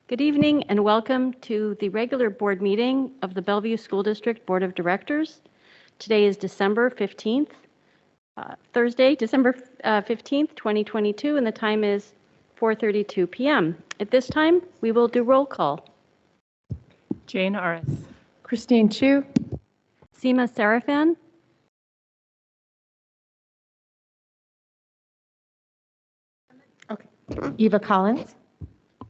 Good evening and welcome to the regular board meeting of the Bellevue School District Board of Directors. Today is December 15th, Thursday, December 15th, 2022, and the time is 4:32 p.m. At this time, we will do roll call. Jane Aris. Christine Chu. Seema Sarafan, Eva Collins.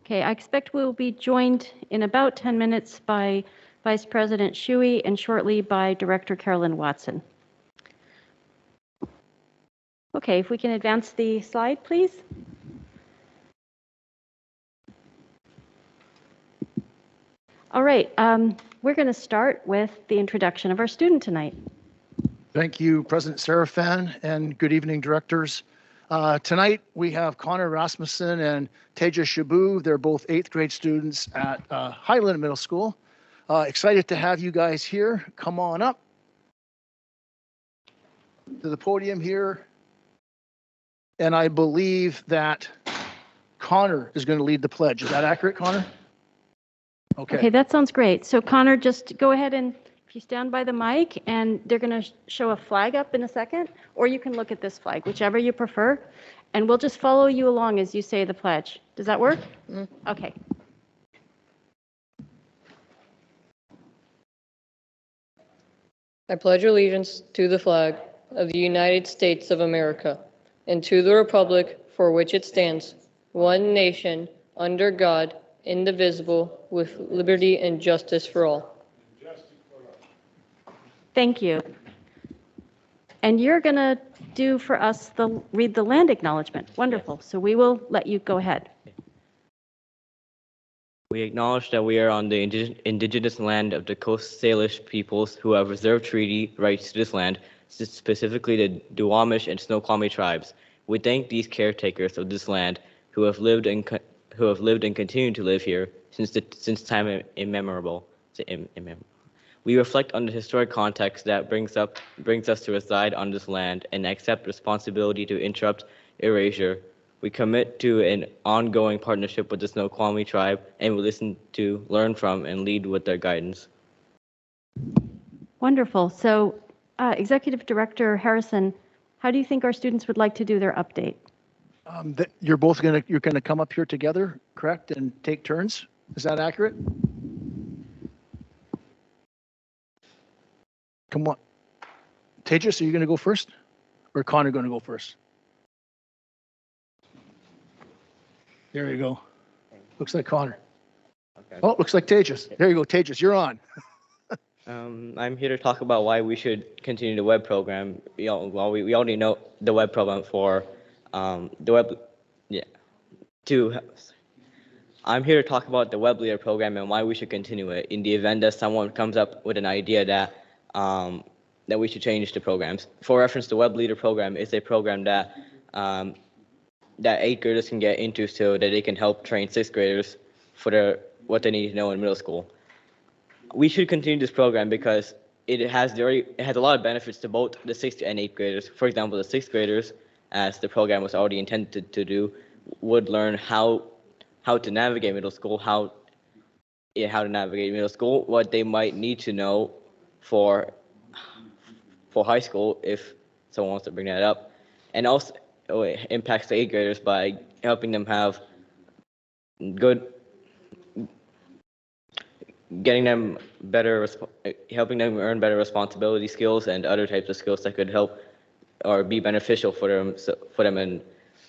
Okay, I expect we'll be joined in about 10 minutes by Vice President Shuey and shortly by Director Carolyn Watson. Okay, if we can advance the slide, please. All right, we're going to start with the introduction of our student tonight. Thank you, President Serafan, and good evening, directors. Tonight, we have Connor Rasmussen and Teja Shabu. They're both 8th grade students at Highland Middle School. Excited to have you guys here. Come on up to the podium here. And I believe that Connor is going to lead the pledge. Is that accurate, Connor? Okay, that sounds great. So Connor, just go ahead and if you stand by the mic, and they're going to show a flag up in a second, or you can look at this flag, whichever you prefer, and we'll just follow you along as you say the pledge. Does that work? Okay. I pledge allegiance to the flag of the United States of America and to the republic for which it stands, one nation, under God, indivisible, with liberty and justice for all. Thank you. And you're going to do for us read the land acknowledgement. Wonderful. So we will let you go ahead. We acknowledge that we are on the indigenous land of the Coast Salish peoples who have reserved treaty rights to this land, specifically the Duwamish and Snoqualmie tribes. We thank these caretakers of this land who have lived and continue to live here since time immemorial. We reflect on the historic context that brings us to reside on this land and accept responsibility to interrupt erasure. We commit to an ongoing partnership with the Snoqualmie tribe and will listen to, learn from, and lead with their guidance. Wonderful. So Executive Director Harrison, how do you think our students would like to do their update? You're going to come up here together, correct, and take turns? Is that accurate? Come on. Tejas, are you going to go first? Or Connor going to go first? There you go. Looks like Connor. Okay. Oh, looks like Tejas. There you go, Tejas, you're on. I'm here to talk about why we should continue the web program. We already know the web program for I'm here to talk about the Web Leader program and why we should continue it in the event that someone comes up with an idea that we should change the programs. For reference, the Web Leader program is a program that 8th graders can get into so that they can help train 6th graders for what they need to know in middle school. We should continue this program because it has a lot of benefits to both the 6th and 8th graders. For example, the 6th graders, as the program was already intended to do, would learn how to navigate middle school, what they might need to know for high school if someone wants to bring that up, and also it impacts the 8th graders by helping them have helping them earn better responsibility skills and other types of skills that could help or be beneficial for them in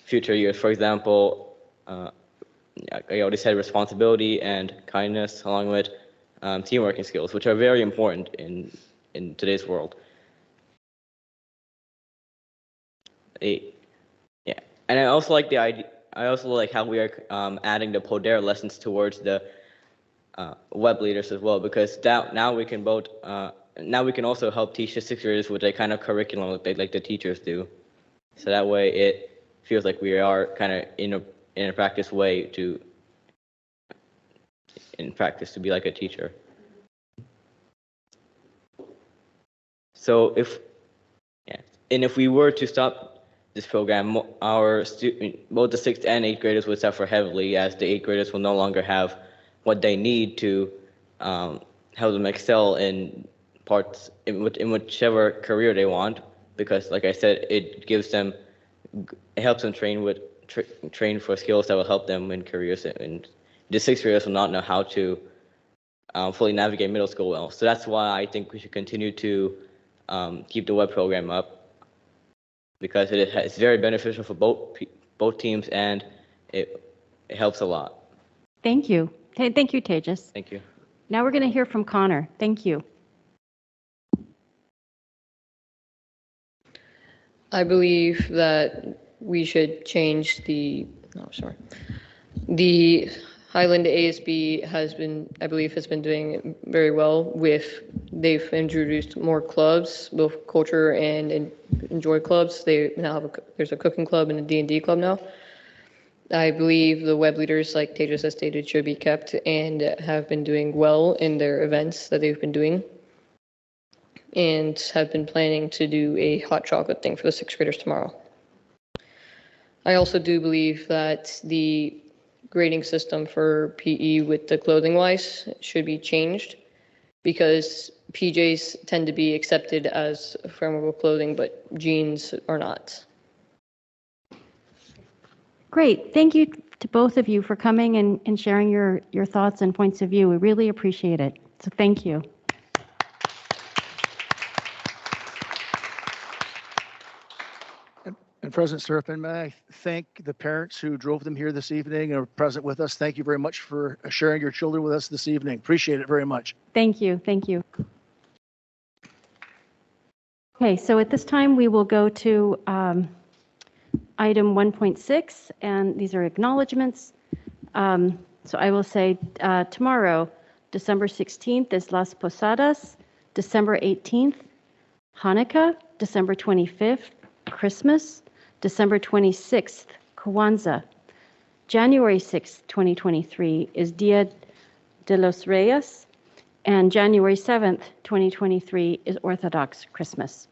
future years. For example, I already said responsibility and kindness, along with teamworking skills, which are very important in today's world. And I also like the idea. I also like how we are adding the Podera lessons towards the web leaders as well, because now we can also help teach the 6th graders with a kind of curriculum like the teachers do. So that way it feels like we are kind of in a practice way to be like a teacher. So if we were to stop this program, both the 6th and 8th graders would suffer heavily, as the 8th graders will no longer have what they need to help them excel in parts in whichever career they want. Because, like I said, it helps them train for skills that will help them in careers. And the sixth graders will not know how to fully navigate middle school well. So that's why I think we should continue to keep the web program up, because it's very beneficial for both teams, and it helps a lot. Thank you. Thank you, Tejas. Thank you. Now we're going to hear from Connor. Thank you. I believe that we should change the Highland ASB has been doing very well they've introduced more clubs, both culture and enjoy clubs. They now there's a cooking club and a D&D club now. I believe the web leaders, like Tejas has stated, should be kept and have been doing well in their events that they've been doing, and have been planning to do a hot chocolate thing for the sixth graders tomorrow. I also do believe that the grading system for PE with the clothing wise should be changed, because PJs tend to be accepted as flammable clothing, but jeans are not. Great. Thank you to both of you for coming and sharing your thoughts and points of view. We really appreciate it. So thank you. And President Serafin, may I thank the parents who drove them here this evening and are present with us. Thank you very much for sharing your children with us this evening. Appreciate it very much. Thank you. Thank you. Okay, so at this time, we will go to item 1.6, and these are acknowledgements. So I will say tomorrow, December 16th is Las Posadas, December 18th, Hanukkah, December 25th, Christmas, December 26th, Kwanzaa. January 6th, 2023 is Dia de los Reyes, and January 7th, 2023 is Orthodox Christmas.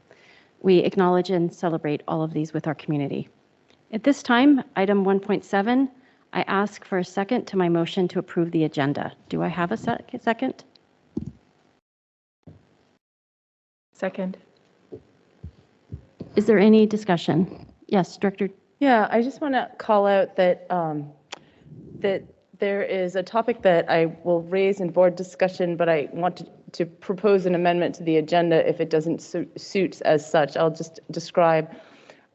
We acknowledge and celebrate all of these with our community. At this time, item 1.7, I ask for a second to my motion to approve the agenda. Do I have a second? Second. Is there any discussion? Yes, Director. Yeah, I just want to call out that that there is a topic that I will raise in board discussion, but I want to propose an amendment to the agenda if it doesn't suit as such. I'll just describe.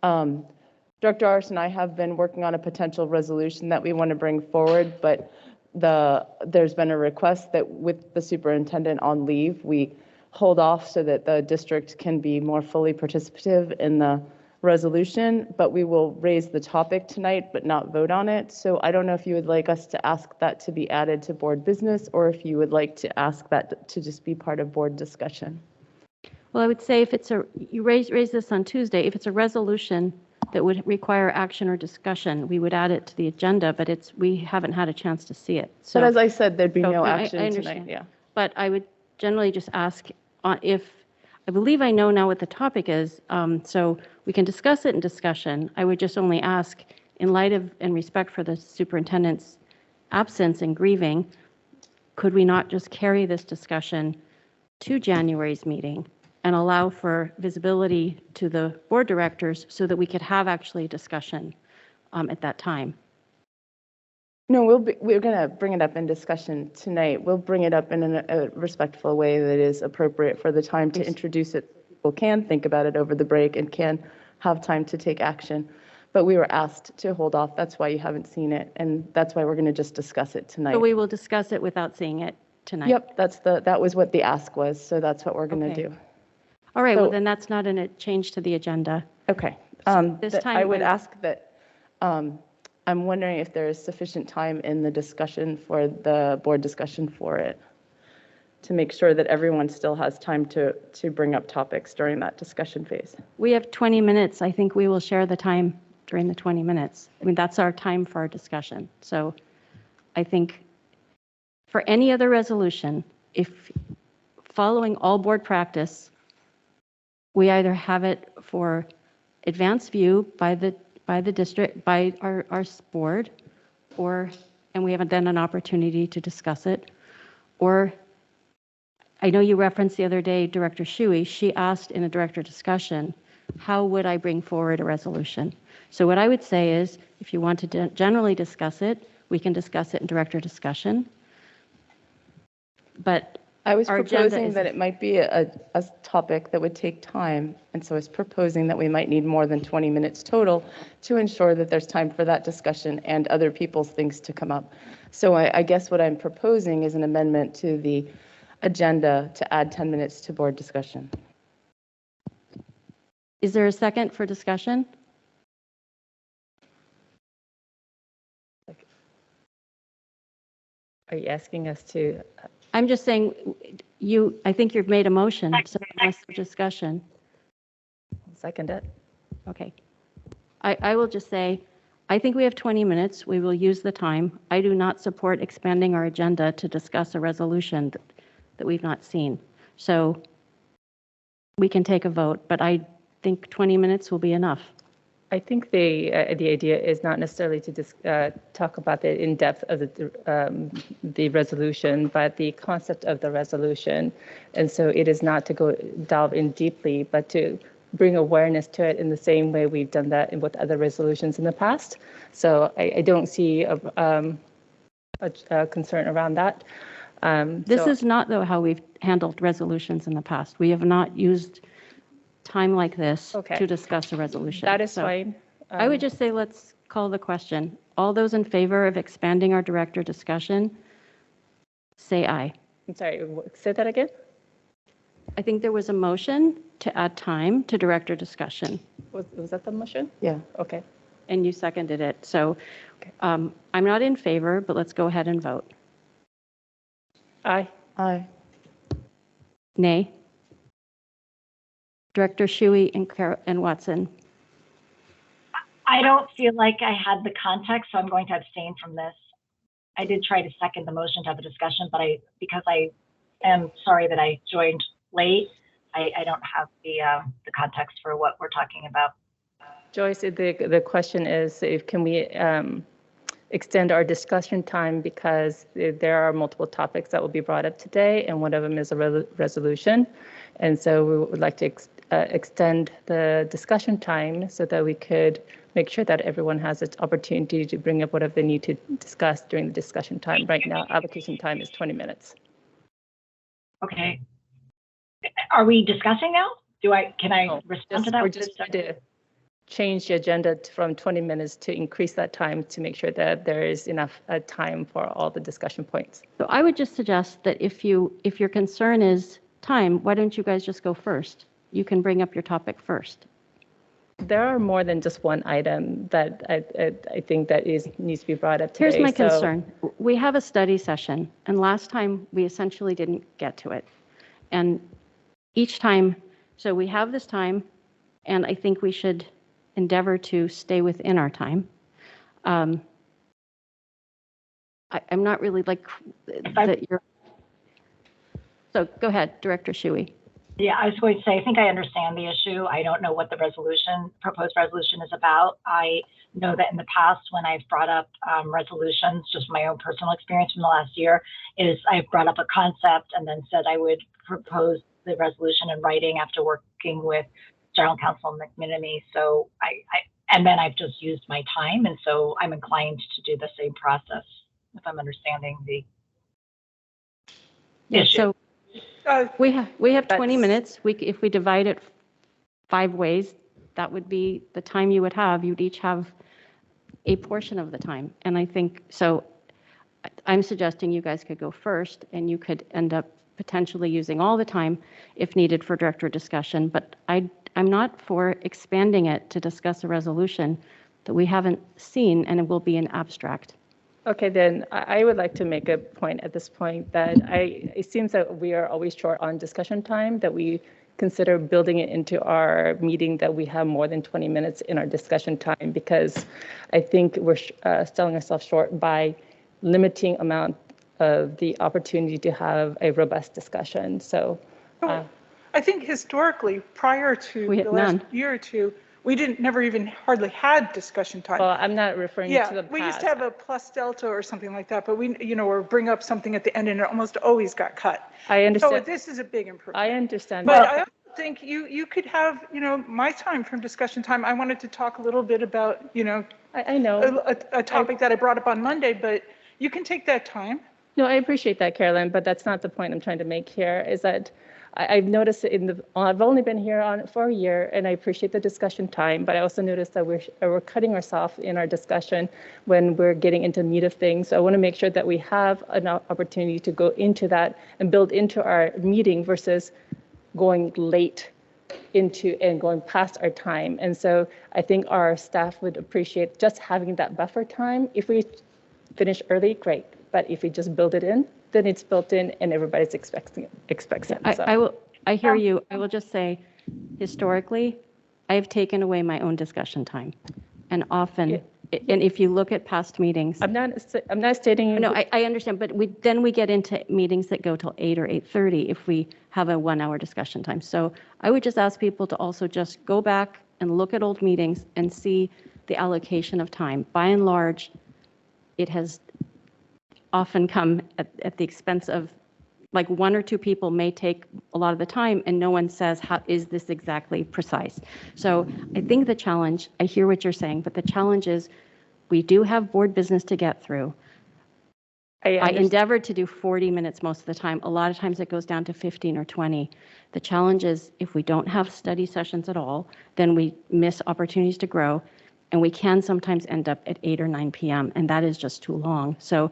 Director Ars and I have been working on a potential resolution that we want to bring forward, but there's been a request that with the superintendent on leave, we hold off so that the district can be more fully participative in the resolution, but we will raise the topic tonight but not vote on it. So I don't know if you would like us to ask that to be added to board business, or if you would like to ask that to just be part of board discussion. Well, I would say if it's you raise this on Tuesday, if it's a resolution that would require action or discussion, we would add it to the agenda, but we haven't had a chance to see it. So, but as I said, there'd be no I action understand. tonight. Yeah. But I would generally just ask if, I believe I know now what the topic is, so we can discuss it in discussion. I would just only ask, in light of and respect for the superintendent's absence and grieving, could we not just carry this discussion to January's meeting and allow for visibility to the board directors so that we could have actually a discussion at that time? No, we're going to bring it up in discussion tonight. We'll bring it up in a respectful way that is appropriate for the time to introduce it. People can think about it over the break and can have time to take action. But we were asked to hold off. That's why you haven't seen it, and that's why we're going to just discuss it tonight. So we will discuss it without seeing it tonight? Yep, that was what the ask was, so that's what we're going to Okay. do. All right, well, So- then that's not a change to the agenda. Okay. this That time I would I- ask that, I'm wondering if there is sufficient time in the discussion for the board discussion for it, to make sure that everyone still has time to bring up topics during that discussion phase. We have 20 minutes. I think we will share the time during the 20 minutes. I mean, that's our time for our discussion. So I think for any other resolution, if following all board practice, we either have it for advance view by the district, by our board, or and we haven't then an opportunity to discuss it. Or I know you referenced the other day Director Shuey. She asked in a director discussion, how would I bring forward a resolution? So what I would say is, if you want to generally discuss it, we can discuss it in director discussion. But I was our agenda proposing is- that it might be a topic that would take time, and so I was proposing that we might need more than 20 minutes total to ensure that there's time for that discussion and other people's things to come up. So I guess what I'm proposing is an amendment to the agenda to add 10 minutes to board discussion. Is there a second for discussion? Are you asking us to, I'm just saying, I think you've made a motion, so unless there's discussion. second it? Okay. I will just say, I think we have 20 minutes. We will use the time. I do not support expanding our agenda to discuss a resolution that we've not seen. So we can take a vote, but I think 20 minutes will be enough. I think the idea is not necessarily to talk about the in-depth of the resolution, but the concept of the resolution. And so it is not to delve in deeply, but to bring awareness to it in the same way we've done that with other resolutions in the past. So I don't see a concern around that. This is not, though, how we've handled resolutions in the past. We have not used time like this Okay. to discuss a resolution. That is So fine. I would just say, let's call the question. All those in favor of expanding our director discussion, say aye. I'm sorry, say that again? I think there was a motion to add time to director discussion, Was that the motion? Yeah. Okay. and you seconded it. So I'm not in favor, but let's go ahead and vote. Aye. Aye. Nay. Director Shuey and Watson. I don't feel like I had the context, so I'm going to abstain from this. I did try to second the motion to have a discussion, but because I am sorry that I joined late, I don't have the context for what we're talking about. Joyce, the question is, can we extend our discussion time, because there are multiple topics that will be brought up today, and one of them is a resolution. And so we would like to extend the discussion time so that we could make sure that everyone has its opportunity to bring up whatever they need to discuss during the discussion time. Right now, application time is 20 minutes. Okay. Are we discussing now? Can I respond to that? We're just trying to change the agenda from 20 minutes to increase that time to make sure that there is enough time for all the discussion points. So I would just suggest that if your concern is time, why don't you guys just go first? You can bring up your topic first. There are more than just one item that I think that needs to be brought up today. Here's my So- concern. We have a study session, and last time we essentially didn't get to it. And each time, so we have this time, and I think we should endeavor to stay within our time. I'm not really like that you're. So go ahead, Director Shuey. Yeah, I was going to say, I think I understand the issue. I don't know what the proposed resolution is about. I know that in the past, when I've brought up resolutions, just my own personal experience from the last year, is I've brought up a concept and then said I would propose the resolution in writing after working with General Counsel McMenemy. So and then I've just used my time. And so I'm inclined to do the same process, if I'm understanding the issue. So we have 20 That's- minutes. If we divide it 5 ways, that would be the time you would have. You'd each have a portion of the time. And I think, so I'm suggesting you guys could go first, and you could end up potentially using all the time if needed for director discussion. But I'm not for expanding it to discuss a resolution that we haven't seen, and it will be an abstract. Okay, then I would like to make a point at this point that it seems that we are always short on discussion time, that we consider building it into our meeting, that we have more than 20 minutes in our discussion time, because I think we're selling ourselves short by limiting amount of the opportunity to have a robust discussion. So I think historically, prior to We had the last none. year or two, we never even hardly had discussion time. Well, I'm not referring to the Yeah, past. we used to have a plus delta or something like that, but we, or bring up something at the end and it almost always got cut. I understand. So this is a big improvement. I understand. But that. I also think you could have, my time from discussion time. I wanted to talk a little bit about, I know. a topic that I brought up on Monday, but you can take that time. No, I appreciate that, Carolyn, but that's not the point I'm trying to make here, is that I've noticed I've only been here for a year, and I appreciate the discussion time, but I also noticed that we're cutting ourselves in our discussion when we're getting into meat of things. So I want to make sure that we have an opportunity to go into that and build into our meeting versus going late into and going past our time. And so I think our staff would appreciate just having that buffer time. If we finish early, great. But if we just build it in, then it's built in and everybody's expects it. So. I hear you. I will just say, historically, I have taken away my own discussion time. And often, and if you look at past meetings. I'm not stating. No, I understand, but then we get into meetings that go till 8 or 8:30 if we have a 1-hour discussion time. So I would just ask people to also just go back and look at old meetings and see the allocation of time. By and large, it has often come at the expense of, like, 1 or 2 people may take a lot of the time and no one says, how is this exactly precise? So I think the challenge, I hear what you're saying, but the challenge is we do have board business to get through. I endeavor to do 40 minutes most of the time. A lot of times it goes down to 15 or 20. The challenge is if we don't have study sessions at all, then we miss opportunities to grow, and we can sometimes end up at 8 or 9 p.m., and that is just too long. So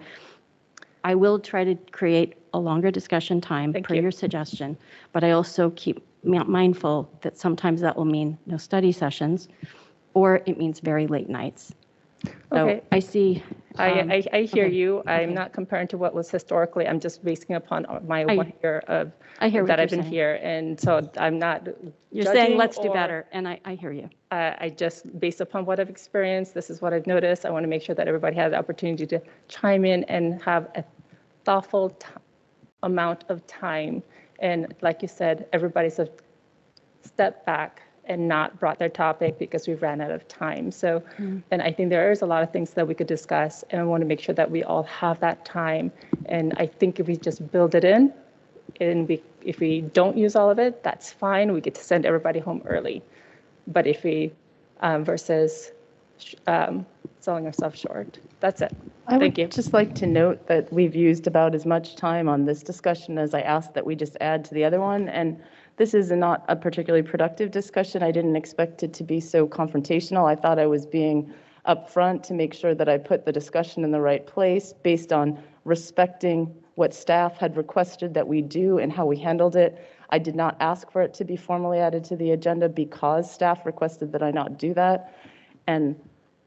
I will try to create a longer discussion time per your suggestion, but I also keep mindful that sometimes that will mean no study sessions, or it means very late nights. So okay. I see. I hear you. I'm not comparing to what was historically. I'm just basing upon my 1 year of that I've been here, and so I'm not. You're saying let's do better, and I hear you. I just, based upon what I've experienced, this is what I've noticed. I want to make sure that everybody has the opportunity to chime in and have a thoughtful amount of time. And like you said, everybody's a step back and not brought their topic because we ran out of time. So, and I think there is a lot of things that we could discuss, and I want to make sure that we all have that time. And I think if we just build it in, and if we don't use all of it, that's fine. We get to send everybody home early. But if we, versus selling ourselves short, that's it. Thank you. I would just like to note that we've used about as much time on this discussion as I asked that we just add to the other one. And this is not a particularly productive discussion. I didn't expect it to be so confrontational. I thought I was being upfront to make sure that I put the discussion in the right place based on respecting what staff had requested that we do and how we handled it. I did not ask for it to be formally added to the agenda because staff requested that I not do that. And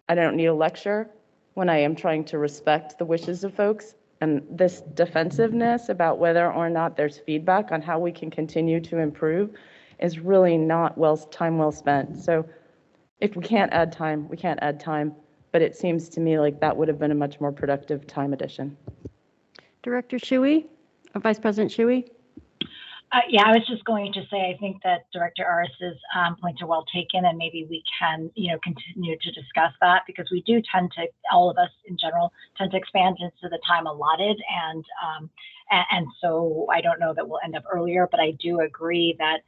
I don't need a lecture when I am trying to respect the wishes of folks. And this defensiveness about whether or not there's feedback on how we can continue to improve is really not time well spent. So if we can't add time, we can't add time. But it seems to me like that would have been a much more productive time addition. Director Shuey, or Vice President Shuey? Yeah, I was just going to say, I think that Director Aris's points are well taken, and maybe we can, continue to discuss that, because we do tend to, all of us in general, tend to expand into the time allotted, and so I don't know that we'll end up earlier, but I do agree that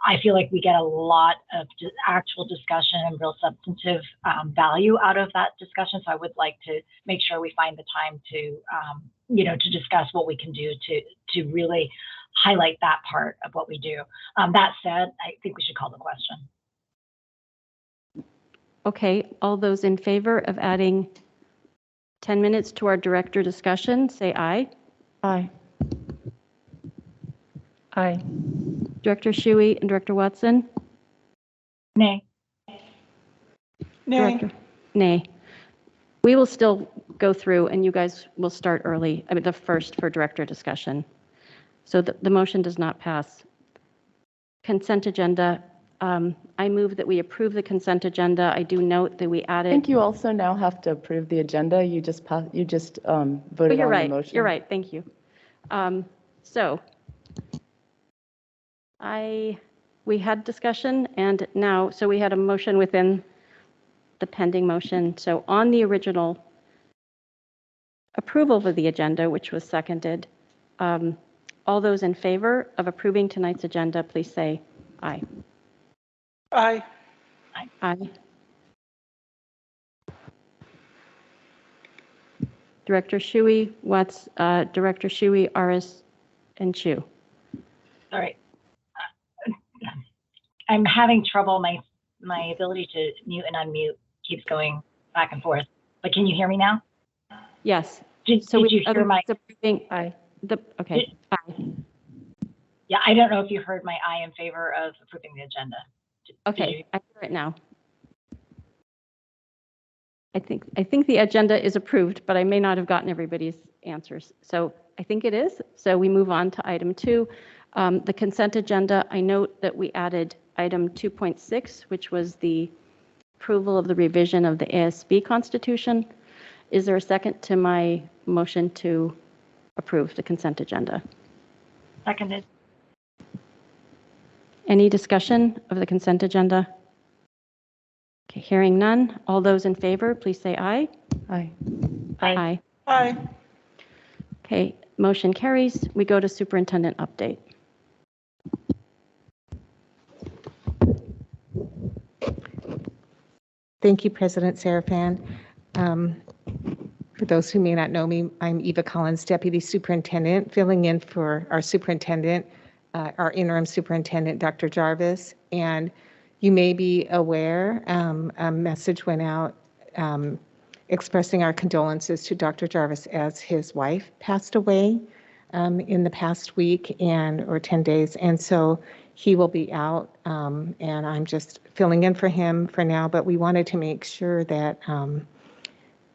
I feel like we get a lot of actual discussion and real substantive value out of that discussion. So I would like to make sure we find the time to, to discuss what we can do to really highlight that part of what we do. That said, I think we should call the question. Okay, all those in favor of adding 10 minutes to our director discussion, say aye. Aye. Aye. Director Shuey and Director Watson? Nay. Nay. Nay. We will still go through, and you guys will start early, the first for director discussion. So the motion does not pass. Consent agenda. I move that we approve the consent agenda. I do note that we added. I think you also now have to approve the agenda. You just voted on the motion. You're right. Thank you. So I we had discussion and now, so we had a motion within the pending motion. So on the original approval of the agenda, which was seconded, all those in favor of approving tonight's agenda, please say aye. Aye. Aye. Director Shuey, Watts, Director Shuey, Aris, and Chu. All right. I'm having trouble. My ability to mute and unmute keeps going back and forth. But can you hear me now? Yes. Did you hear my? Aye. Okay. Aye. Yeah, I don't know if you heard my aye in favor of approving the agenda. Okay, I hear it now. I think the agenda is approved, but I may not have gotten everybody's answers. So I think it is. So we move on to item 2, the consent agenda. I note that we added item 2.6, which was the approval of the revision of the ASB Constitution. Is there a second to my motion to approve the consent agenda? Seconded. Any discussion of the consent agenda? Okay, hearing none. All those in favor, please say aye. Aye. Aye. Aye. Okay, motion carries. We go to superintendent update. Thank you, President Serafan. For those who may not know me, I'm Eva Collins, Deputy Superintendent, filling in for our superintendent, our interim superintendent, Dr. Jarvis. And you may be aware, a message went out expressing our condolences to Dr. Jarvis as his wife passed away in the past week or 10 days. And so he will be out, and I'm just filling in for him for now, but we wanted to make sure that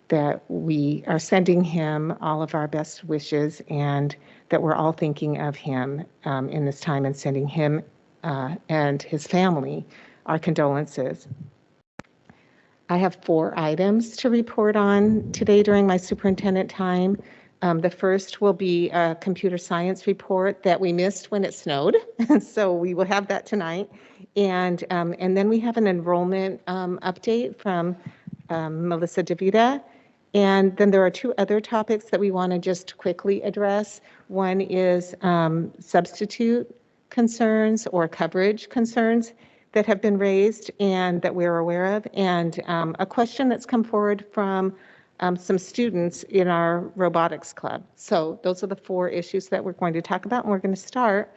that we are sending him all of our best wishes and that we're all thinking of him in this time and sending him and his family our condolences. I have 4 items to report on today during my superintendent time. The first will be a computer science report that we missed when it snowed, so we will have that tonight. And then we have an enrollment update from Melissa DeVita. And then there are 2 other topics that we want to just quickly address. One is substitute concerns or coverage concerns that have been raised and that we're aware of, and a question that's come forward from some students in our robotics club. So those are the 4 issues that we're going to talk about, and we're going to start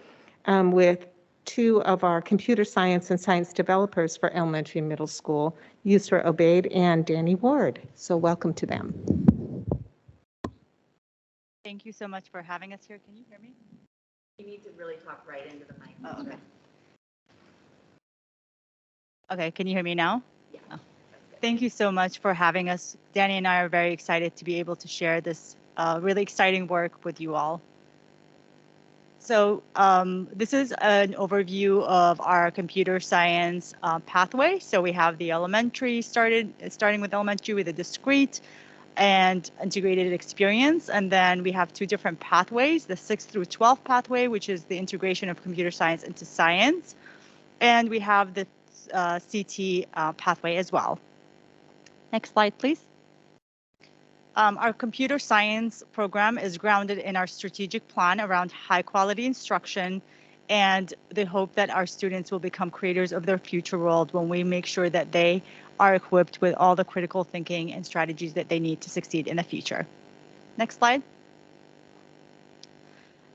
with 2 of our computer science and science developers for elementary and middle school, Yusra Obaid and Danny Ward. So welcome to them. Thank you so much for having us here. Can you hear me? You need to really talk right into the mic. Oh, okay. Okay, can you hear me now? Yeah. Oh. Thank you so much for having us. Danny and I are very excited to be able to share this really exciting work with you all. So this is an overview of our computer science pathway. So we have the elementary starting with elementary with a discrete and integrated experience. And then we have 2 different pathways, the 6 through 12 pathway, which is the integration of computer science into science. And we have the CT pathway as well. Next slide, please. Our computer science program is grounded in our strategic plan around high quality instruction and the hope that our students will become creators of their future world when we make sure that they are equipped with all the critical thinking and strategies that they need to succeed in the future. Next slide.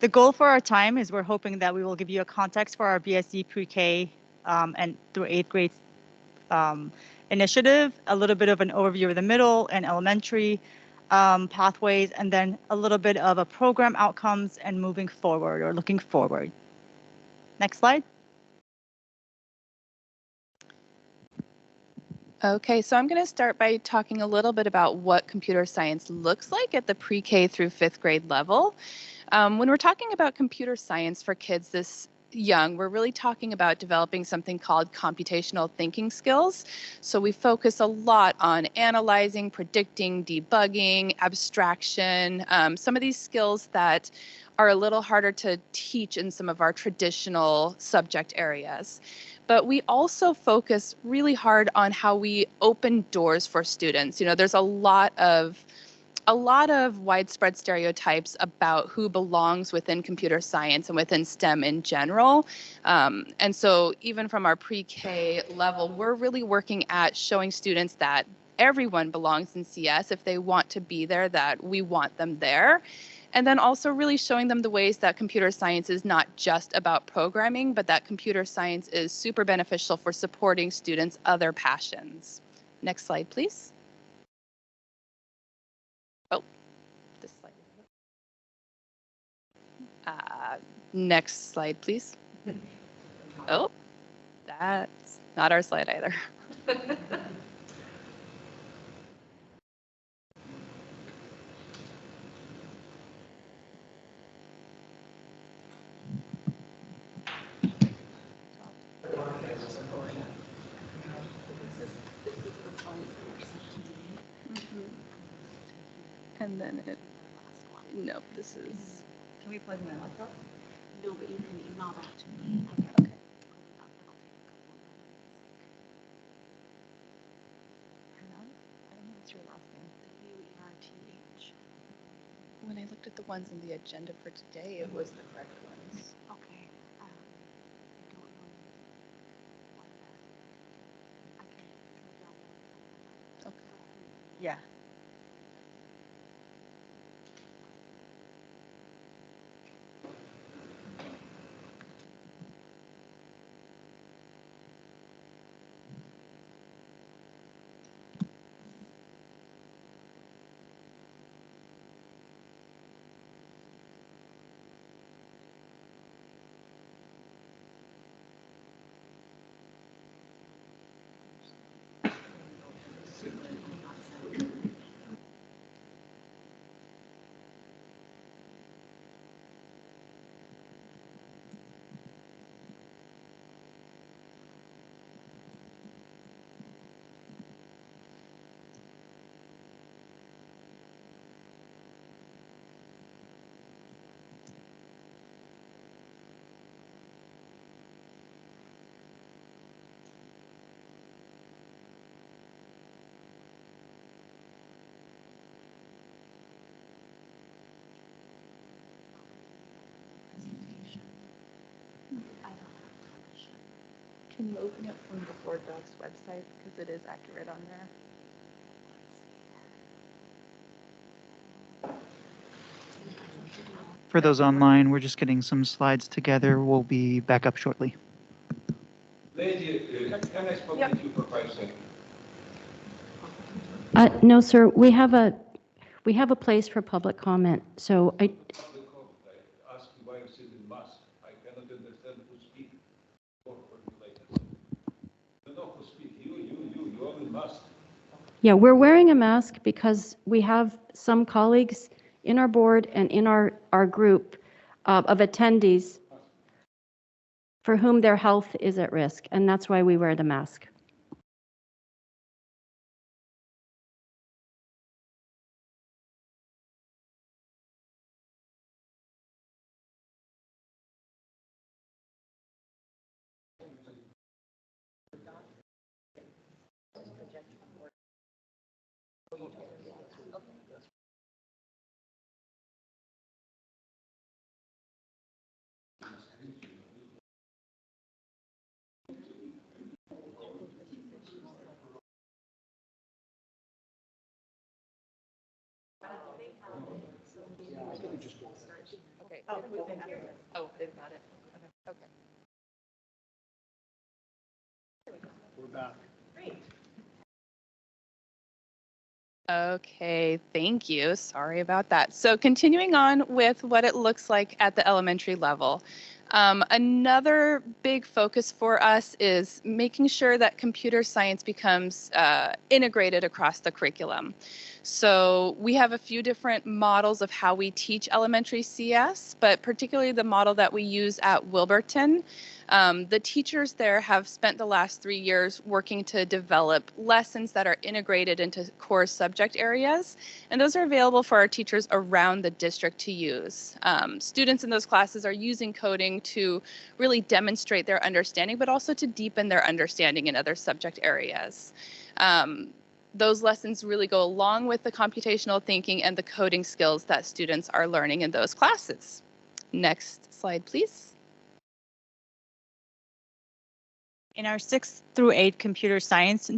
The goal for our time is we're hoping that we will give you a context for our BSC pre-K and through 8th grade initiative, a little bit of an overview of the middle and elementary pathways, and then a little bit of a program outcomes and moving forward or looking forward. Next slide. Okay, so I'm going to start by talking a little bit about what computer science looks like at the pre-K through 5th grade level. When we're talking about computer science for kids, this young, we're really talking about developing something called computational thinking skills. So we focus a lot on analyzing, predicting, debugging, abstraction, some of these skills that are a little harder to teach in some of our traditional subject areas. But we also focus really hard on how we open doors for students. You know, there's a lot of widespread stereotypes about who belongs within computer science and within STEM in general. And so even from our pre-K level, we're really working at showing students that everyone belongs in CS. If they want to be there, that we want them there. And then also really showing them the ways that computer science is not just about programming, but that computer science is super beneficial for supporting students' other passions. Next slide, please. Oh, this slide. Next slide, please. Oh, that's not our slide either. And then it, nope, this is. Can we plug my laptop? No, but you can email that to me. Okay. I don't know what's your last name. WERTH. When I looked at the ones in the agenda for today, it was the correct ones. Okay. I don't know what that. I can Okay. Yeah. Can you open it from the Board Docs website because it is accurate on there? For those online, we're just getting some slides together. We'll be back up shortly. Lady, can I speak with you for 5 seconds? No, sir, we have a place for public comment. So I, Ask you why you sit in mask. I cannot understand who speak for you like this. You know who speak. You all in mask. yeah, we're wearing a mask because we have some colleagues in our board and in our group of attendees for whom their health is at risk, and that's why we wear the mask. Okay. Oh, they've got it. Okay. We're back. Okay, thank you. Sorry about that. So continuing on with what it looks like at the elementary level. Another big focus for us is making sure that computer science becomes integrated across the curriculum. So we have a few different models of how we teach elementary CS, but particularly the model that we use at Wilburton. The teachers there have spent the last 3 years working to develop lessons that are integrated into core subject areas, and those are available for our teachers around the district to use. Students in those classes are using coding to really demonstrate their understanding, but also to deepen their understanding in other subject areas. Those lessons really go along with the computational thinking and the coding skills that students are learning in those classes. Next slide, please. In our 6th through 8th computer science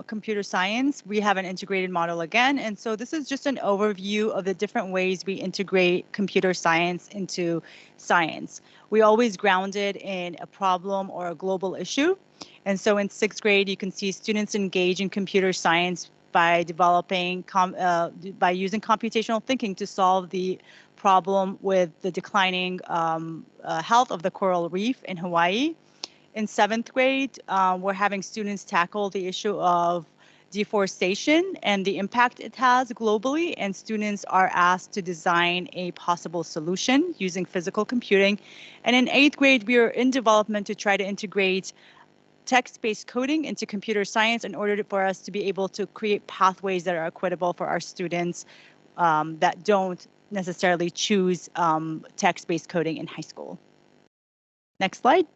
computer science, we have an integrated model again. And so this is just an overview of the different ways we integrate computer science into science. We always ground it in a problem or a global issue. And so in 6th grade, you can see students engage in computer science by developing, by using computational thinking to solve the problem with the declining health of the coral reef in Hawaii. In 7th grade, we're having students tackle the issue of deforestation and the impact it has globally, and students are asked to design a possible solution using physical computing. And in 8th grade, we are in development to try to integrate text-based coding into computer science in order for us to be able to create pathways that are equitable for our students that don't necessarily choose text-based coding in high school. Next slide.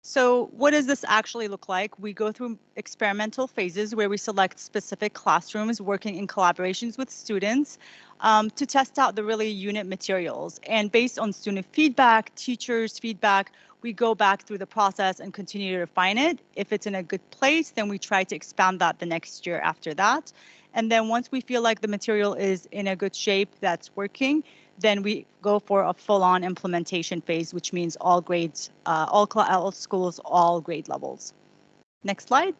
So what does this actually look like? We go through experimental phases where we select specific classrooms working in collaborations with students to test out the really unit materials. And based on student feedback, teachers' feedback, we go back through the process and continue to refine it. If it's in a good place, then we try to expand that the next year after that. And then once we feel like the material is in a good shape that's working, then we go for a full-on implementation phase, which means all grades, all schools, all grade levels. Next slide.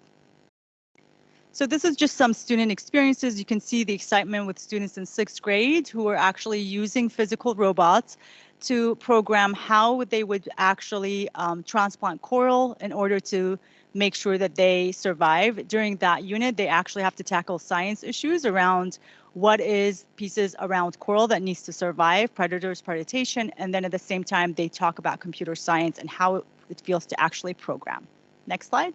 So this is just some student experiences. You can see the excitement with students in 6th grade who are actually using physical robots to program how they would actually transplant coral in order to make sure that they survive. During that unit, they actually have to tackle science issues around what is pieces around coral that needs to survive, predators, predation, and then at the same time, they talk about computer science and how it feels to actually program. Next slide.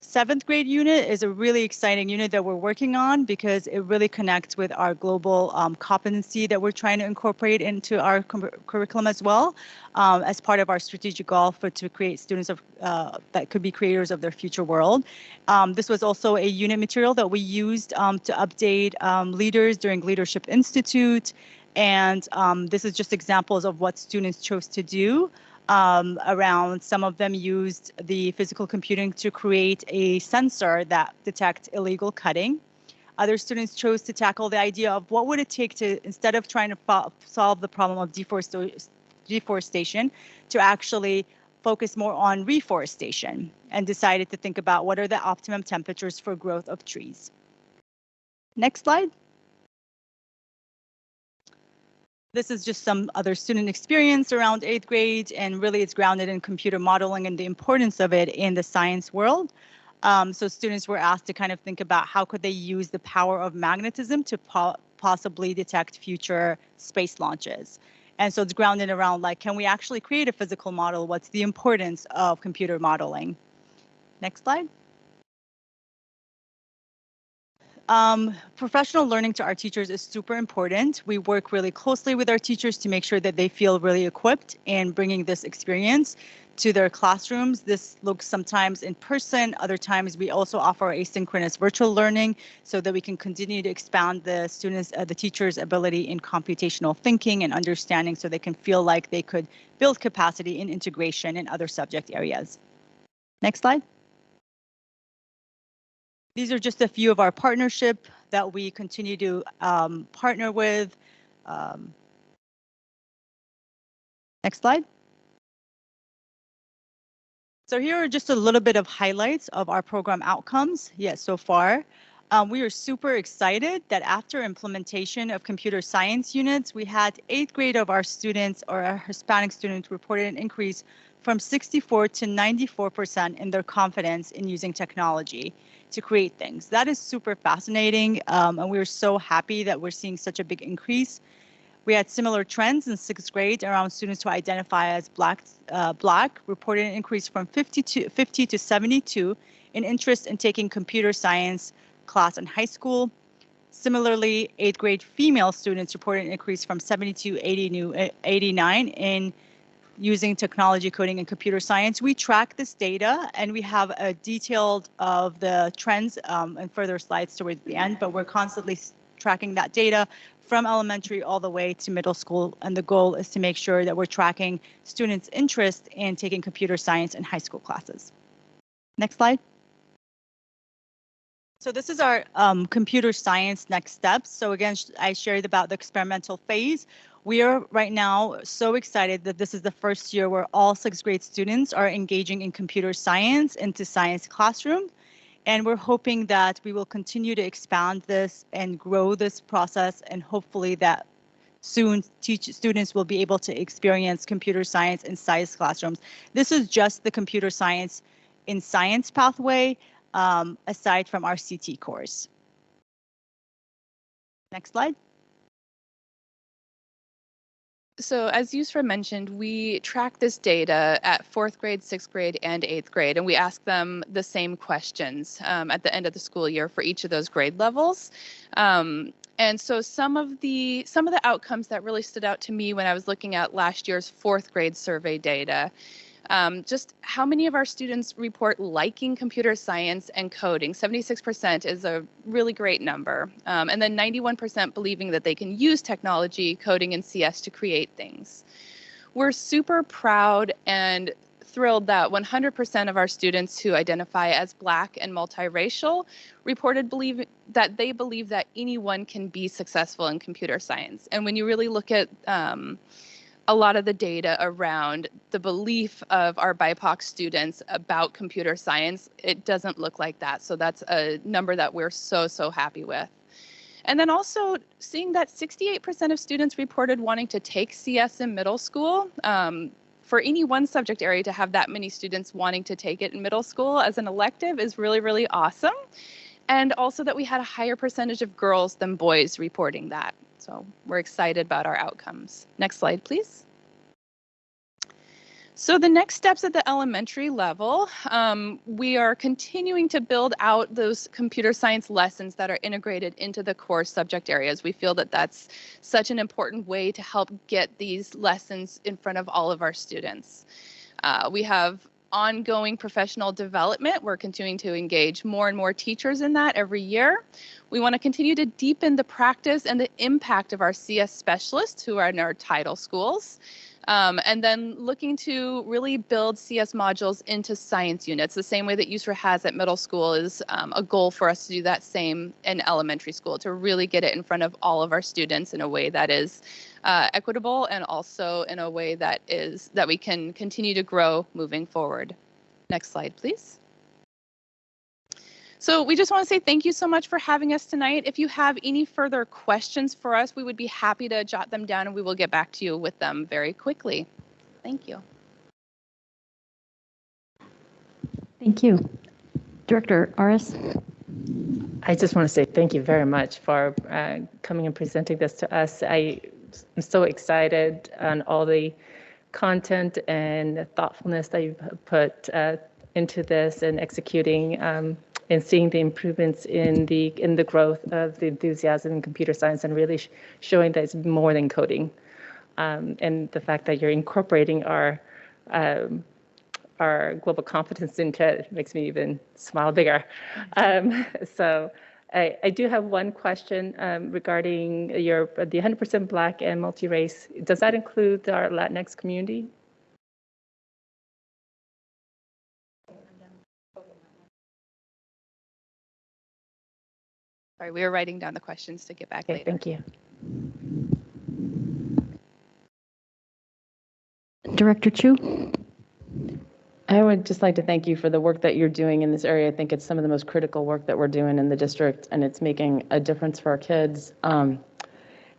7th grade unit is a really exciting unit that we're working on because it really connects with our global competency that we're trying to incorporate into our curriculum as well as part of our strategic goal to create students that could be creators of their future world. This was also a unit material that we used to update leaders during Leadership Institute. And this is just examples of what students chose to do. Around some of them used the physical computing to create a sensor that detects illegal cutting. Other students chose to tackle the idea of what would it take to, instead of trying to solve the problem of deforestation, to actually focus more on reforestation, and decided to think about what are the optimum temperatures for growth of trees. Next slide. This is just some other student experience around 8th grade, and really it's grounded in computer modeling and the importance of it in the science world. So students were asked to kind of think about how could they use the power of magnetism to possibly detect future space launches. And so it's grounded around, like, can we actually create a physical model? What's the importance of computer modeling? Next slide. Professional learning to our teachers is super important. We work really closely with our teachers to make sure that they feel really equipped in bringing this experience to their classrooms. This looks sometimes in person. Other times we also offer asynchronous virtual learning so that we can continue to expand the students, the teachers' ability in computational thinking and understanding, so they can feel like they could build capacity in integration in other subject areas. Next slide. These are just a few of our partnership that we continue to partner with. Next slide. So here are just a little bit of highlights of our program outcomes yet so far. We are super excited that after implementation of computer science units, we had 8th grade of our students or our Hispanic students reported an increase from 64 to 94% in their confidence in using technology to create things. That is super fascinating, and we're so happy that we're seeing such a big increase. We had similar trends in 6th grade around students who identify as Black reported an increase from 50 to 72 in interest in taking computer science class in high school. Similarly, 8th grade female students reported an increase from 70 to 89 in using technology, coding, and computer science. We track this data, and we have a detailed of the trends and further slides towards the end, but we're constantly tracking that data from elementary all the way to middle school, and the goal is to make sure that we're tracking students' interest in taking computer science in high school classes. Next slide. So this is our computer science next steps. So again, I shared about the experimental phase. We are right now so excited that this is the first year where all 6th grade students are engaging in computer science into science classroom. And we're hoping that we will continue to expand this and grow this process, and hopefully that soon students will be able to experience computer science in science classrooms. This is just the computer science in science pathway, aside from our CT course. Next slide. So as Yusra mentioned, we track this data at 4th grade, 6th grade, and 8th grade, and we ask them the same questions at the end of the school year for each of those grade levels. And so some of the outcomes that really stood out to me when I was looking at last year's 4th grade survey data, just how many of our students report liking computer science and coding. 76% is a really great number. And then 91% believing that they can use technology, coding, and CS to create things. We're super proud and thrilled that 100% of our students who identify as Black and multiracial reported that they believe that anyone can be successful in computer science. And when you really look at a lot of the data around the belief of our BIPOC students about computer science, it doesn't look like that. So that's a number that we're so happy with. And then also seeing that 68% of students reported wanting to take CS in middle school. For any one subject area to have that many students wanting to take it in middle school as an elective is really awesome. And also that we had a higher percentage of girls than boys reporting that. So we're excited about our outcomes. Next slide, please. So the next steps at the elementary level, we are continuing to build out those computer science lessons that are integrated into the core subject areas. We feel that that's such an important way to help get these lessons in front of all of our students. We have ongoing professional development. We're continuing to engage more and more teachers in that every year. We want to continue to deepen the practice and the impact of our CS specialists who are in our title schools. And then looking to really build CS modules into science units, the same way that USRA has at middle school is a goal for us to do that same in elementary school, to really get it in front of all of our students in a way that is equitable and also in a way that we can continue to grow moving forward. Next slide, please. So we just want to say thank you so much for having us tonight. If you have any further questions for us, we would be happy to jot them down and we will get back to you with them very quickly. Thank you. Thank you. Director Aris. I just want to say thank you very much for coming and presenting this to us. I am so excited on all the content and thoughtfulness that you've put into this and executing and seeing the improvements in the growth of the enthusiasm in computer science and really showing that it's more than coding. And the fact that you're incorporating our global competence into it makes me even smile bigger. So I do have one question regarding the 100% Black and multi-race. Does that include our Latinx community? Sorry, we were writing down the questions to get back later. Thank you. Director Chu. I would just like to thank you for the work that you're doing in this area. I think it's some of the most critical work that we're doing in the district, and it's making a difference for our kids.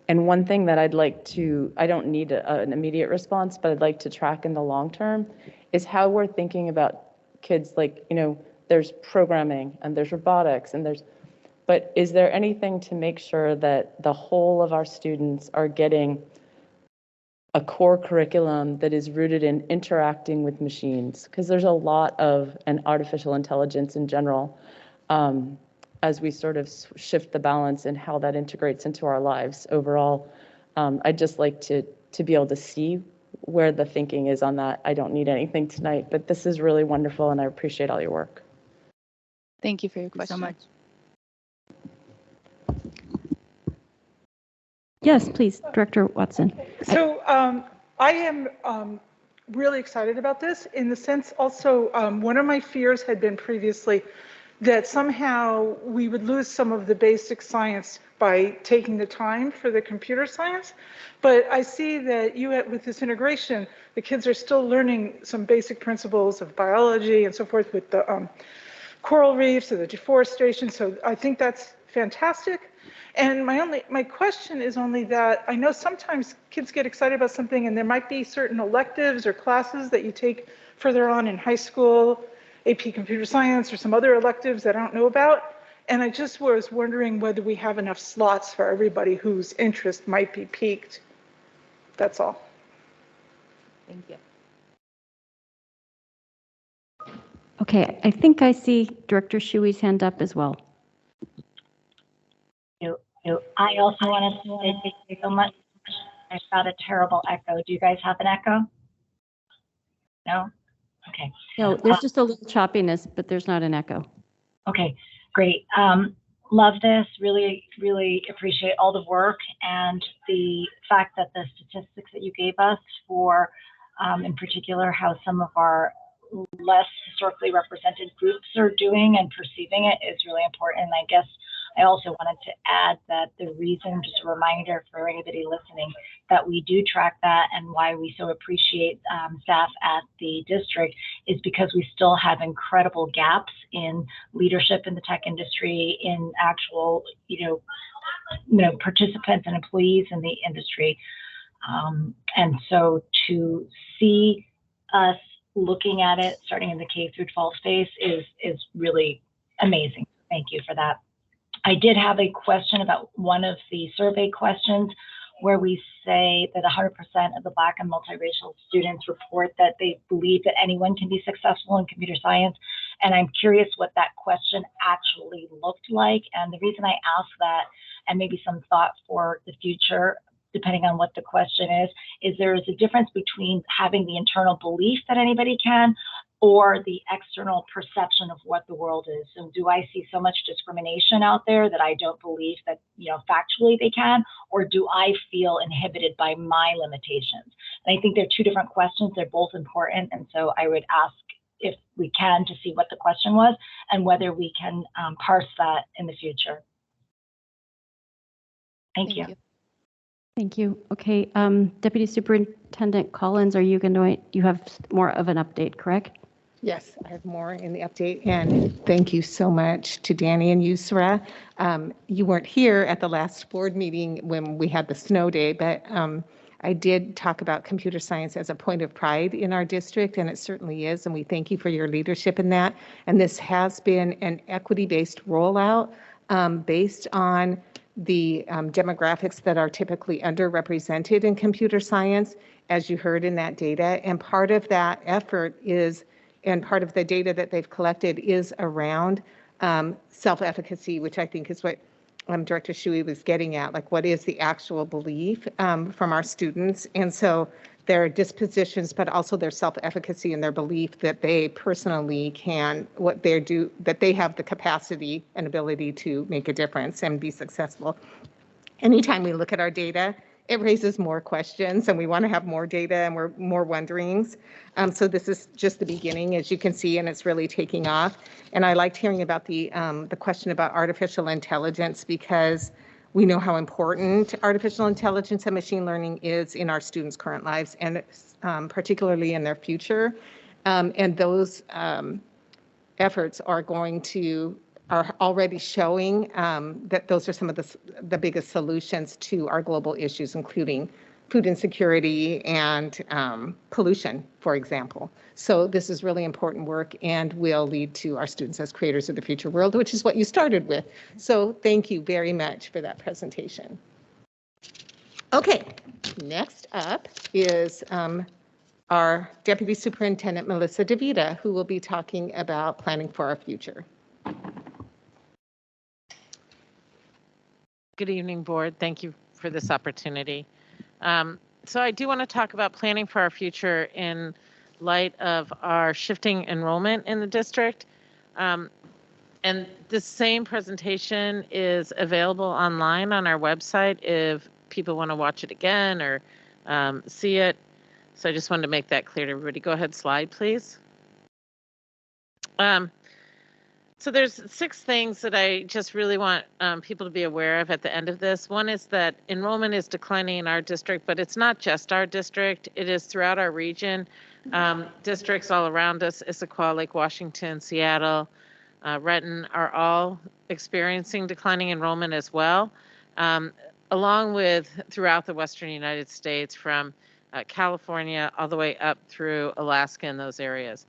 And one thing that I'd like to, I don't need an immediate response, but I'd like to track in the long term is how we're thinking about kids. Like, you know, there's programming and there's robotics and but is there anything to make sure that the whole of our students are getting a core curriculum that is rooted in interacting with machines? Because there's a lot of an artificial intelligence in general, as we sort of shift the balance and how that integrates into our lives overall. I'd just like to be able to see where the thinking is on that. I don't need anything tonight, but this is really wonderful and I appreciate all your work. Thank you for your Thank you question. so much. Yes, please, Director Watson. So I am really excited about this in the sense also, one of my fears had been previously that somehow we would lose some of the basic science by taking the time for the computer science. But I see that with this integration, the kids are still learning some basic principles of biology and so forth with the coral reefs or the deforestation. So I think that's fantastic. And my question is only that I know sometimes kids get excited about something and there might be certain electives or classes that you take further on in high school, AP Computer Science or some other electives that I don't know about. And I just was wondering whether we have enough slots for everybody whose interest might be piqued. That's all. Thank you. Okay, I think I see Director Shuey's hand up as well. I also wanted to say thank you so much. I've got a terrible echo. Do you guys have an echo? No? Okay. No, there's just a little choppiness, but there's not an echo. Okay, great. Love this. Really, really appreciate all the work and the fact that the statistics that you gave us for, in particular, how some of our less historically represented groups are doing and perceiving it is really important. I guess I also wanted to add that the reason, just a reminder for anybody listening, that we do track that and why we so appreciate staff at the district is because we still have incredible gaps in leadership in the tech industry, in actual, participants and employees in the industry. And so to see us looking at it starting in the K through 12 space is really amazing. Thank you for that. I did have a question about one of the survey questions where we say that 100% of the Black and multiracial students report that they believe that anyone can be successful in computer science. And I'm curious what that question actually looked like. And the reason I ask that, and maybe some thought for the future, depending on what the question is there is a difference between having the internal belief that anybody can or the external perception of what the world is. So do I see so much discrimination out there that I don't believe that, factually they can, or do I feel inhibited by my limitations? And I think they're two different questions. They're both important. And so I would ask if we can to see what the question was and whether we can parse that in the future. Thank you. Thank you. Okay, Deputy Superintendent Collins, you have more of an update, correct? Yes, I have more in the update, and thank you so much to Danny and Yusra. You weren't here at the last board meeting when we had the snow day, but I did talk about computer science as a point of pride in our district, and it certainly is, and we thank you for your leadership in that. And this has been an equity-based rollout based on the demographics that are typically underrepresented in computer science, as you heard in that data. And part of that effort is, and part of the data that they've collected is around self-efficacy, which I think is what Director Shuey was getting at, like what is the actual belief from our students. And so their dispositions, but also their self-efficacy and their belief that they personally can, that they have the capacity and ability to make a difference and be successful. Anytime we look at our data, it raises more questions and we want to have more data and more wonderings. So this is just the beginning, as you can see, and it's really taking off. And I liked hearing about the question about artificial intelligence, because we know how important artificial intelligence and machine learning is in our students' current lives, and particularly in their future. And those efforts are already showing that those are some of the biggest solutions to our global issues, including food insecurity and pollution, for example. So this is really important work and will lead to our students as creators of the future world, which is what you started with. So thank you very much for that presentation. Okay, next up is our Deputy Superintendent, Melissa DeVita, who will be talking about planning for our future. Good evening, board. Thank you for this opportunity. So I do want to talk about planning for our future in light of our shifting enrollment in the district. And this same presentation is available online on our website if people want to watch it again or see it. So I just wanted to make that clear to everybody. Go ahead, slide, please. So there's 6 things that I just really want people to be aware of at the end of this. One is that enrollment is declining in our district, but it's not just our district. It is throughout our region. Districts all around us, Issaquah, Lake Washington, Seattle, Renton, are all experiencing declining enrollment as well, along with throughout the Western United States from California all the way up through Alaska and those areas.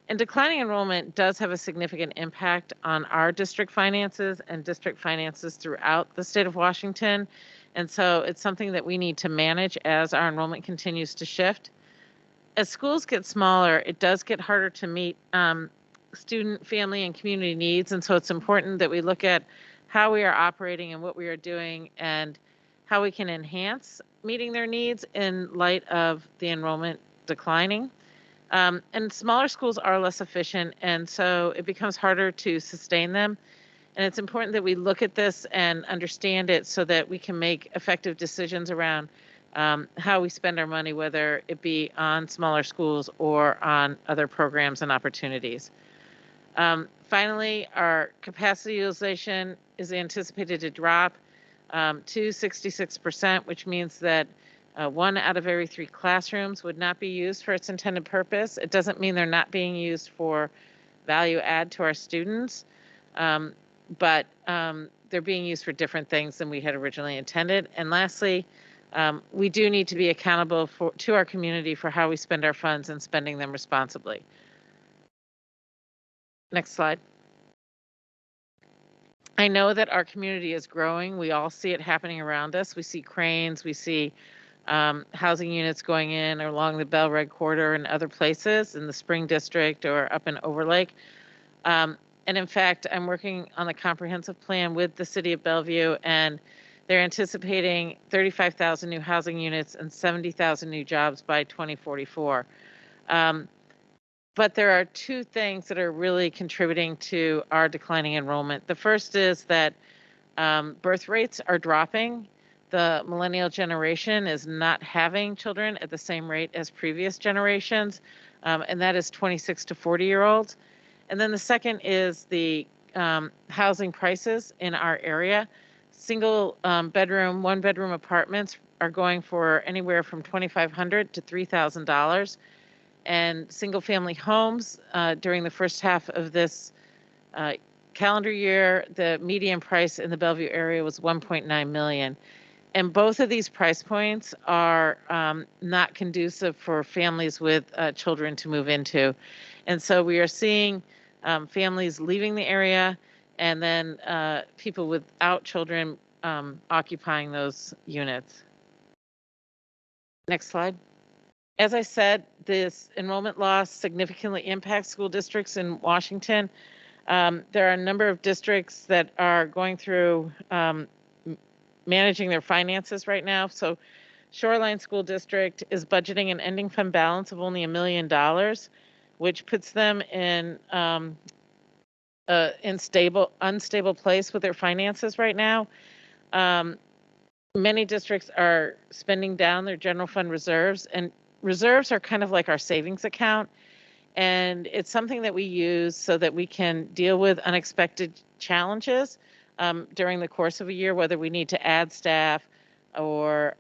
And declining enrollment does have a significant impact on our district finances and district finances throughout the state of Washington. And so it's something that we need to manage as our enrollment continues to shift. As schools get smaller, it does get harder to meet student, family, and community needs. And so it's important that we look at how we are operating and what we are doing and how we can enhance meeting their needs in light of the enrollment declining. And smaller schools are less efficient, and so it becomes harder to sustain them. And it's important that we look at this and understand it so that we can make effective decisions around how we spend our money, whether it be on smaller schools or on other programs and opportunities. Finally, our capacity utilization is anticipated to drop to 66%, which means that 1 out of every 3 classrooms would not be used for its intended purpose. It doesn't mean they're not being used for value add to our students, but they're being used for different things than we had originally intended. And lastly, we do need to be accountable to our community for how we spend our funds and spending them responsibly. Next slide. I know that our community is growing. We all see it happening around us. We see cranes, we see housing units going in along the Bell Red Corridor and other places in the Spring District or up in Overlake. And in fact, I'm working on the comprehensive plan with the city of Bellevue, and they're anticipating 35,000 new housing units and 70,000 new jobs by 2044. But there are 2 things that are really contributing to our declining enrollment. The first is that birth rates are dropping. The millennial generation is not having children at the same rate as previous generations, and that is 26 to 40-year-olds. And then the second is the housing prices in our area. Single bedroom, 1-bedroom apartments are going for anywhere from $2,500 to $3,000. And single family homes during the first half of this calendar year, the median price in the Bellevue area was $1.9 million. And both of these price points are not conducive for families with children to move into. And so we are seeing families leaving the area and then people without children occupying those units. Next slide. As I said, this enrollment loss significantly impacts school districts in Washington. There are a number of districts that are going through managing their finances right now. So Shoreline School District is budgeting an ending fund balance of only $1 million, which puts them in unstable place with their finances right now. Many districts are spending down their general fund reserves, and reserves are kind of like our savings account. And it's something that we use so that we can deal with unexpected challenges during the course of a year, whether we need to add staff or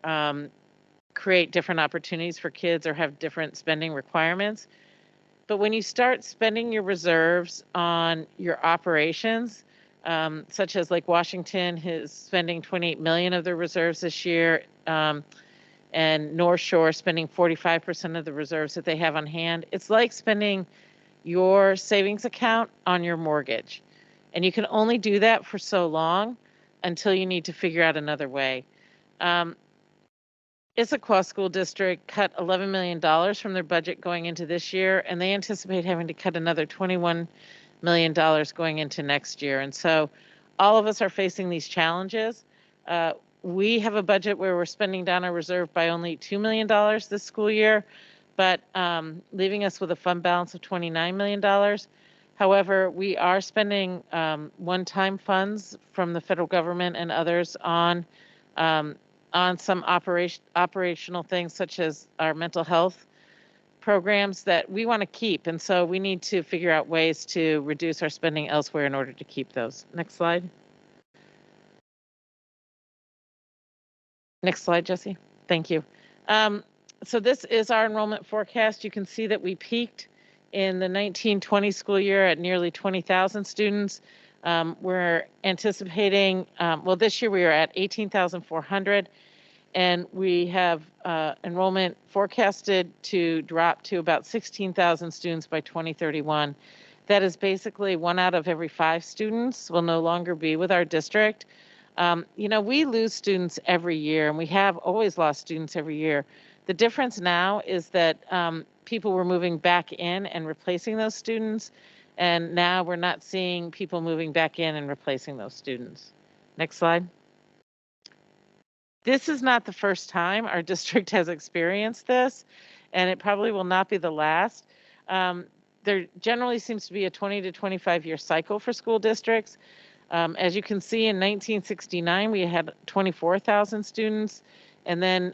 create different opportunities for kids or have different spending requirements. But when you start spending your reserves on your operations, such as like Washington is spending 28 million of their reserves this year, and North Shore spending 45% of the reserves that they have on hand, it's like spending your savings account on your mortgage. And you can only do that for so long until you need to figure out another way. Issaquah School District cut $11 million from their budget going into this year, and they anticipate having to cut another $21 million going into next year. And so all of us are facing these challenges. We have a budget where we're spending down our reserve by only $2 million this school year, but leaving us with a fund balance of $29 million. However, we are spending one-time funds from the federal government and others on some operational things, such as our mental health programs that we want to keep. And so we need to figure out ways to reduce our spending elsewhere in order to keep those. Next slide. Next slide, Jesse. Thank you. So this is our enrollment forecast. You can see that we peaked in the 1920 school year at nearly 20,000 students. We're anticipating, well, this year we are at 18,400, and we have enrollment forecasted to drop to about 16,000 students by 2031. That is basically 1 out of every 5 students will no longer be with our district. We lose students every year, and we have always lost students every year. The difference now is that people were moving back in and replacing those students, and now we're not seeing people moving back in and replacing those students. Next slide. This is not the first time our district has experienced this, and it probably will not be the last. There generally seems to be a 20 to 25 year cycle for school districts. As you can see, in 1969, we had 24,000 students, and then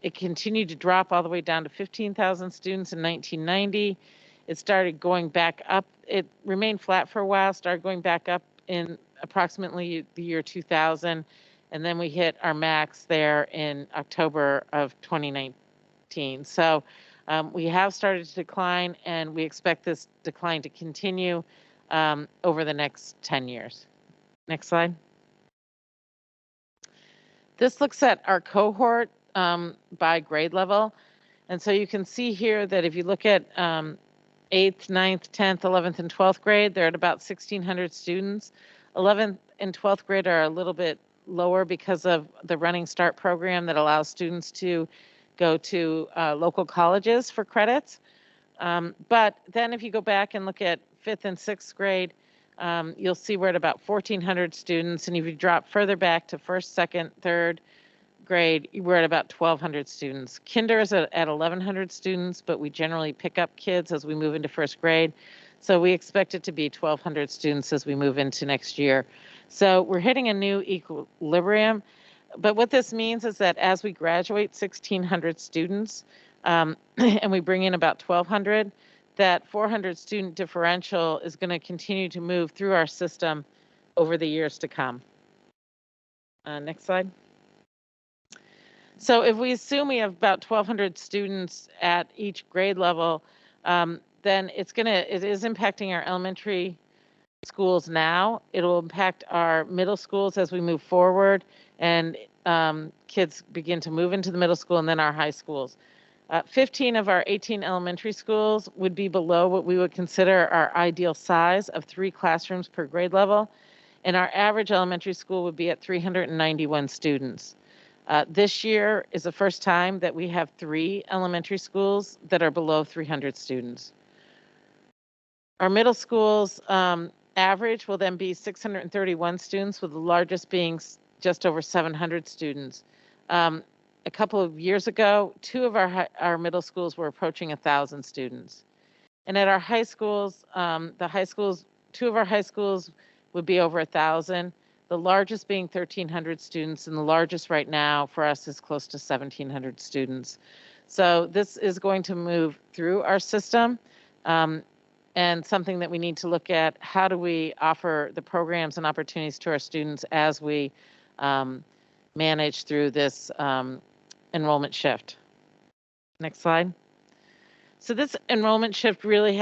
it continued to drop all the way down to 15,000 students in 1990. It started going back up. It remained flat for a while, started going back up in approximately the year 2000, and then we hit our max there in October of 2019. So we have started to decline, and we expect this decline to continue over the next 10 years. Next slide. This looks at our cohort by grade level. And so you can see here that if you look at 8th, 9th, 10th, 11th, and 12th grade, they're at about 1,600 students. 11th and 12th grade are a little bit lower because of the Running Start program that allows students to go to local colleges for credits. But then if you go back and look at 5th and 6th grade, you'll see we're at about 1,400 students. And if you drop further back to 1st, 2nd, 3rd grade, we're at about 1,200 students. Kinder is at 1,100 students, but we generally pick up kids as we move into 1st grade. So we expect it to be 1,200 students as we move into next year. So we're hitting a new equilibrium. But what this means is that as we graduate 1,600 students and we bring in about 1,200, that 400 student differential is going to continue to move through our system over the years to come. Next slide. So if we assume we have about 1,200 students at each grade level, then it is impacting our elementary schools now. It'll impact our middle schools as we move forward, and kids begin to move into the middle school, and then our high schools. 15 of our 18 elementary schools would be below what we would consider our ideal size of 3 classrooms per grade level, and our average elementary school would be at 391 students. This year is the first time that we have 3 elementary schools that are below 300 students. Our middle schools average will then be 631 students, with the largest being just over 700 students. A couple of years ago, 2 of our middle schools were approaching 1,000 students. And at our high schools, 2 of our high schools would be over 1,000, the largest being 1,300 students, and the largest right now for us is close to 1,700 students. So this is going to move through our system, and something that we need to look at. How do we offer the programs and opportunities to our students as we manage through this enrollment shift? Next slide. So this enrollment shift really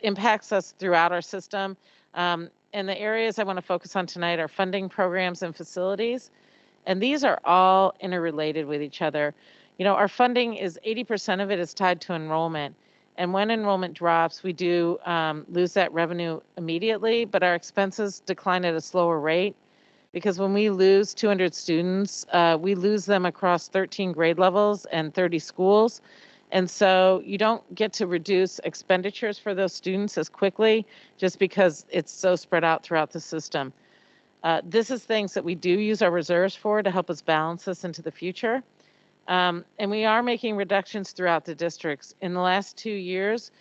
impacts us throughout our system. And the areas I want to focus on tonight are funding, programs, and facilities. And these are all interrelated with each other. You know, our funding is 80% of it is tied to enrollment. And when enrollment drops, we do lose that revenue immediately, but our expenses decline at a slower rate, because when we lose 200 students, we lose them across 13 grade levels and 30 schools. And so you don't get to reduce expenditures for those students as quickly just because it's so spread out throughout the system. This is things that we do use our reserves for to help us balance this into the future. And we are making reductions throughout the districts. In the last 2 years,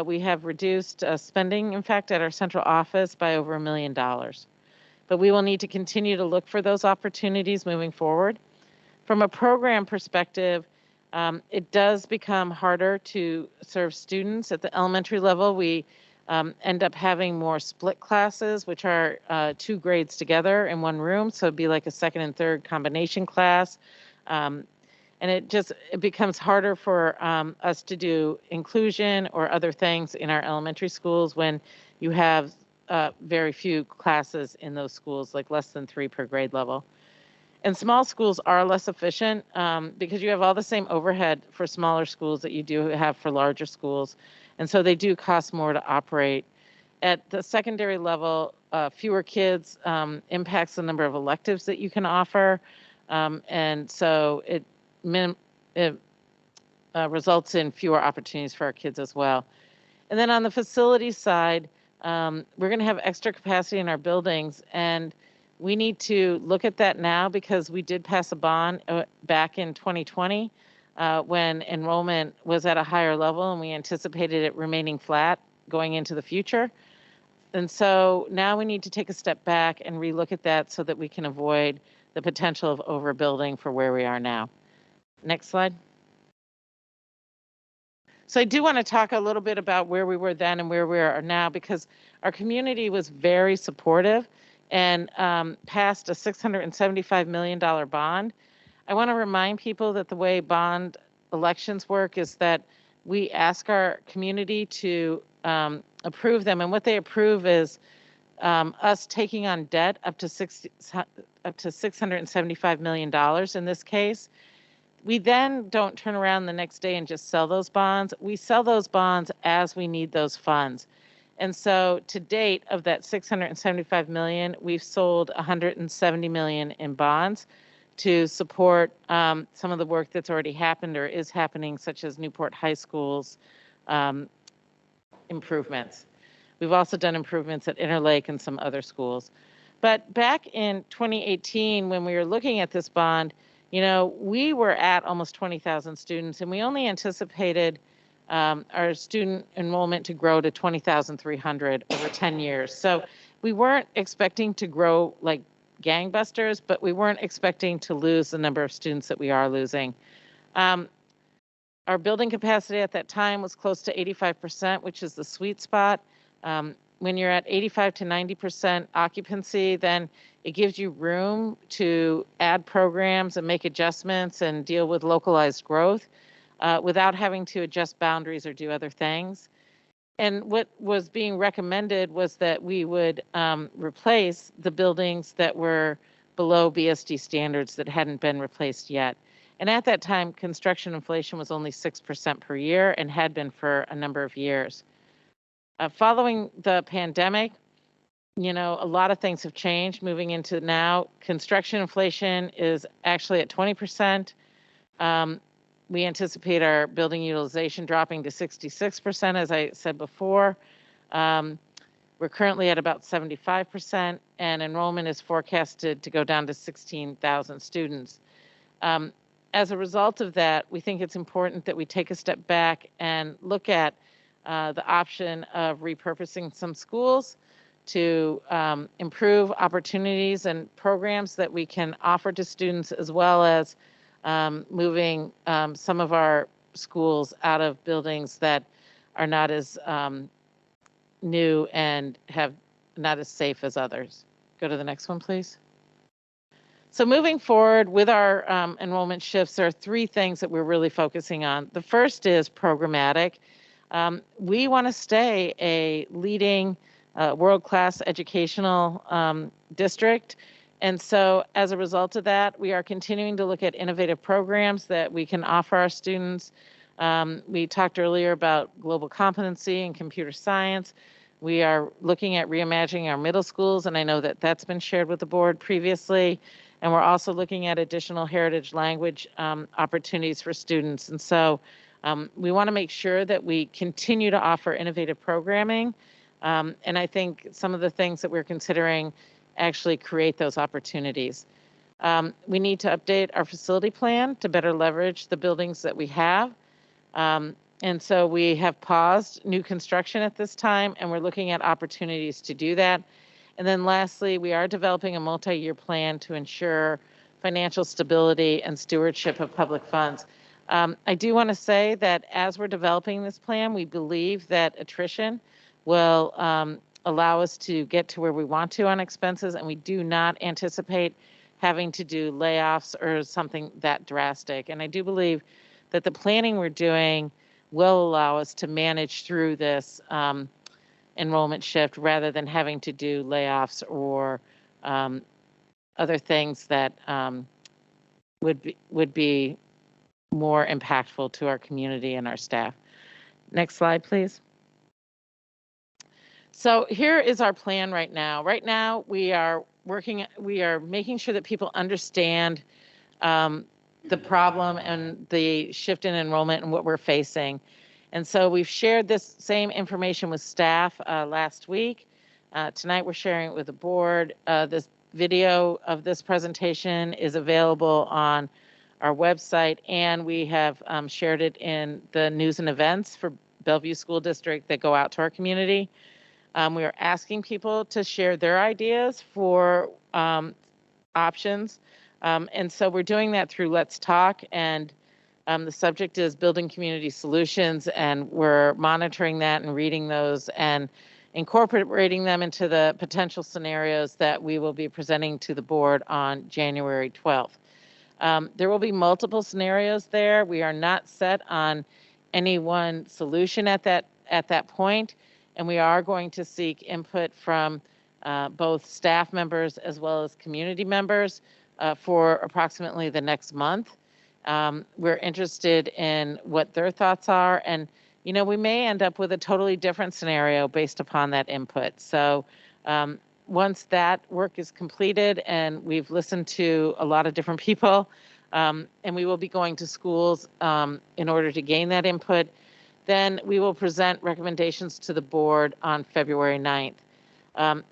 we have reduced spending, in fact, at our central office by over $1 million. But we will need to continue to look for those opportunities moving forward. From a program perspective, it does become harder to serve students. At the elementary level, we end up having more split classes, which are 2 grades together in one room. So it'd be like a second and third combination class. And it becomes harder for us to do inclusion or other things in our elementary schools when you have very few classes in those schools, like less than 3 per grade level. And small schools are less efficient because you have all the same overhead for smaller schools that you do have for larger schools. And so they do cost more to operate. At the secondary level, fewer kids impacts the number of electives that you can offer. And so it results in fewer opportunities for our kids as well. And then on the facilities side, we're going to have extra capacity in our buildings, and we need to look at that now because we did pass a bond back in 2020 when enrollment was at a higher level and we anticipated it remaining flat going into the future. And so now we need to take a step back and relook at that so that we can avoid the potential of overbuilding for where we are now. Next slide. So I do want to talk a little bit about where we were then and where we are now, because our community was very supportive and passed a $675 million bond. I want to remind people that the way bond elections work is that we ask our community to approve them, and what they approve is us taking on debt up to $675 million in this case. We then don't turn around the next day and just sell those bonds. We sell those bonds as we need those funds. And so to date, of that $675 million, we've sold $170 million in bonds to support some of the work that's already happened or is happening, such as Newport High School's improvements. We've also done improvements at Interlake and some other schools. But back in 2018, when we were looking at this bond, you know, we were at almost 20,000 students, and we only anticipated our student enrollment to grow to 20,300 over 10 years. So we weren't expecting to grow like gangbusters, but we weren't expecting to lose the number of students that we are losing. Our building capacity at that time was close to 85%, which is the sweet spot. When you're at 85 to 90% occupancy, then it gives you room to add programs and make adjustments and deal with localized growth without having to adjust boundaries or do other things. And what was being recommended was that we would replace the buildings that were below BSD standards that hadn't been replaced yet. And at that time, construction inflation was only 6% per year and had been for a number of years. Following the pandemic, you know, a lot of things have changed moving into now. Construction inflation is actually at 20%. We anticipate our building utilization dropping to 66%, as I said before. We're currently at about 75%, and enrollment is forecasted to go down to 16,000 students. As a result of that, we think it's important that we take a step back and look at the option of repurposing some schools to improve opportunities and programs that we can offer to students, as well as moving some of our schools out of buildings that are not as new and have not as safe as others. Go to the next one, please. So moving forward with our enrollment shifts, there are three things that we're really focusing on. The first is programmatic. We want to stay a leading world-class educational district. And so as a result of that, we are continuing to look at innovative programs that we can offer our students. We talked earlier about global competency and computer science. We are looking at reimagining our middle schools, and I know that that's been shared with the board previously. And we're also looking at additional heritage language opportunities for students. And so we want to make sure that we continue to offer innovative programming. And I think some of the things that we're considering actually create those opportunities. We need to update our facility plan to better leverage the buildings that we have. And so we have paused new construction at this time, and we're looking at opportunities to do that. And then lastly, we are developing a multi-year plan to ensure financial stability and stewardship of public funds. I do want to say that as we're developing this plan, we believe that attrition will allow us to get to where we want to on expenses, and we do not anticipate having to do layoffs or something that drastic. And I do believe that the planning we're doing will allow us to manage through this enrollment shift rather than having to do layoffs or other things that would be more impactful to our community and our staff. Next slide, please. So here is our plan right now. Right now, we are making sure that people understand the problem and the shift in enrollment and what we're facing. And so we've shared this same information with staff last week. Tonight we're sharing it with the board. This video of this presentation is available on our website, and we have shared it in the news and events for Bellevue School District that go out to our community. We are asking people to share their ideas for options. And so we're doing that through Let's Talk, and the subject is building community solutions, and we're monitoring that and reading those and incorporating them into the potential scenarios that we will be presenting to the board on January 12th. There will be multiple scenarios there. We are not set on any one solution at that point, and we are going to seek input from both staff members as well as community members for approximately the next month. We're interested in what their thoughts are, and we may end up with a totally different scenario based upon that input. So once that work is completed and we've listened to a lot of different people, and we will be going to schools in order to gain that input, then we will present recommendations to the board on February 9th.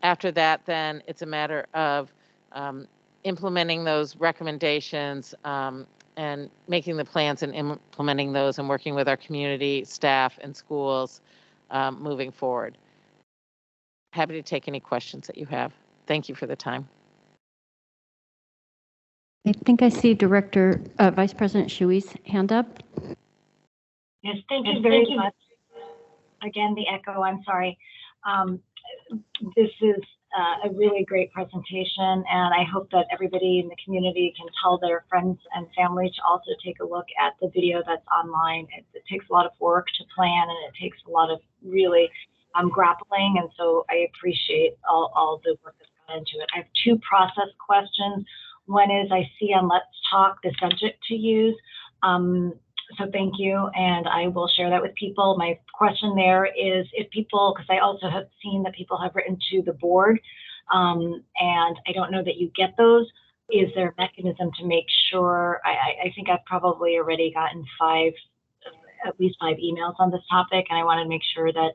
After that, then it's a matter of implementing those recommendations and making the plans and implementing those and working with our community, staff, and schools moving forward. Happy to take any questions that you have. Thank you for the time. I think I see Vice President Shui's hand up. Yes, thank you very much. Again, the echo, I'm sorry. This is a really great presentation, and I hope that everybody in the community can tell their friends and family to also take a look at the video that's online. It takes a lot of work to plan, and it takes a lot of really grappling, and so I appreciate all the work that's gone into it. I have two process questions. One is I see on Let's Talk the subject to use. So thank you, and I will share that with people. My question there is if people, because I also have seen that people have written to the board, and I don't know that you get those. Is there a mechanism to make sure? I think I've probably already gotten at least five emails on this topic, and I want to make sure that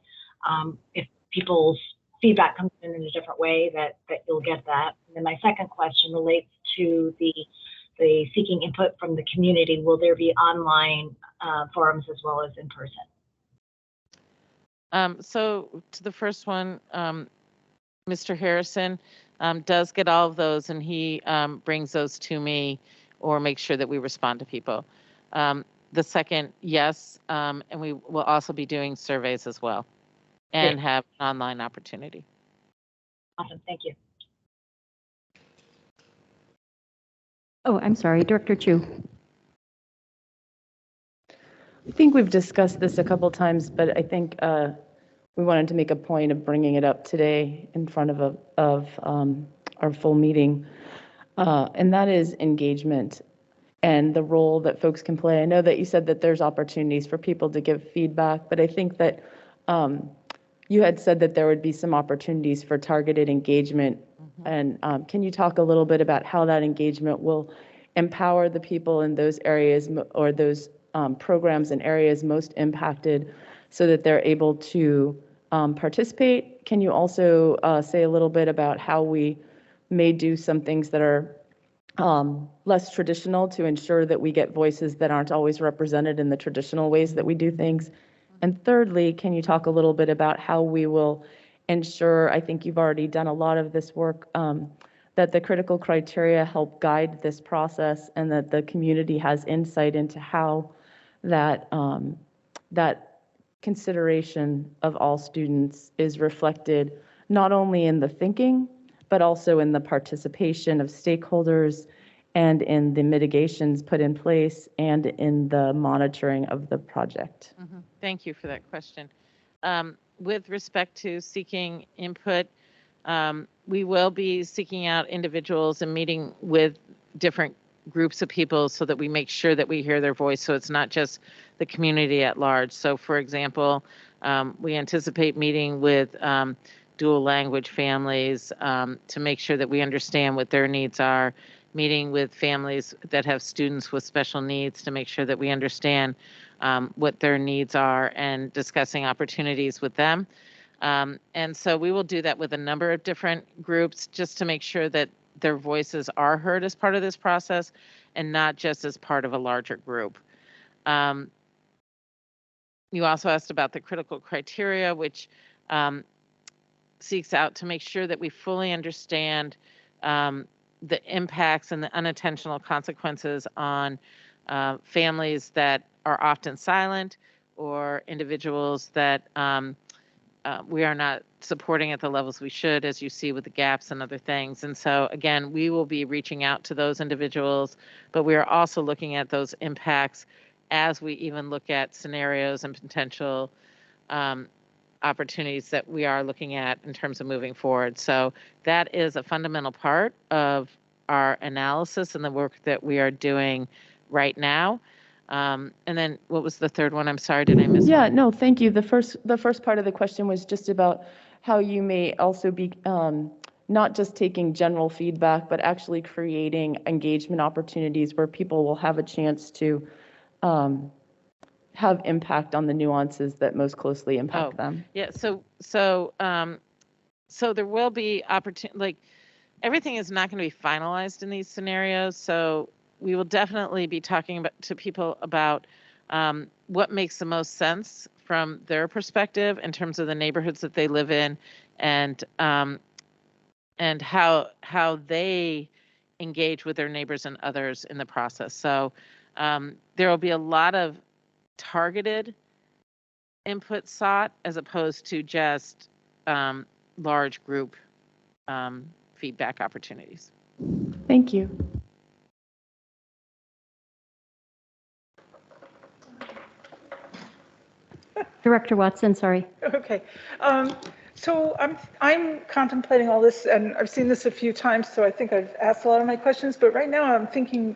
if people's feedback comes in a different way, that you'll get that. And then my second question relates to the seeking input from the community. Will there be online forums as well as in person? So to the first one, Mr. Harrison does get all of those, and he brings those to me or makes sure that we respond to people. The second, yes, and we will also be doing surveys as well and have an online opportunity. Awesome, thank you. Oh, I'm sorry, Director Chu. I think we've discussed this a couple times, but I think we wanted to make a point of bringing it up today in front of our full meeting, and that is engagement and the role that folks can play. I know that you said that there's opportunities for people to give feedback, but I think that you had said that there would be some opportunities for targeted engagement. And can you talk a little bit about how that engagement will empower the people in those areas or those programs and areas most impacted so that they're able to participate? Can you also say a little bit about how we may do some things that are less traditional to ensure that we get voices that aren't always represented in the traditional ways that we do things? And thirdly, can you talk a little bit about how we will ensure, I think you've already done a lot of this work, that the critical criteria help guide this process and that the community has insight into how that, that consideration of all students is reflected not only in the thinking, but also in the participation of stakeholders and in the mitigations put in place and in the monitoring of the project. Thank you for that question. With respect to seeking input, we will be seeking out individuals and meeting with different groups of people so that we make sure that we hear their voice, so it's not just the community at large. So for example, we anticipate meeting with dual language families to make sure that we understand what their needs are, meeting with families that have students with special needs to make sure that we understand what their needs are and discussing opportunities with them. And so we will do that with a number of different groups just to make sure that their voices are heard as part of this process and not just as part of a larger group. You also asked about the critical criteria, which seeks out to make sure that we fully understand the impacts and the unintentional consequences on families that are often silent or individuals that we are not supporting at the levels we should, as you see with the gaps and other things. And so again, we will be reaching out to those individuals, but we are also looking at those impacts as we even look at scenarios and potential opportunities that we are looking at in terms of moving forward. So that is a fundamental part of our analysis and the work that we are doing right now. And then what was the third one? I'm sorry, did I miss one? Yeah, no, thank you. The first part of the question was just about how you may also be not just taking general feedback, but actually creating engagement opportunities where people will have a chance to have impact on the nuances that most closely impact them. Yeah, so there will be opportunity, like everything is not going to be finalized in these scenarios. So we will definitely be talking to people about what makes the most sense from their perspective in terms of the neighborhoods that they live in, and how they engage with their neighbors and others in the process. So there will be a lot of targeted input sought as opposed to just large group feedback opportunities. Thank you. Director Watson, sorry. Okay. So I'm contemplating all this, and I've seen this a few times, so I think I've asked a lot of my questions, but right now I'm thinking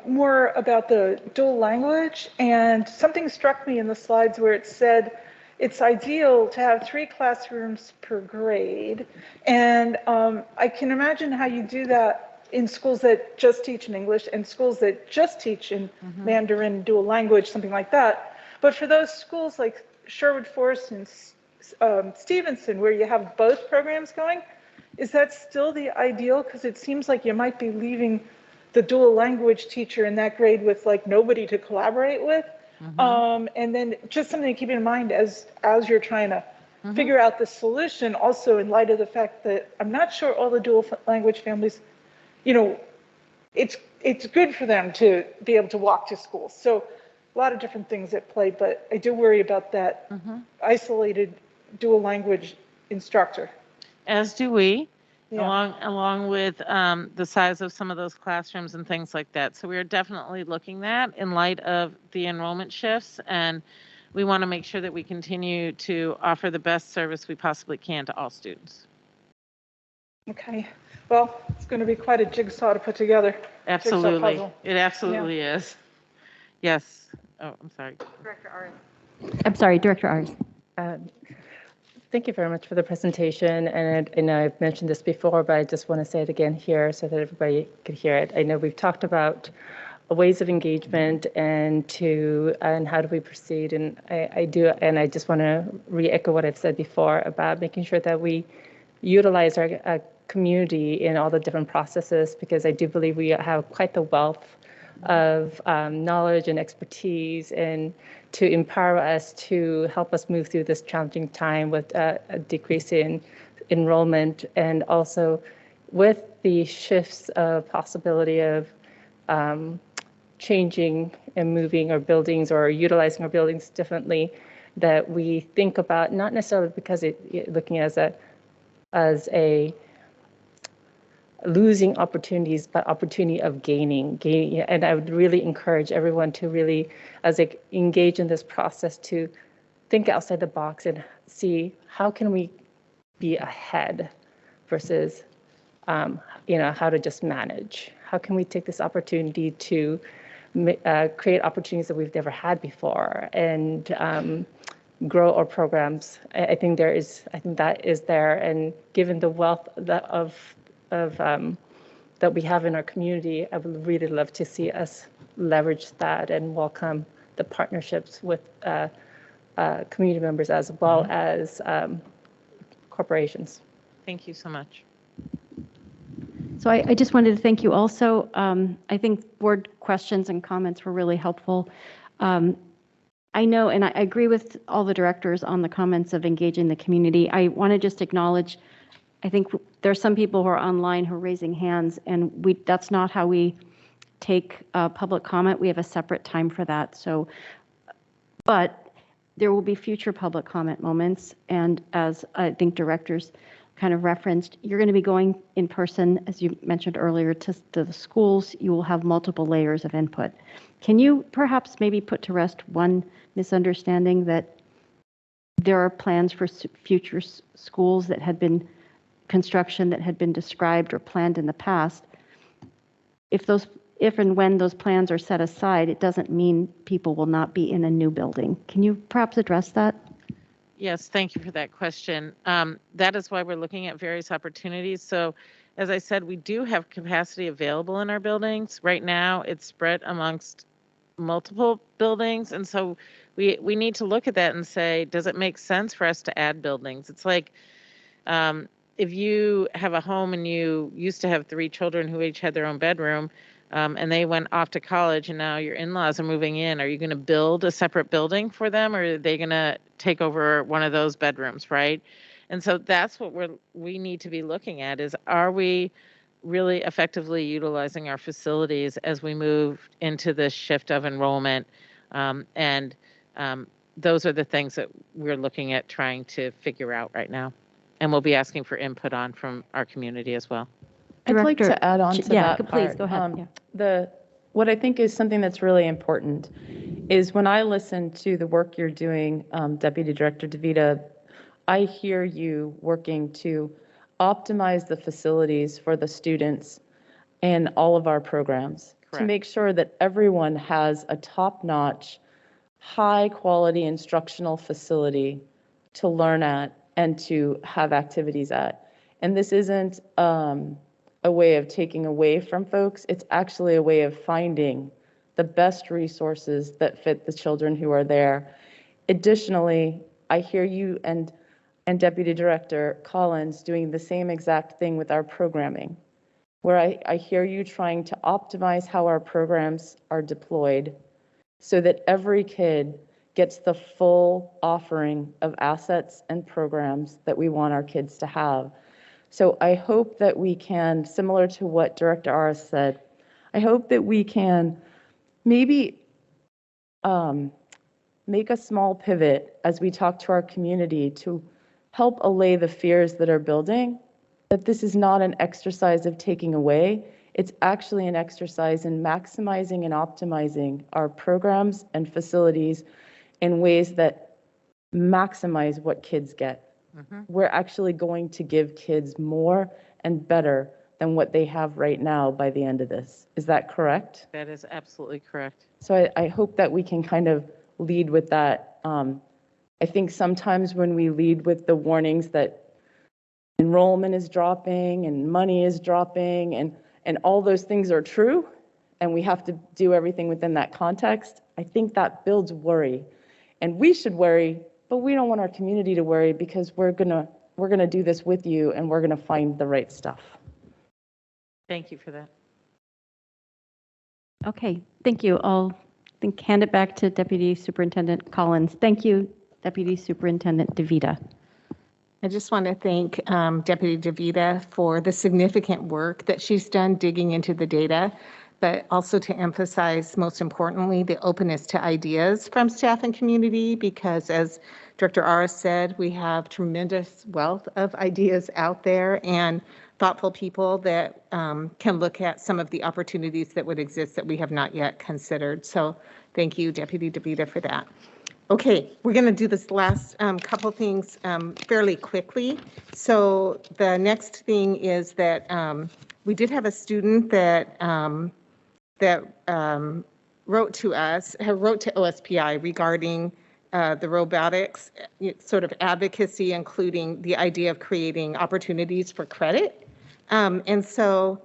more about the dual language, and something struck me in the slides where it said it's ideal to have 3 classrooms per grade, and I can imagine how you do that in schools that just teach in English and schools that just teach in Mandarin, dual language, something like that. But for those schools like Sherwood Forest and Stevenson, where you have both programs going, is that still the ideal? Because it seems like you might be leaving the dual language teacher in that grade with like nobody to collaborate with. And then just something to keep in mind as you're trying to figure out the solution, also in light of the fact that I'm not sure all the dual language families, you know, it's good for them to be able to walk to school. So a lot of different things at play, but I do worry about that isolated dual language instructor. As do we. along with the size of some of those classrooms and things like that. So we're definitely looking at in light of the enrollment shifts, and we want to make sure that we continue to offer the best service we possibly can to all students. Okay. Well, it's going to be quite a jigsaw to put together. Absolutely. It absolutely is. Yes. Oh, I'm sorry. Director Aris. I'm sorry, Director Aris. Thank you very much for the presentation. And I know I've mentioned this before, but I just want to say it again here so that everybody could hear it. I know we've talked about ways of engagement and how do we proceed. And I just want to re-echo what I've said before about making sure that we utilize our community in all the different processes, because I do believe we have quite the wealth of knowledge and expertise, and to empower us to help us move through this challenging time with a decrease in enrollment, and also with the shifts of possibility of changing and moving our buildings or utilizing our buildings differently, that we think about, not necessarily because looking as a losing opportunities, but opportunity of gaining. And I would really encourage everyone to really, as they engage in this process, to think outside the box and see how can we be ahead versus, how to just manage. How can we take this opportunity to create opportunities that we've never had before, and grow our programs. I think that is there, and given the wealth that we have in our community, I would really love to see us leverage that and welcome the partnerships with community members as well as corporations. Thank you so much. So I just wanted to thank you also. I think board questions and comments were really helpful. I know, and I agree with all the directors on the comments of engaging the community. I want to just acknowledge, I think there's some people who are online who are raising hands, and that's not how we take public comment. We have a separate time for that. So, but there will be future public comment moments, and as I think directors kind of referenced, you're going to be going in person, as you mentioned earlier, to the schools. You will have multiple layers of input. Can you perhaps maybe put to rest one misunderstanding that there are plans for future schools that had been construction that had been described or planned in the past? If and when those plans are set aside, it doesn't mean people will not be in a new building. Can you perhaps address that? Yes, thank you for that question. That is why we're looking at various opportunities. So, as I said, we do have capacity available in our buildings. Right now, it's spread amongst multiple buildings. And so we need to look at that and say, does it make sense for us to add buildings? It's like if you have a home and you used to have 3 children who each had their own bedroom, and they went off to college and now your in-laws are moving in, are you going to build a separate building for them, or are they going to take over one of those bedrooms, right? And so that's what we need to be looking at is, are we really effectively utilizing our facilities as we move into this shift of enrollment? And those are the things that we're looking at trying to figure out right now. And we'll be asking for input on from our community as well. I'd like to add on to that please, part. go ahead. What I think is something that's really important is when I listen to the work you're doing, Deputy Director DeVita, I hear you working to optimize the facilities for the students in all of our programs. Correct. To make sure that everyone has a top-notch, high-quality instructional facility to learn at and to have activities at. And this isn't a way of taking away from folks. It's actually a way of finding the best resources that fit the children who are there. Additionally, I hear you and Deputy Director Collins doing the same exact thing with our programming, where I hear you trying to optimize how our programs are deployed so that every kid gets the full offering of assets and programs that we want our kids to have. So I hope that we can, similar to what Director Aris said, I hope that we can maybe make a small pivot as we talk to our community to help allay the fears that are building that this is not an exercise of taking away. It's actually an exercise in maximizing and optimizing our programs and facilities in ways that maximize what kids get. We're actually going to give kids more and better than what they have right now by the end of this. Is that correct? That is absolutely correct. So I hope that we can kind of lead with that. I think sometimes when we lead with the warnings that enrollment is dropping and money is dropping and all those things are true, and we have to do everything within that context, I think that builds worry. And we should worry, but we don't want our community to worry because we're gonna do this with you and we're gonna find the right stuff. Thank you for that. Okay, thank you. I'll hand it back to Deputy Superintendent Collins. Thank you, Deputy Superintendent DeVita. I just want to thank Deputy DeVita for the significant work that she's done digging into the data, but also to emphasize, most importantly, the openness to ideas from staff and community, because as Director Aras said, we have tremendous wealth of ideas out there and thoughtful people that can look at some of the opportunities that would exist that we have not yet considered. So thank you, Deputy DeVita, for that. Okay, we're going to do this last couple things fairly quickly. So the next thing is that we did have a student that wrote to OSPI regarding the robotics sort of advocacy, including the idea of creating opportunities for credit. And so,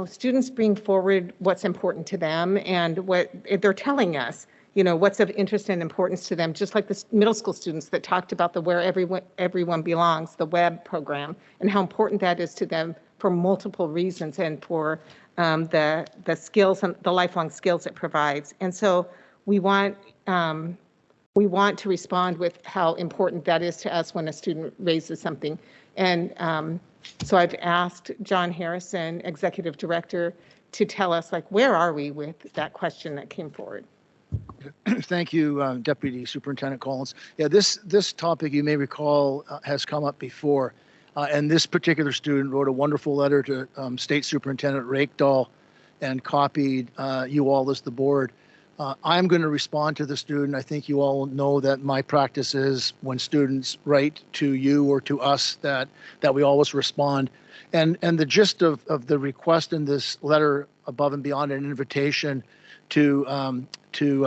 students bring forward what's important to them and what they're telling us, what's of interest and importance to them, just like the middle school students that talked about the Where Everyone Belongs, the web program, and how important that is to them for multiple reasons and for the skills and the lifelong skills it provides. And so we want to respond with how important that is to us when a student raises something. And so I've asked John Harrison, Executive Director, to tell us, where are we with that question that came forward? Thank you, Deputy Superintendent Collins. Yeah, this topic, you may recall, has come up before. And this particular student wrote a wonderful letter to State Superintendent Rakedahl and copied you all as the board. I'm going to respond to the student. I think you all know that my practice is when students write to you or to us that we always respond. And the gist of the request in this letter, above and beyond an invitation to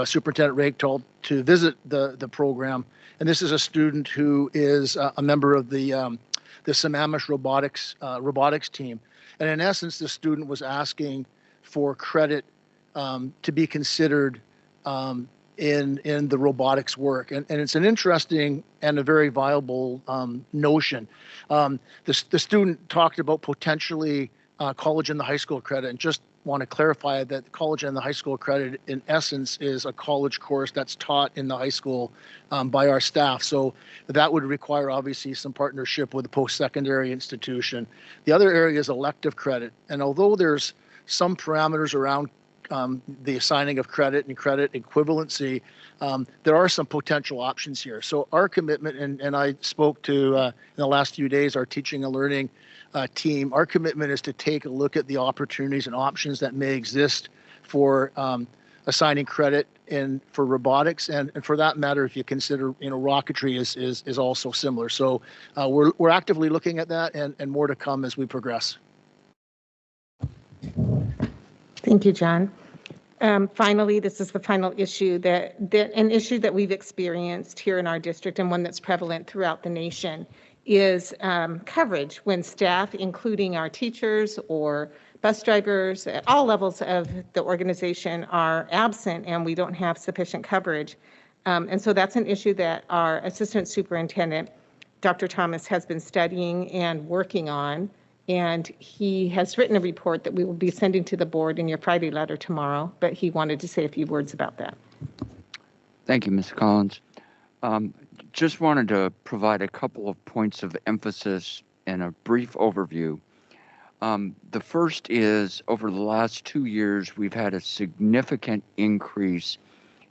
Superintendent Rakedahl to visit the program, and this is a student who is a member of the Sammamish robotics team. And in essence, the student was asking for credit to be considered in the robotics work. And it's an interesting and a very viable notion. The student talked about potentially college and the high school credit, and just want to clarify that college and the high school credit in essence is a college course that's taught in the high school by our staff. So that would require obviously some partnership with a post-secondary institution. The other area is elective credit. And although there's some parameters around the assigning of credit and credit equivalency, there are some potential options here. So our commitment, and I spoke to in the last few days, our teaching and learning team, our commitment is to take a look at the opportunities and options that may exist for assigning credit for robotics, and for that matter, if you consider rocketry is also similar. So we're actively looking at that, and more to come as we progress. Thank you, John. Finally, this is the final issue an issue that we've experienced here in our district, and one that's prevalent throughout the nation, is coverage when staff, including our teachers or bus drivers at all levels of the organization, are absent and we don't have sufficient coverage. And so that's an issue that our Assistant Superintendent, Dr. Thomas, has been studying and working on. And he has written a report that we will be sending to the board in your Friday letter tomorrow, but he wanted to say a few words about that. Thank you, Ms. Collins. Just wanted to provide a couple of points of emphasis and a brief overview. The first is, over the last 2 years, we've had a significant increase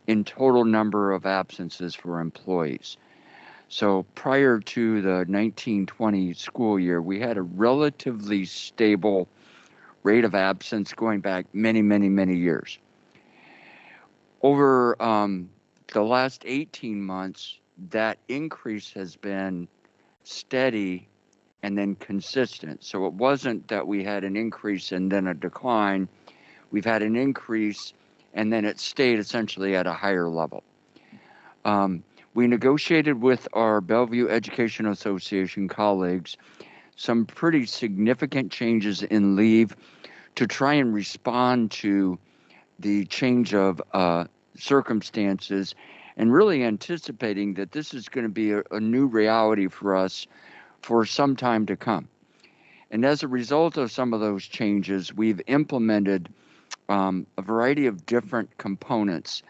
in total number of absences for employees. So prior to the 1920 school year, we had a relatively stable rate of absence going back many, many, many years. Over the last 18 months, that increase has been steady and then consistent. So it wasn't that we had an increase and then a decline. We've had an increase and then it stayed essentially at a higher level. We negotiated with our Bellevue Education Association colleagues some pretty significant changes in leave to try and respond to the change of circumstances and really anticipating that this is going to be a new reality for us for some time to come. And as a result of some of those changes, we've implemented a variety of different components,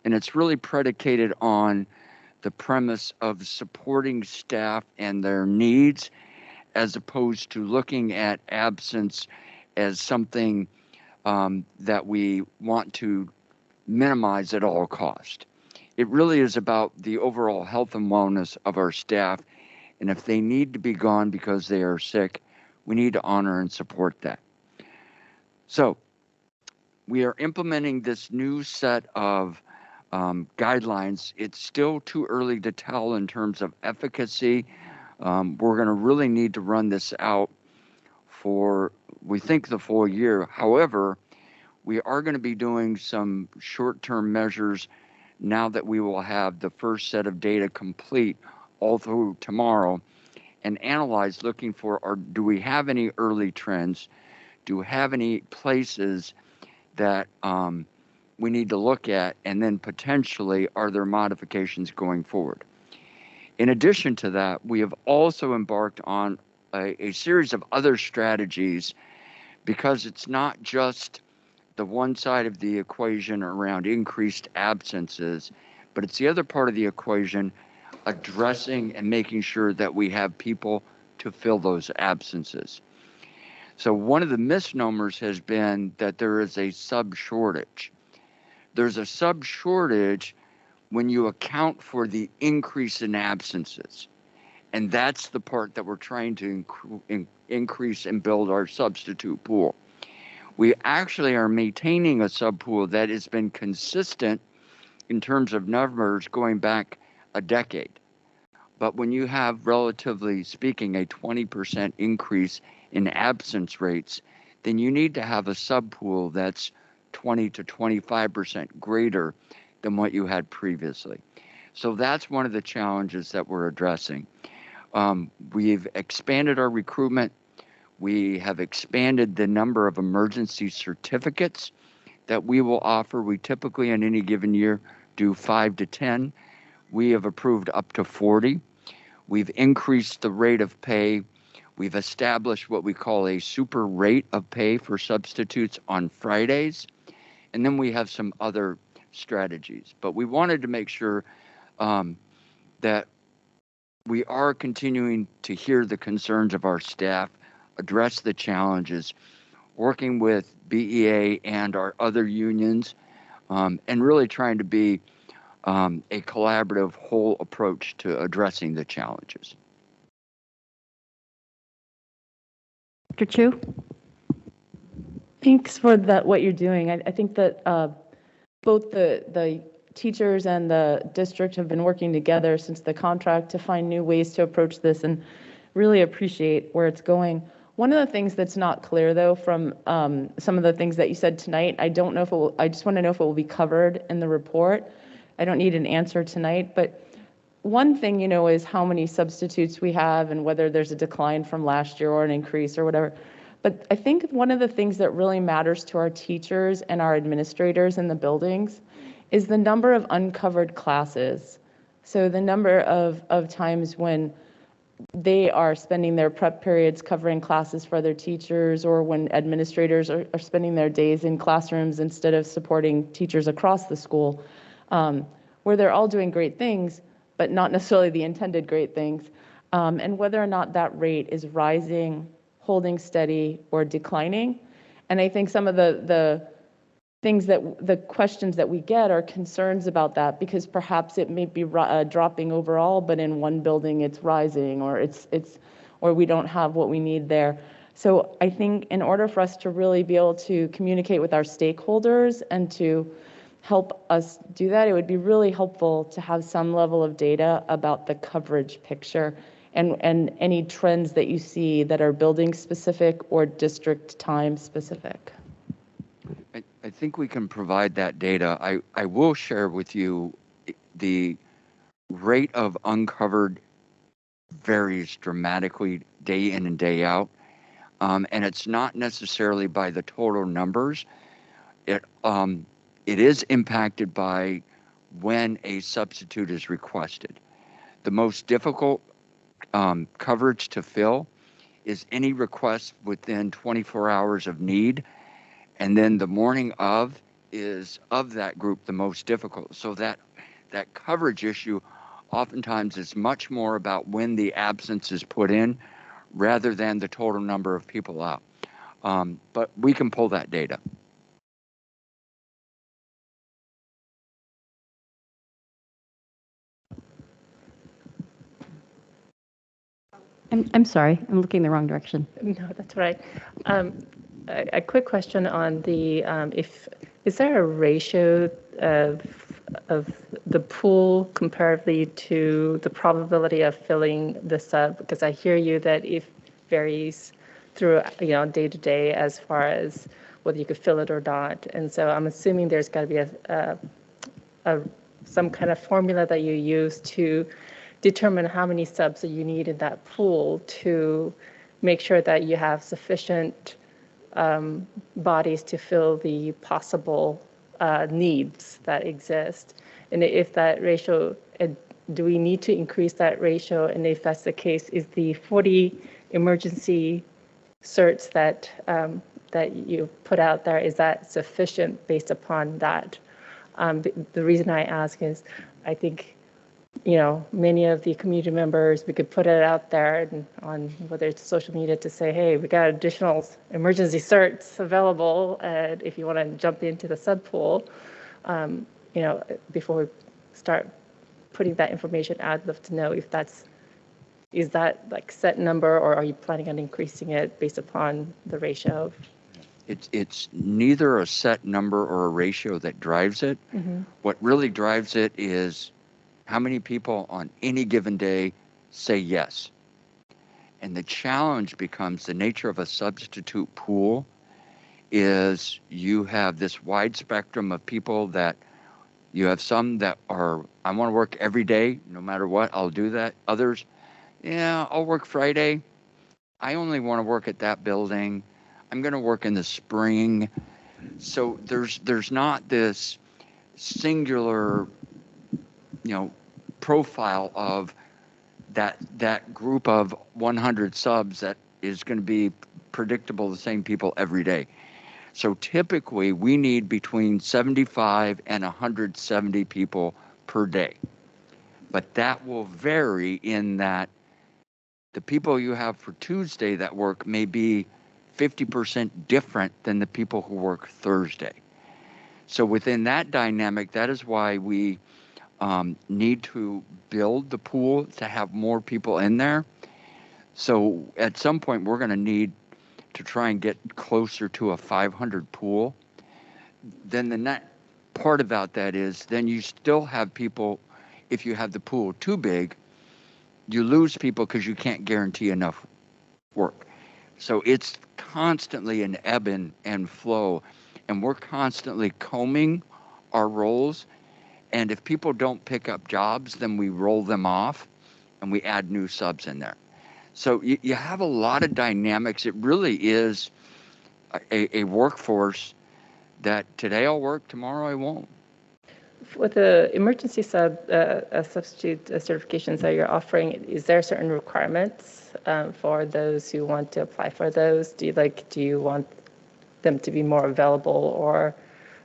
and it's really predicated on the premise of supporting staff and their needs as opposed to looking at absence as something that we want to minimize at all cost. It really is about the overall health and wellness of our staff, and if they need to be gone because they are sick, we need to honor and support that. So we are implementing this new set of guidelines. It's still too early to tell in terms of efficacy. We're going to really need to run this out for, we think, the full year. However, we are going to be doing some short-term measures now that we will have the first set of data complete all through tomorrow and analyze, looking for, do we have any early trends? Do we have any places that we need to look at? And then potentially, are there modifications going forward? In addition to that, we have also embarked on a series of other strategies, because it's not just the one side of the equation around increased absences, but it's the other part of the equation addressing and making sure that we have people to fill those absences. So one of the misnomers has been that there is a sub shortage. There's a sub shortage when you account for the increase in absences. And that's the part that we're trying to increase and build our substitute pool. We actually are maintaining a sub pool that has been consistent in terms of numbers going back a decade. But when you have, relatively speaking, a 20% increase in absence rates, then you need to have a sub pool that's 20 to 25% greater than what you had previously. So that's one of the challenges that we're addressing. We've expanded our recruitment. We have expanded the number of emergency certificates that we will offer. We typically, in any given year, do 5 to 10. We have approved up to 40. We've increased the rate of pay. We've established what we call a super rate of pay for substitutes on Fridays. And then we have some other strategies. But we wanted to make sure that we are continuing to hear the concerns of our staff, address the challenges, working with BEA and our other unions, and really trying to be a collaborative whole approach to addressing the challenges. Dr. Chu? Thanks for that, what you're doing. I think that both the teachers and the district have been working together since the contract to find new ways to approach this, and really appreciate where it's going. One of the things that's not clear, though, from some of the things that you said tonight, I don't know if it will, I just want to know if it will be covered in the report. I don't need an answer tonight, but one thing, you know, is how many substitutes we have and whether there's a decline from last year or an increase or whatever. But I think one of the things that really matters to our teachers and our administrators in the buildings is the number of uncovered classes. So the number of times when they are spending their prep periods covering classes for other teachers, or when administrators are spending their days in classrooms instead of supporting teachers across the school, where they're all doing great things, but not necessarily the intended great things, and whether or not that rate is rising, holding steady, or declining. And I think some of the the questions that we get are concerns about that, because perhaps it may be dropping overall, but in one building it's rising, or or we don't have what we need there. So I think in order for us to really be able to communicate with our stakeholders and to help us do that, it would be really helpful to have some level of data about the coverage picture and any trends that you see that are building specific or district time specific. I think we can provide that data. I will share with you the rate of uncovered varies dramatically day in and day out. And it's not necessarily by the total numbers. It is impacted by when a substitute is requested. The most difficult coverage to fill is any request within 24 hours of need. And then the morning of is, of that group, the most difficult. So that coverage issue oftentimes is much more about when the absence is put in rather than the total number of people out. But we can pull that data. I'm sorry, I'm looking the wrong direction. No, that's right. A quick question on the, is there a ratio of the pool comparatively to the probability of filling the sub? Because I hear you that it varies through, day to day as far as whether you could fill it or not. And so I'm assuming there's got to be some kind of formula that you use to determine how many subs that you need in that pool to make sure that you have sufficient bodies to fill the possible needs that exist. And if that ratio, do we need to increase that ratio? And if that's the case, is the 40 emergency certs that you put out there, is that sufficient based upon that? The reason I ask is I think many of the community members, we could put it out there and on whether it's social media to say, hey, we got additional emergency certs available, and if you want to jump into the sub pool, before we start putting that information out, I'd love to know if is that like set number, or are you planning on increasing it based upon the ratio? It's neither a set number or a ratio that drives it. Mm-hmm. What really drives it is how many people on any given day say yes. And the challenge becomes the nature of a substitute pool is you have this wide spectrum of people that you have some that are, I want to work every day, no matter what, I'll do that. Others, yeah, I'll work Friday. I only want to work at that building. I'm going to work in the spring. So there's not this singular, profile of that group of 100 subs that is going to be predictable, the same people every day. So typically we need between 75 and 170 people per day. But that will vary in that the people you have for Tuesday that work may be 50% different than the people who work Thursday. So within that dynamic, that is why we need to build the pool to have more people in there. So at some point, we're going to need to try and get closer to a 500 pool. Then the net part about that is then you still have people, if you have the pool too big, you lose people because you can't guarantee enough work. So it's constantly an ebb and flow, and we're constantly combing our roles. And if people don't pick up jobs, then we roll them off and we add new subs in there. So you have a lot of dynamics. It really is a workforce that today I'll work, tomorrow I won't. With the emergency substitute certifications that you're offering, is there certain requirements for those who want to apply for those? Do you want them to be more available or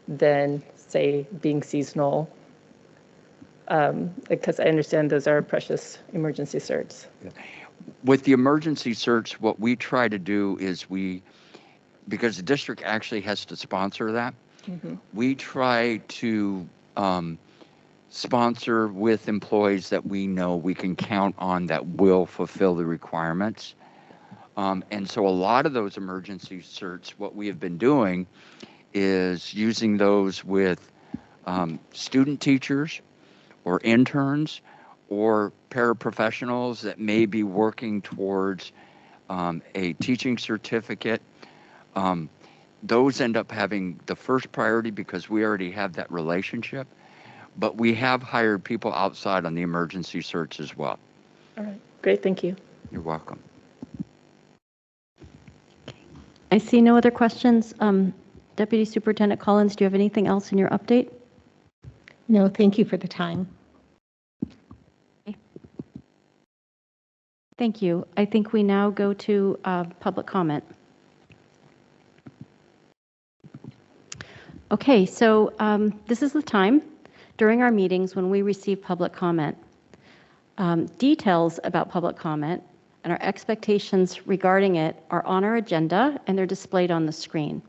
than, say, being seasonal? Because I understand those are precious emergency certs. With the emergency certs, what we try to do is because the district actually has to sponsor that, We try to sponsor with employees that we know we can count on that will fulfill the requirements. And so a lot of those emergency certs, what we have been doing is using those with student teachers or interns or paraprofessionals that may be working towards a teaching certificate. Those end up having the first priority because we already have that relationship, but we have hired people outside on the emergency search as well. All right, great, thank you. You're welcome. I see no other questions. Deputy Superintendent Collins, do you have anything else in your update? No, thank you for the time. Thank you. I think we now go to public comment. Okay, so this is the time during our meetings when we receive public comment. Details about public comment and our expectations regarding it are on our agenda and they're displayed on the screen.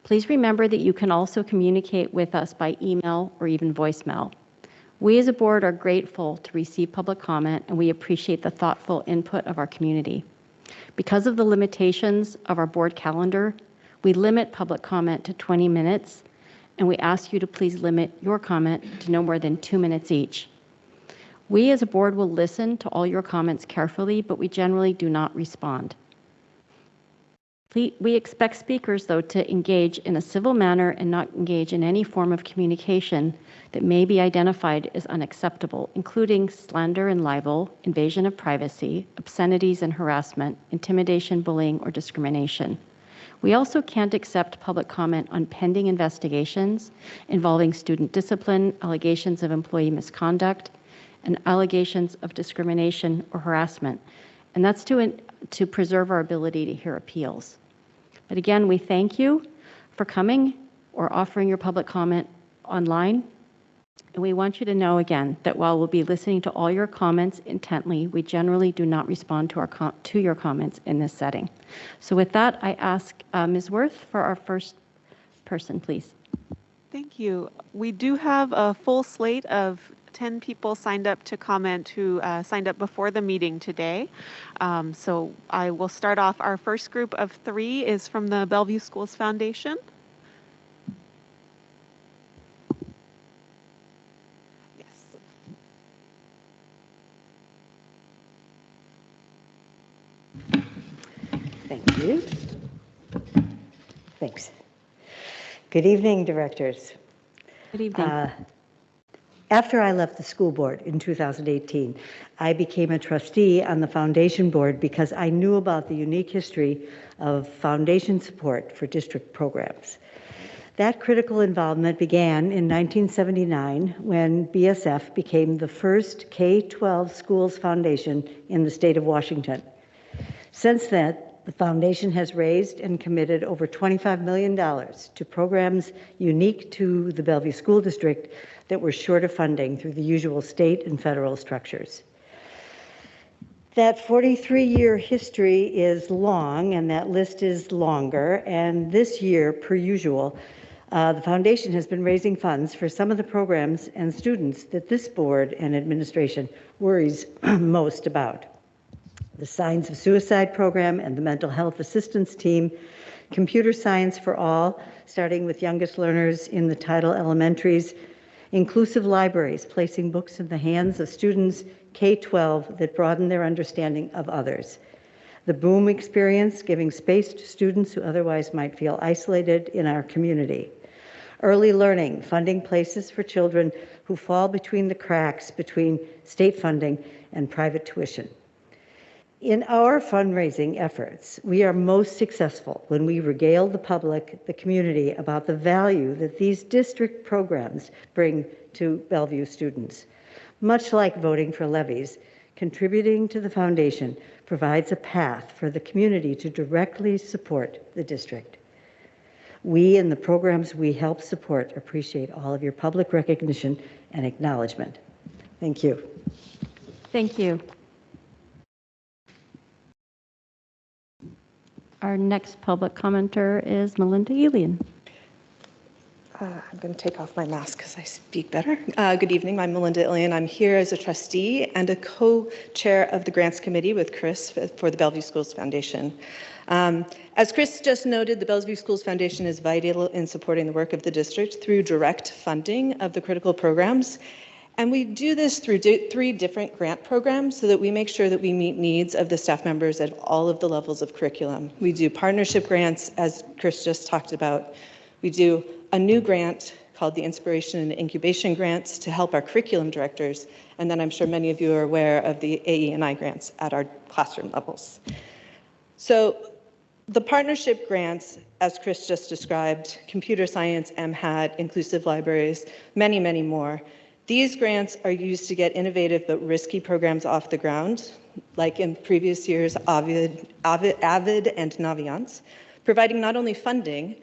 Please remember that you can also communicate with us by email or even voicemail. We as a board are grateful to receive public comment and we appreciate the thoughtful input of our community. Because of the limitations of our board calendar, we limit public comment to 20 minutes and we ask you to please limit your comment to no more than 2 minutes each. We as a board will listen to all your comments carefully, but we generally do not respond. We expect speakers, though, to engage in a civil manner and not engage in any form of communication that may be identified as unacceptable, including slander and libel, invasion of privacy, obscenities and harassment, intimidation, bullying, or discrimination. We also can't accept public comment on pending investigations involving student discipline, allegations of employee misconduct, and allegations of discrimination or harassment. And that's to preserve our ability to hear appeals. But again, we thank you for coming or offering your public comment online. And we want you to know again that while we'll be listening to all your comments intently, we generally do not respond to your comments in this setting. So with that, I ask Ms. Worth for our first person, please. Thank you. We do have a full slate of 10 people signed up to comment who signed up before the meeting today. So I will start off. Our first group of 3 is from the Bellevue Schools Foundation. Yes. Thank you. Thanks. Good evening, directors. Good evening. After I left the school board in 2018, I became a trustee on the foundation board because I knew about the unique history of foundation support for district programs. That critical involvement began in 1979 when BSF became the first K-12 schools foundation in the state of Washington. Since then, the foundation has raised and committed over $25 million to programs unique to the Bellevue School District that were short of funding through the usual state and federal structures. That 43-year history is long, and that list is longer, and this year, per usual, the foundation has been raising funds for some of the programs and students that this board and administration worries most about. The Signs of Suicide program and the Mental Health Assistance Team, Computer Science for All, starting with youngest learners in the Title Elementaries, inclusive libraries, placing books in the hands of students K-12 that broaden their understanding of others. The Boom experience, giving space to students who otherwise might feel isolated in our community. Early learning, funding places for children who fall between the cracks between state funding and private tuition. In our fundraising efforts, we are most successful when we regale the public, the community, about the value that these district programs bring to Bellevue students. Much like voting for levies, contributing to the foundation provides a path for the community to directly support the district. We and the programs we help support appreciate all of your public recognition and acknowledgement. Thank you. Thank you. Our next public commenter is Melinda Elian. I'm going to take off my mask because I speak better. Good evening. I'm Melinda Illian. I'm here as a trustee and a co-chair of the Grants Committee with Chris for the Bellevue Schools Foundation. As Chris just noted, the Bellevue Schools Foundation is vital in supporting the work of the district through direct funding of the critical programs. And we do this through 3 different grant programs so that we make sure that we meet needs of the staff members at all of the levels of curriculum. We do partnership grants, as Chris just talked about. We do a new grant called the Inspiration and Incubation Grants to help our curriculum directors. And then I'm sure many of you are aware of the AE&I grants at our classroom levels. So the partnership grants, as Chris just described, computer science, MHAT, inclusive libraries, many, many more. These grants are used to get innovative but risky programs off the ground, like in previous years, Avid and Naviance, providing not only funding,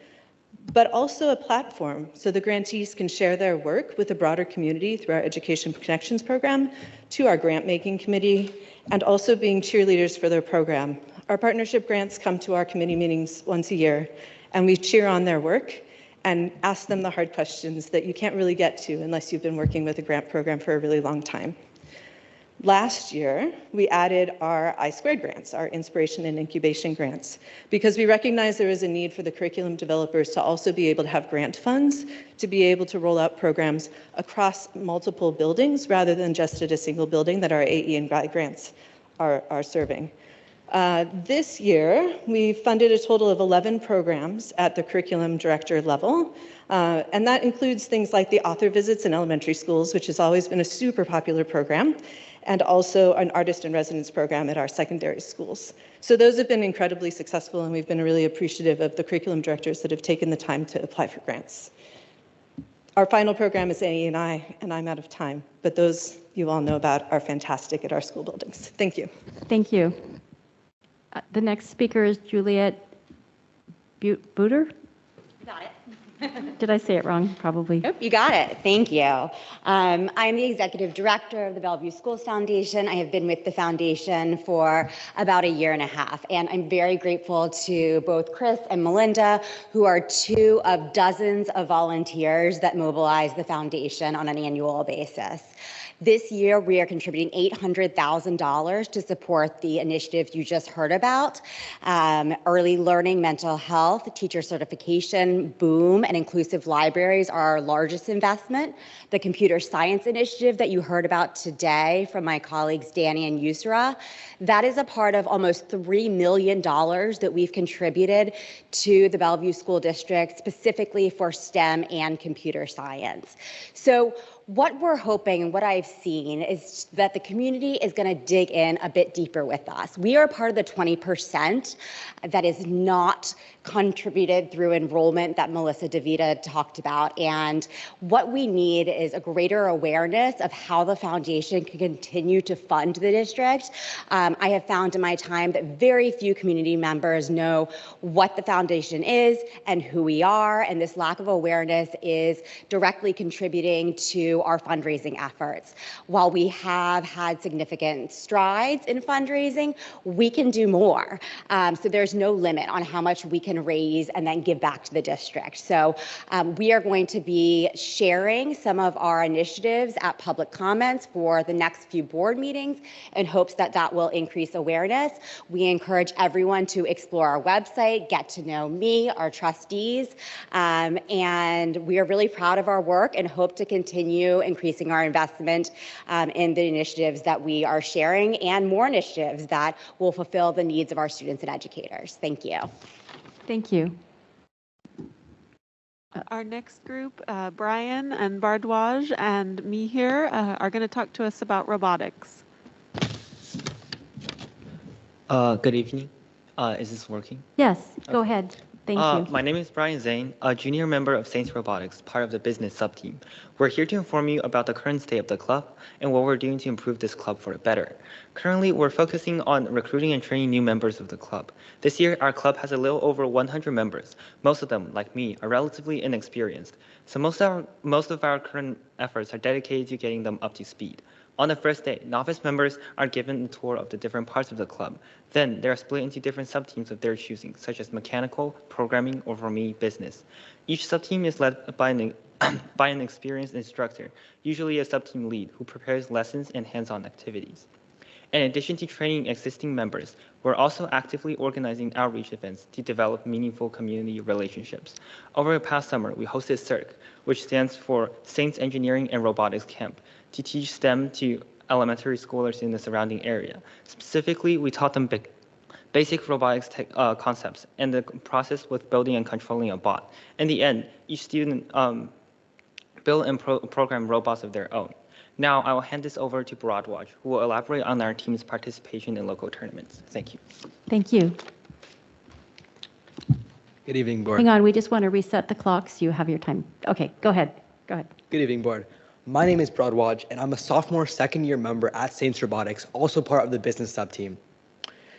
but also a platform so the grantees can share their work with the broader community through our Education Connections program, to our grant making committee, and also being cheerleaders for their program. Our partnership grants come to our committee meetings once a year, and we cheer on their work and ask them the hard questions that you can't really get to unless you've been working with a grant program for a really long time. Last year, we added our I2 grants, our Inspiration and Incubation grants, because we recognize there is a need for the curriculum developers to also be able to have grant funds to be able to roll out programs across multiple buildings rather than just at a single building that our AE and GI grants are serving. This year, we funded a total of 11 programs at the curriculum director level, and that includes things like the author visits in elementary schools, which has always been a super popular program, and also an artist in residence program at our secondary schools. So those have been incredibly successful, and we've been really appreciative of the curriculum directors that have taken the time to apply for grants. Our final program is AE&I, and I'm out of time, but those you all know about are fantastic at our school buildings. Thank you. Thank you. The next speaker is Juliet Booter. Got it. Did I say it wrong? Probably. Nope, you got it. Thank you. I'm the executive director of the Bellevue Schools Foundation. I have been with the foundation for about 1.5 years, and I'm very grateful to both Chris and Melinda, who are 2 of dozens of volunteers that mobilize the foundation on an annual basis. This year, we are contributing $800,000 to support the initiatives you just heard about: early learning, mental health, teacher certification, BOOM, and inclusive libraries are our largest investment. The computer science initiative that you heard about today from my colleagues Danny and Yusra, that is a part of almost $3 million that we've contributed to the Bellevue School District, specifically for STEM and computer science. So what we're hoping and what I've seen is that the community is going to dig in a bit deeper with us. We are part of the 20% that is not contributed through enrollment that Melissa DeVita talked about. And what we need is a greater awareness of how the foundation can continue to fund the district. I have found in my time that very few community members know what the foundation is and who we are. And this lack of awareness is directly contributing to our fundraising efforts. While we have had significant strides in fundraising, we can do more. So there's no limit on how much we can raise and then give back to the district. So we are going to be sharing some of our initiatives at public comments for the next few board meetings in hopes that that will increase awareness. We encourage everyone to explore our website, get to know me, our trustees, and we are really proud of our work and hope to continue increasing our investment in the initiatives that we are sharing and more initiatives that will fulfill the needs of our students and educators. Thank you. Thank you. Our next group, Brian and Bardwaj and me here, are going to talk to us about robotics. Good evening. Is this working? Yes, go ahead. Thank you. My name is Brian Zane, a junior member of Saints Robotics, part of the business sub-team. We're here to inform you about the current state of the club and what we're doing to improve this club for the better. Currently, we're focusing on recruiting and training new members of the club. This year, our club has a little over 100 members. Most of them, like me, are relatively inexperienced. So most of our current efforts are dedicated to getting them up to speed. On the first day, novice members are given a tour of the different parts of the club. Then they are split into different sub-teams of their choosing, such as mechanical, programming, or for me, business. Each sub-team is led by an experienced instructor, usually a sub-team lead, who prepares lessons and hands-on activities. In addition to training existing members, we're also actively organizing outreach events to develop meaningful community relationships. Over the past summer, we hosted CERC, which stands for Saints Engineering and Robotics Camp, to teach STEM to elementary schoolers in the surrounding area. Specifically, we taught them basic robotics concepts and the process with building and controlling a bot. In the end, each student built and program robots of their own. Now I will hand this over to Broadwatch, who will elaborate on our team's participation in local tournaments. Thank you. Thank you. Good evening, board. Hang on, we just want to reset the clock so you have your time. Okay, go ahead. Go ahead. Good evening, board. My name is Broadwatch, and I'm a sophomore second-year member at Saints Robotics, also part of the business sub-team.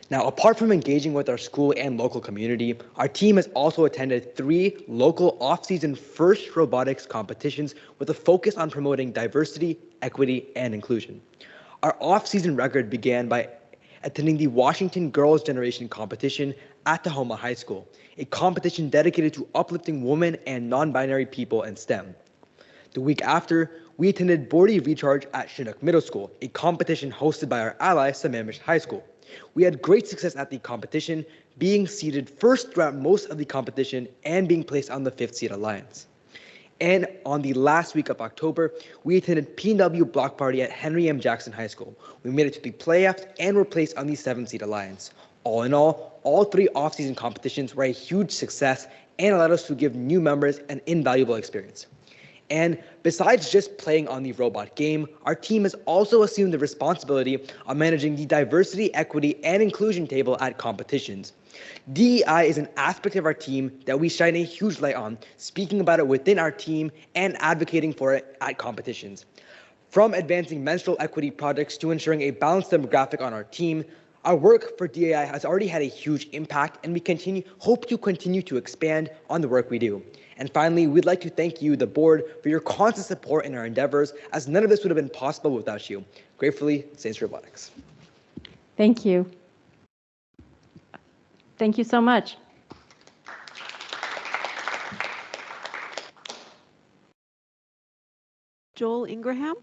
Now, apart from engaging with our school and local community, our team has also attended 3 local off-season FIRST robotics competitions with a focus on promoting diversity, equity, and inclusion. Our off-season record began by attending the Washington Girls' Generation competition at Tahoma High School, a competition dedicated to uplifting women and non-binary people in STEM. The week after, we attended Boardy Recharge at Chinook Middle School, a competition hosted by our ally, Sammamish High School. We had great success at the competition, being seeded first throughout most of the competition and being placed on the 5th seed alliance. And on the last week of October, we attended P&W Block Party at Henry M. Jackson High School. We made it to the playoffs and were placed on the 7th seed alliance. All in all 3 off-season competitions were a huge success and allowed us to give new members an invaluable experience. And besides just playing on the robot game, our team has also assumed the responsibility of managing the diversity, equity, and inclusion table at competitions. DEI is an aspect of our team that we shine a huge light on, speaking about it within our team and advocating for it at competitions. From advancing menstrual equity projects to ensuring a balanced demographic on our team, our work for DEI has already had a huge impact, and we hope to continue to expand on the work we do. And finally, we'd like to thank you, the board, for your constant support in our endeavors, as none of this would have been possible without you. Gratefully, Saints Robotics. Thank you. Thank you so much. Joel Ingraham.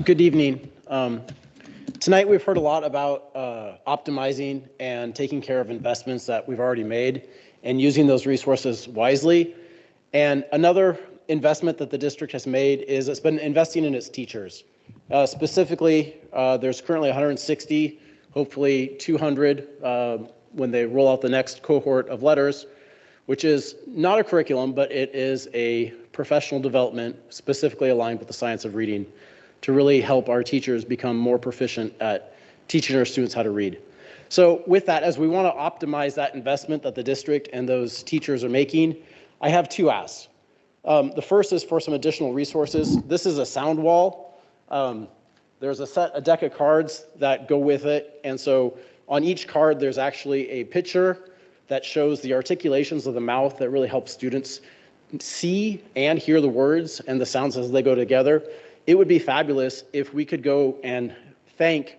Good evening. Tonight we've heard a lot about optimizing and taking care of investments that we've already made and using those resources wisely. And another investment that the district has made is it's been investing in its teachers. Specifically, there's currently 160, hopefully 200 when they roll out the next cohort of letters, which is not a curriculum, but it is a professional development specifically aligned with the science of reading to really help our teachers become more proficient at teaching our students how to read. So with that, as we want to optimize that investment that the district and those teachers are making, I have 2 asks. The first is for some additional resources. This is a sound wall. There's a deck of cards that go with it. And so on each card, there's actually a picture that shows the articulations of the mouth that really help students see and hear the words and the sounds as they go together. It would be fabulous if we could go and thank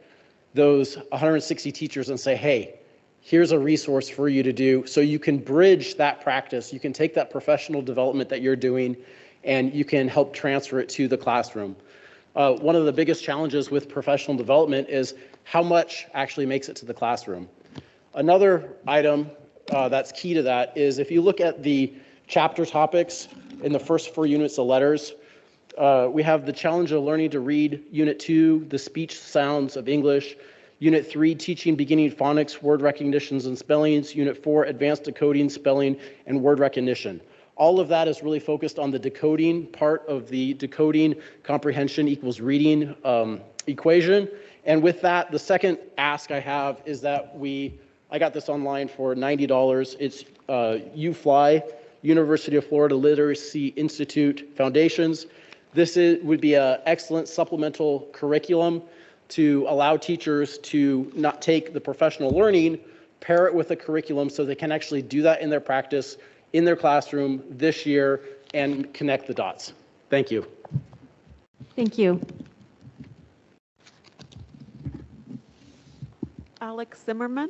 those 160 teachers and say, hey, here's a resource for you to do so you can bridge that practice. You can take that professional development that you're doing and you can help transfer it to the classroom. One of the biggest challenges with professional development is how much actually makes it to the classroom. Another item that's key to that is if you look at the chapter topics in the first 4 units of letters, we have the challenge of learning to read. Unit 2, the speech sounds of English. Unit 3, teaching beginning phonics, word recognitions, and spellings. Unit 4, advanced decoding, spelling, and word recognition. All of that is really focused on the decoding part of the decoding comprehension equals reading equation. And with that, the second ask I have is that I got this online for $90. It's UFly, University of Florida Literacy Institute Foundations. This would be an excellent supplemental curriculum to allow teachers to not take the professional learning, pair it with a curriculum so they can actually do that in their practice in their classroom this year and connect the dots. Thank you. Thank you. Alex Zimmerman.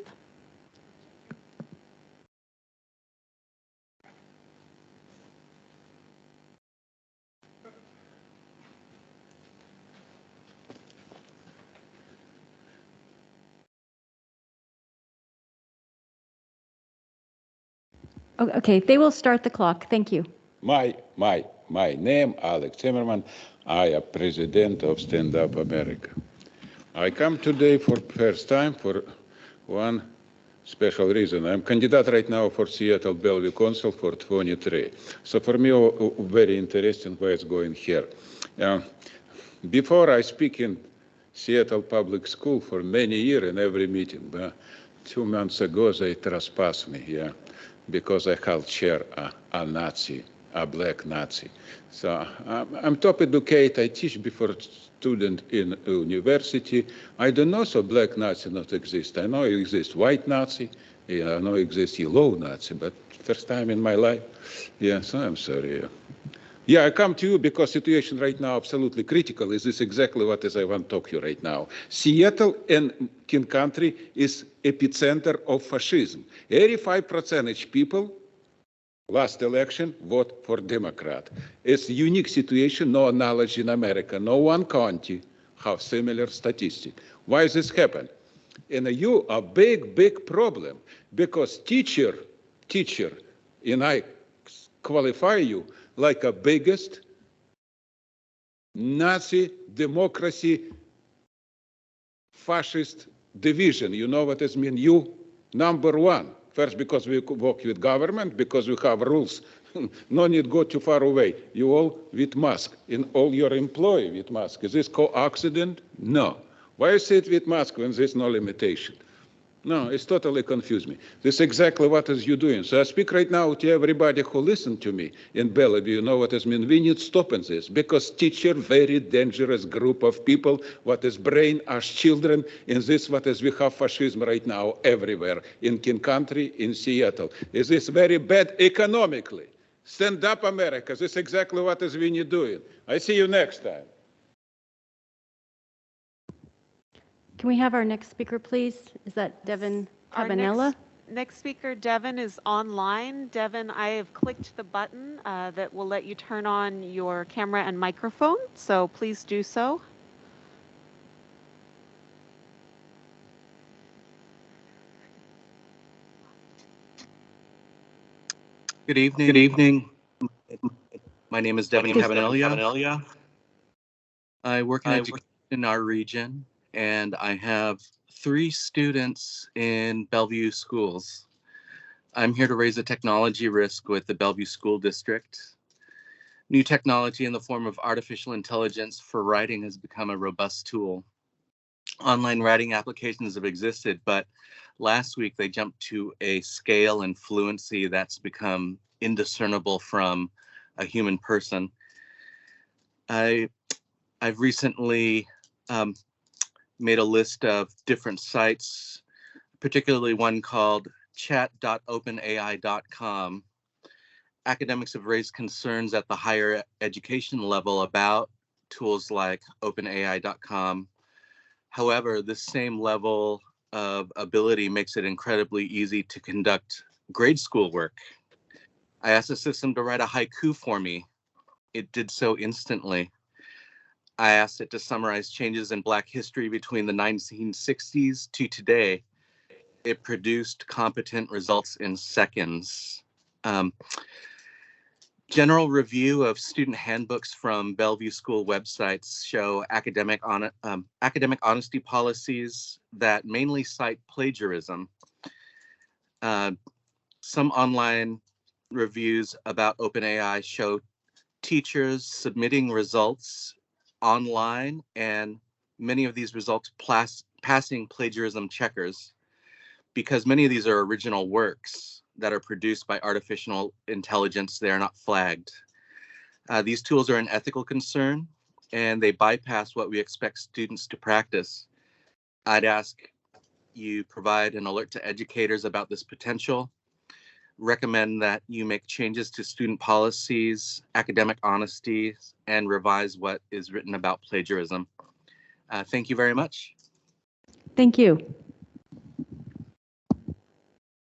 Okay, they will start the clock. Thank you. My name, Alex Zimmerman. I am president of Stand Up America. I come today for first time for one special reason. I'm candidate right now for Seattle Bellevue Council for 23. So for me, very interesting where it's going here. Before I speak in Seattle Public School for many years in every meeting, 2 months ago they trespassed me, because I helped chair a Nazi, a black Nazi. So I'm top educated. I teach before student in university. I don't know so black Nazi not exist. I know it exists white Nazi. Yeah, I know it exists yellow Nazi, but first time in my life. Yeah, so I'm sorry. Yeah, I come to you because situation right now absolutely critical. Is this exactly what is I want to talk to you right now? Seattle and King Country is epicenter of fascism. 85% people last election vote for Democrat. It's a unique situation, no knowledge in America. No one county have similar statistic. Why does this happen? And you a big problem because teacher, and I qualify you like a biggest Nazi democracy fascist division. You know what it means? You number one. First, because we work with government, because we have rules. No need go too far away. You all with mask, and all your employee with mask. Is this co-accident? No. Why you say it with mask when there's no limitation? No, it's totally confused me. This is exactly what is you doing. So I speak right now to everybody who listen to me in Bellevue. You know what it means. We need stopping this because teacher very dangerous group of people. What is brain as children. In this what is we have fascism right now everywhere in King Country, in Seattle. Is this very bad economically? Stand up, America. This is exactly what is we need doing. I see you next time. Can we have our next speaker, please? Is that Devin Cabanella? Next speaker, Devin, is online. Devin, I have clicked the button that will let you turn on your camera and microphone, so please do so. Good evening. Good evening. My name is Devin Cabanella. I work in education in our region, and I have 3 students in Bellevue schools. I'm here to raise a technology risk with the Bellevue School District. New technology in the form of artificial intelligence for writing has become a robust tool. Online writing applications have existed, but last week they jumped to a scale and fluency that's become indiscernible from a human person. I've recently made a list of different sites, particularly one called chat.openai.com. Academics have raised concerns at the higher education level about tools like openai.com. However, this same level of ability makes it incredibly easy to conduct grade school work. I asked the system to write a haiku for me. It did so instantly. I asked it to summarize changes in Black history between the 1960s to today. It produced competent results in seconds. General review of student handbooks from Bellevue School websites show academic honesty policies that mainly cite plagiarism. Some online reviews about OpenAI show teachers submitting results online and many of these results passing plagiarism checkers because many of these are original works that are produced by artificial intelligence. They are not flagged. These tools are an ethical concern and they bypass what we expect students to practice. I'd ask you provide an alert to educators about this potential. recommend that you make changes to student policies, academic honesty, and revise what is written about plagiarism. Thank you very much. Thank you.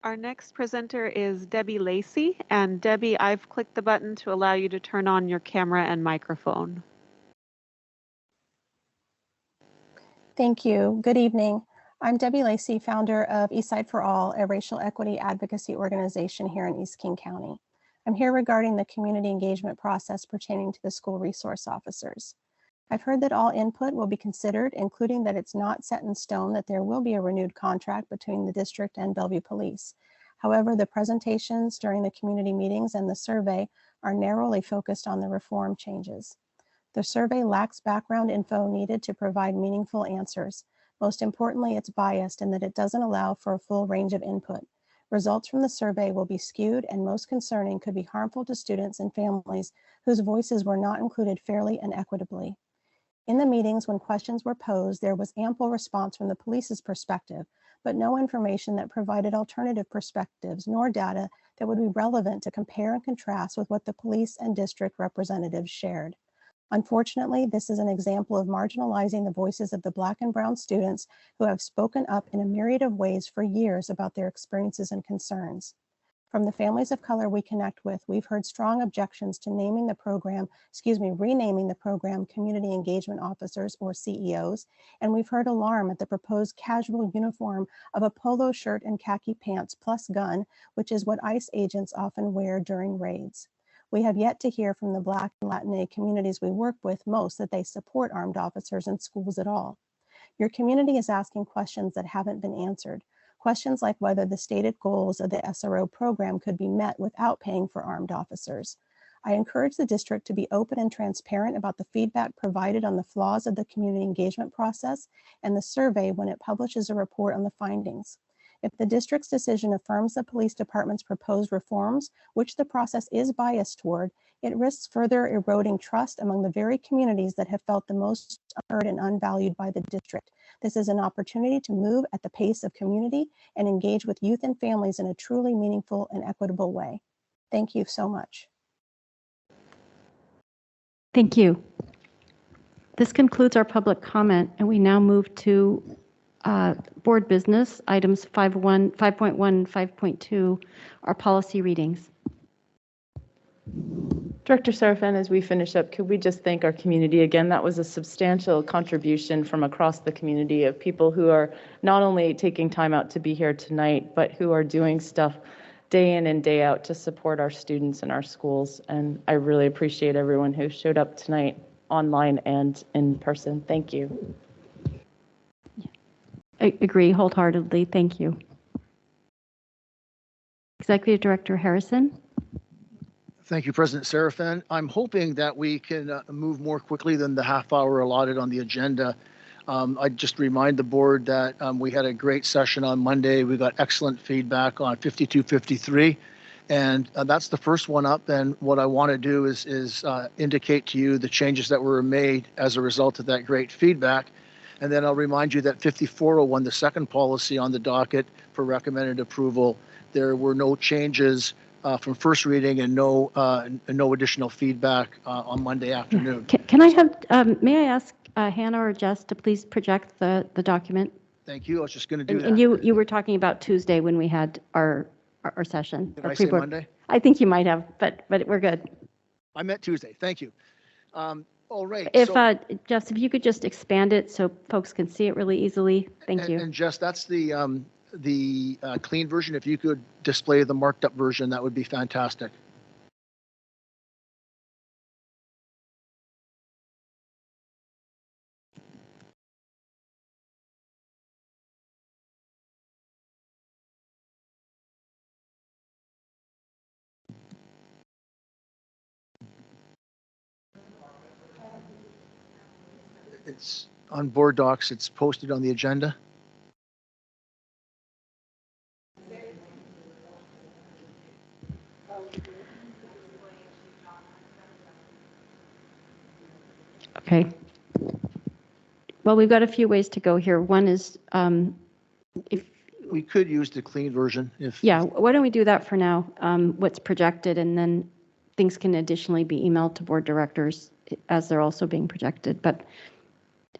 Our next presenter is Debbie Lacey. And Debbie, I've clicked the button to allow you to turn on your camera and microphone. Thank you. Good evening. I'm Debbie Lacey, founder of Eastside for All, a racial equity advocacy organization here in East King County. I'm here regarding the community engagement process pertaining to the school resource officers. I've heard that all input will be considered, including that it's not set in stone that there will be a renewed contract between the district and Bellevue Police. However, the presentations during the community meetings and the survey are narrowly focused on the reform changes. The survey lacks background info needed to provide meaningful answers. Most importantly, it's biased in that it doesn't allow for a full range of input. Results from the survey will be skewed and, most concerning, could be harmful to students and families whose voices were not included fairly and equitably. In the meetings, when questions were posed, there was ample response from the police's perspective, but no information that provided alternative perspectives nor data that would be relevant to compare and contrast with what the police and district representatives shared. Unfortunately, this is an example of marginalizing the voices of the Black and Brown students who have spoken up in a myriad of ways for years about their experiences and concerns. From the families of color we connect with, we've heard strong objections to renaming the program Community Engagement Officers, or CEOs, and we've heard alarm at the proposed casual uniform of a polo shirt and khaki pants plus gun, which is what ICE agents often wear during raids. We have yet to hear from the Black and Latinx communities we work with most that they support armed officers in schools at all. Your community is asking questions that haven't been answered. Questions like whether the stated goals of the SRO program could be met without paying for armed officers. I encourage the district to be open and transparent about the feedback provided on the flaws of the community engagement process and the survey when it publishes a report on the findings. If the district's decision affirms the police department's proposed reforms, which the process is biased toward, it risks further eroding trust among the very communities that have felt the most unheard and unvalued by the district. This is an opportunity to move at the pace of community and engage with youth and families in a truly meaningful and equitable way. Thank you so much. Thank you. This concludes our public comment, and we now move to board business. Items 5.1 and 5.2 are policy readings. Director Serafin, as we finish up, could we just thank our community again? That was a substantial contribution from across the community of people who are not only taking time out to be here tonight, but who are doing stuff day in and day out to support our students and our schools. And I really appreciate everyone who showed up tonight online and in person. Thank you. I agree wholeheartedly. Thank you. Executive Director Harrison. Thank you, President Serafin. I'm hoping that we can move more quickly than the half hour allotted on the agenda. I'd just remind the board that we had a great session on Monday. We got excellent feedback on 5253, and that's the first one up. And what I want to do is indicate to you the changes that were made as a result of that great feedback. And then I'll remind you that 5401, the second policy on the docket for recommended approval, there were no changes from first reading and no additional feedback on Monday afternoon. Can I have, may I ask Hannah or Jess to please project the document? Thank you. I was just going to do that. And you were talking about Tuesday when we had our session. Did I say Monday? I think you might have, but we're good. I meant Tuesday. Thank you. All right. If Jess, if you could just expand it so folks can see it really easily. Thank you. And Jess, that's the clean version. If you could display the marked up version, that would be fantastic. It's on board docs. It's posted on the agenda. Okay. Well, we've got a few ways to go here. One is if we could use the clean version if. Yeah, why don't we do that for now? What's projected, and then things can additionally be emailed to board directors as they're also being projected. But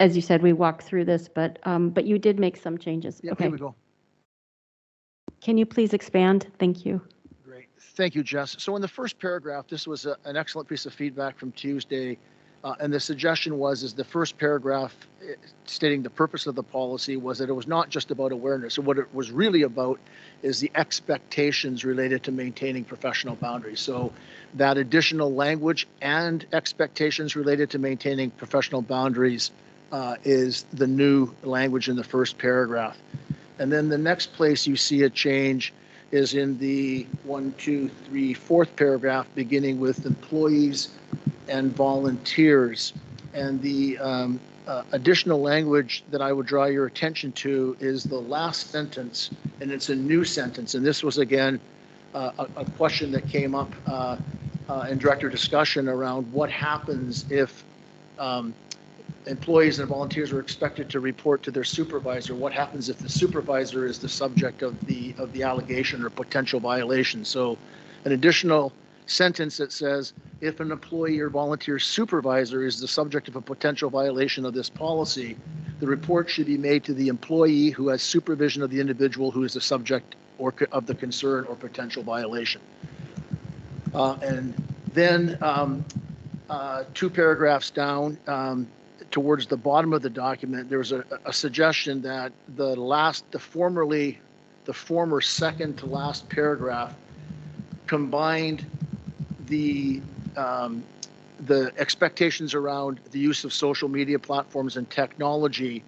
as you said, we walked through this, but you did make some changes. Yeah, Okay. here we go. Can you please expand? Thank you. Great. Thank you, Jess. So in the first paragraph, this was an excellent piece of feedback from Tuesday. And the suggestion is the first paragraph stating the purpose of the policy was that it was not just about awareness. So what it was really about is the expectations related to maintaining professional boundaries. So that additional language and expectations related to maintaining professional boundaries is the new language in the first paragraph. And then the next place you see a change is in the 4th paragraph, beginning with employees and volunteers. And the additional language that I would draw your attention to is the last sentence, and it's a new sentence. And this was, again, a question that came up in director discussion around what happens if employees and volunteers are expected to report to their supervisor. What happens if the supervisor is the subject of the allegation or potential violation? So an additional sentence that says, if an employee or volunteer supervisor is the subject of a potential violation of this policy, the report should be made to the employee who has supervision of the individual who is the subject or of the concern or potential violation. And then 2 paragraphs down, towards the bottom of the document, there's a suggestion that the former second to last paragraph combined the expectations around the use of social media platforms and technology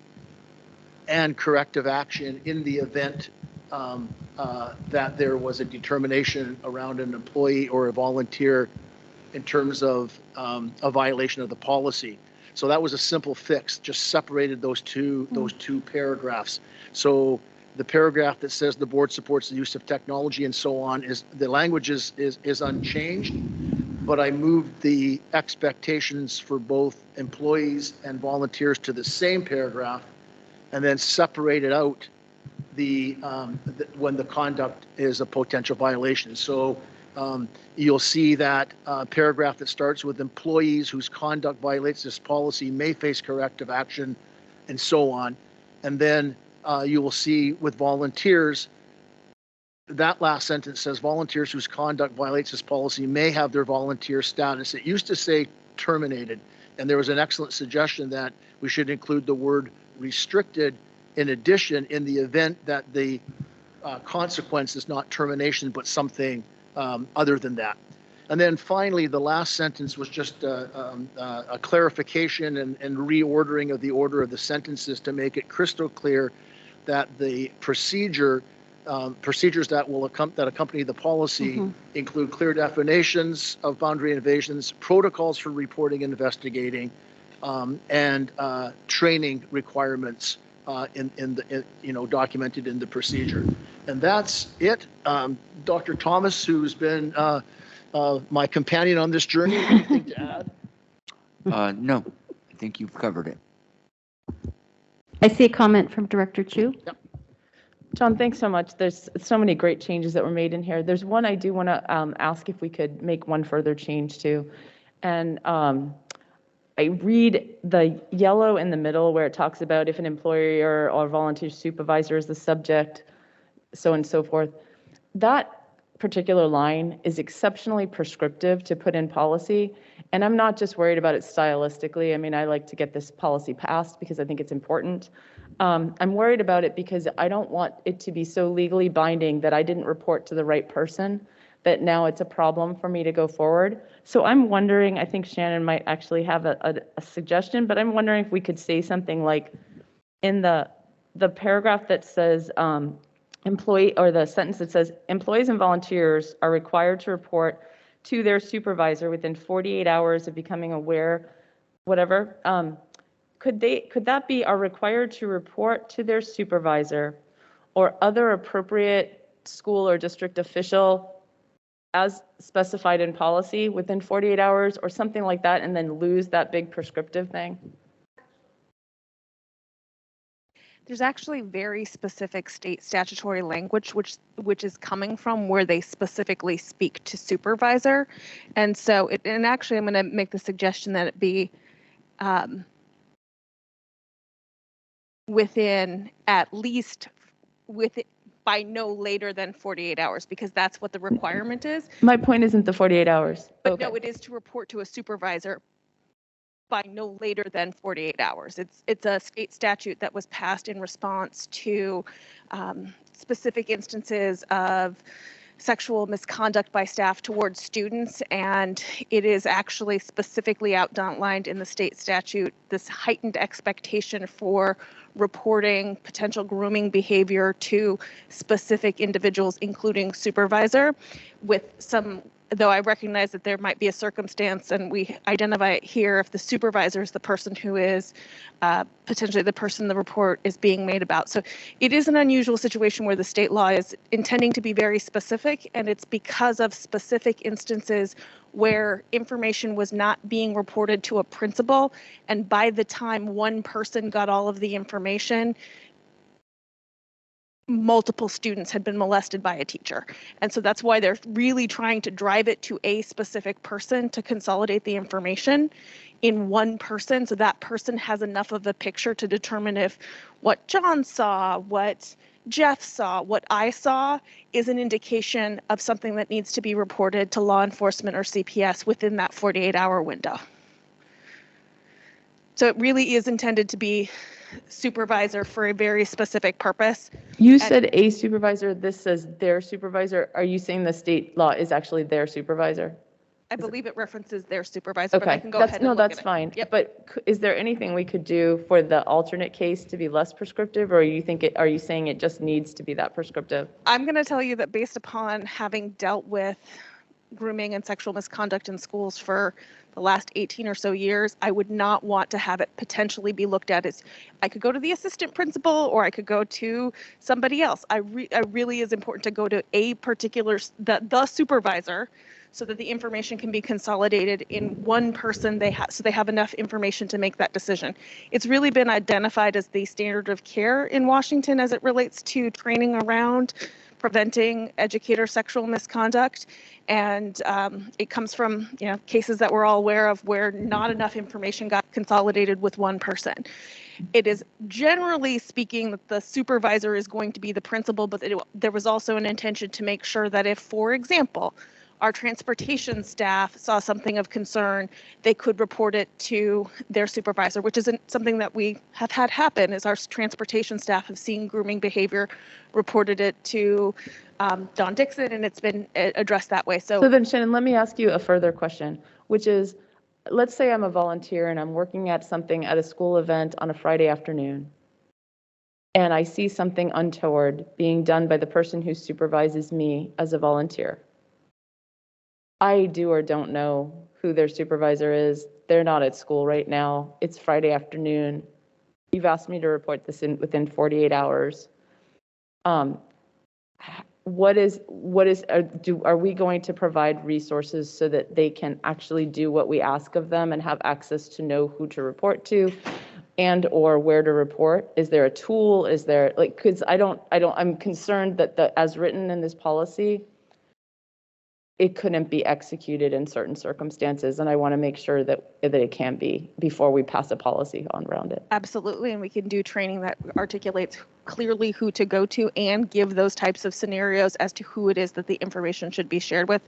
and corrective action in the event that there was a determination around an employee or a volunteer in terms of a violation of the policy. So that was a simple fix, just separated those two paragraphs. So the paragraph that says the board supports the use of technology and so on is the language is unchanged, but I moved the expectations for both employees and volunteers to the same paragraph and then separated out when the conduct is a potential violation. So you'll see that paragraph that starts with employees whose conduct violates this policy may face corrective action and so on. And then you will see with volunteers, that last sentence says volunteers whose conduct violates this policy may have their volunteer status. It used to say terminated, and there was an excellent suggestion that we should include the word restricted in addition in the event that the consequence is not termination but something other than that. And then finally, the last sentence was just a clarification and reordering of the order of the sentences to make it crystal clear that the procedures that accompany the policy include clear definitions of boundary invasions, protocols for reporting and investigating, and training requirements documented in the procedure. And that's it. Dr. Thomas, who's been my companion on this journey, anything to add? No, I think you've covered it. I see a comment from Director Chu. Yep. John, thanks so much. There's so many great changes that were made in here. There's one I do want to ask if we could make one further change to. And I read the yellow in the middle where it talks about if an employer or volunteer supervisor is the subject, so on and so forth. That particular line is exceptionally prescriptive to put in policy. And I'm not just worried about it stylistically. I mean, I like to get this policy passed because I think it's important. I'm worried about it because I don't want it to be so legally binding that I didn't report to the right person, that now it's a problem for me to go forward. So I'm wondering, I think Shannon might actually have a suggestion, but I'm wondering if we could say something like in the paragraph that says employee, or the sentence that says employees and volunteers are required to report to their supervisor within 48 hours of becoming aware, whatever. Could that be are required to report to their supervisor or other appropriate school or district official as specified in policy within 48 hours or something like that, and then lose that big prescriptive thing? There's actually very specific state statutory language which is coming from where they specifically speak to supervisor. And so and actually I'm going to make the suggestion that it be within at least by no later than 48 hours, because that's what the requirement is. My point isn't the 48 hours. But no, it is to report to a supervisor by no later than 48 hours. It's a state statute that was passed in response to specific instances of sexual misconduct by staff towards students, and it is actually specifically outlined in the state statute, this heightened expectation for reporting potential grooming behavior to specific individuals, including supervisor, with some, though I recognize that there might be a circumstance, and we identify it here, if the supervisor is the person who is potentially the person the report is being made about. So it is an unusual situation where the state law is intending to be very specific, and it's because of specific instances where information was not being reported to a principal, and by the time one person got all of the information, multiple students had been molested by a teacher. And so that's why they're really trying to drive it to a specific person to consolidate the information in one person, so that person has enough of a picture to determine if what John saw, what Jeff saw, what I saw is an indication of something that needs to be reported to law enforcement or CPS within that 48-hour window. So it really is intended to be supervisor for a very specific purpose. You said a supervisor, this says their supervisor. Are you saying the state law is actually their supervisor? I believe it references their supervisor, but I Okay, can go ahead and look that's at it. fine. Yep. But is there anything we could do for the alternate case to be less prescriptive, or are you saying it just needs to be that prescriptive? I'm going to tell you that based upon having dealt with grooming and sexual misconduct in schools for the last 18 or so years, I would not want to have it potentially be looked at as, I could go to the assistant principal or I could go to somebody else. I really is important to go to a particular, the supervisor, so that the information can be consolidated in one person, so they have enough information to make that decision. It's really been identified as the standard of care in Washington as it relates to training around preventing educator sexual misconduct. And it comes from cases that we're all aware of where not enough information got consolidated with one person. It is generally speaking that the supervisor is going to be the principal, but there was also an intention to make sure that if, for example, our transportation staff saw something of concern, they could report it to their supervisor, which isn't something that we have had happen, is our transportation staff have seen grooming behavior, reported it to Don Dixon, and it's been addressed that way. So then, Shannon, let me ask you a further question, which is, let's say I'm a volunteer and I'm working at something at a school event on a Friday afternoon, and I see something untoward being done by the person who supervises me as a volunteer. I do or don't know who their supervisor is. They're not at school right now. It's Friday afternoon. You've asked me to report this within 48 hours. Are we going to provide resources so that they can actually do what we ask of them and have access to know who to report to and or where to report? Is there a tool? Is there, like, because I'm concerned that as written in this policy, it couldn't be executed in certain circumstances, and I want to make sure that it can be before we pass a policy around it. Absolutely, and we can do training that articulates clearly who to go to and give those types of scenarios as to who it is that the information should be shared with.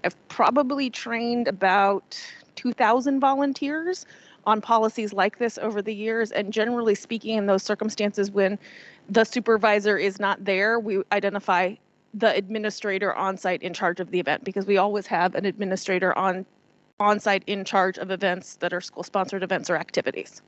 I've probably trained about 2,000 volunteers on policies like this over the years, and generally speaking, in those circumstances when the supervisor is not there, we identify the administrator on site in charge of the event, because we always have an administrator on site in charge of events that are school sponsored events or activities.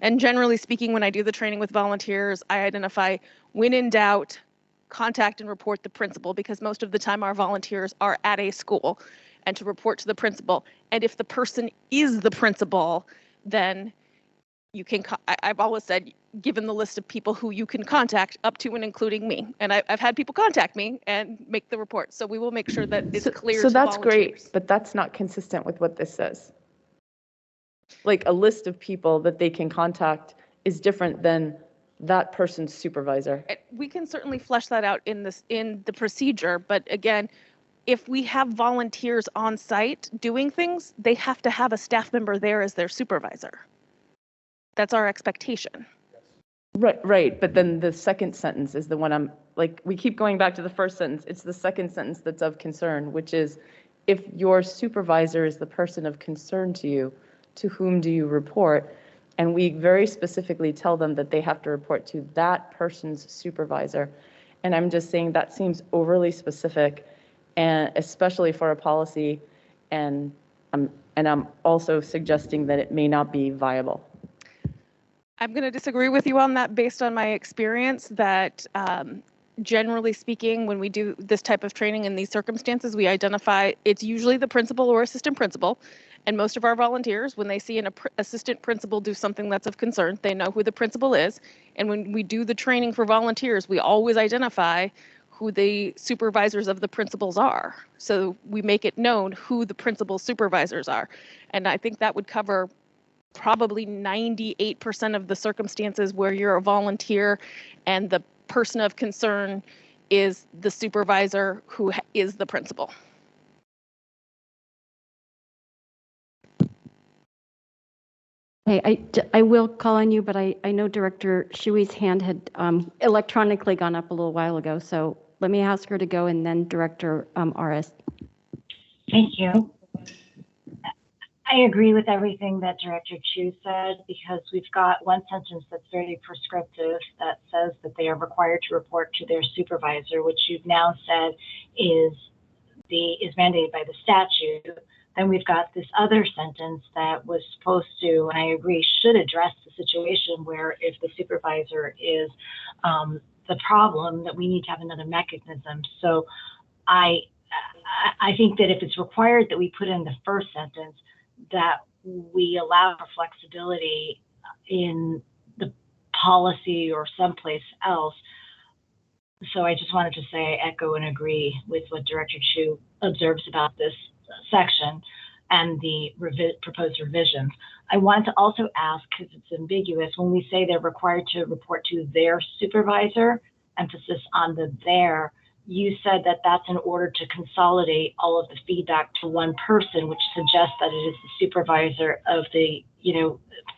And generally speaking, when I do the training with volunteers, I identify, when in doubt, contact and report the principal, because most of the time our volunteers are at a school, and to report to the principal. And if the person is the principal, then you can, I've always said, given the list of people who you can contact, up to and including me. And I've had people contact me and make the report. So we will make sure that it's clear to volunteers. So that's great, but that's not consistent with what this says. Like, a list of people that they can contact is different than that person's supervisor. We can certainly flesh that out in the procedure, but again, if we have volunteers on site doing things, they have to have a staff member there as their supervisor. That's our expectation. Right. But then the second sentence is the one I'm like, we keep going back to the first sentence. It's the second sentence that's of concern, which is if your supervisor is the person of concern to you, to whom do you report? And we very specifically tell them that they have to report to that person's supervisor. And I'm just saying that seems overly specific, and especially for a policy. And I'm also suggesting that it may not be viable. I'm going to disagree with you on that based on my experience that generally speaking, when we do this type of training in these circumstances, we identify it's usually the principal or assistant principal. And most of our volunteers, when they see an assistant principal do something that's of concern, they know who the principal is. And when we do the training for volunteers, we always identify who the supervisors of the principals are. So we make it known who the principal supervisors are. And I think that would cover probably 98% of the circumstances where you're a volunteer and the person of concern is the supervisor who is the principal. Hey, I will call on you, but I know Director Shui's hand had electronically gone up a little while ago, so let me ask her to go and then Director RS. Thank you. I agree with everything that Director Chu said because we've got one sentence that's very prescriptive that says that they are required to report to their supervisor, which you've now said is mandated by the statute. Then we've got this other sentence that was supposed to, and I agree, should address the situation where if the supervisor is the problem, that we need to have another mechanism. So I think that if it's required that we put in the first sentence, that we allow for flexibility in the policy or someplace else. So I just wanted to say I echo and agree with what Director Chu observes about this section and the proposed revisions. I want to also ask, because it's ambiguous, when we say they're required to report to their supervisor, emphasis on the their, you said that that's in order to consolidate all of the feedback to one person, which suggests that it is the supervisor of the,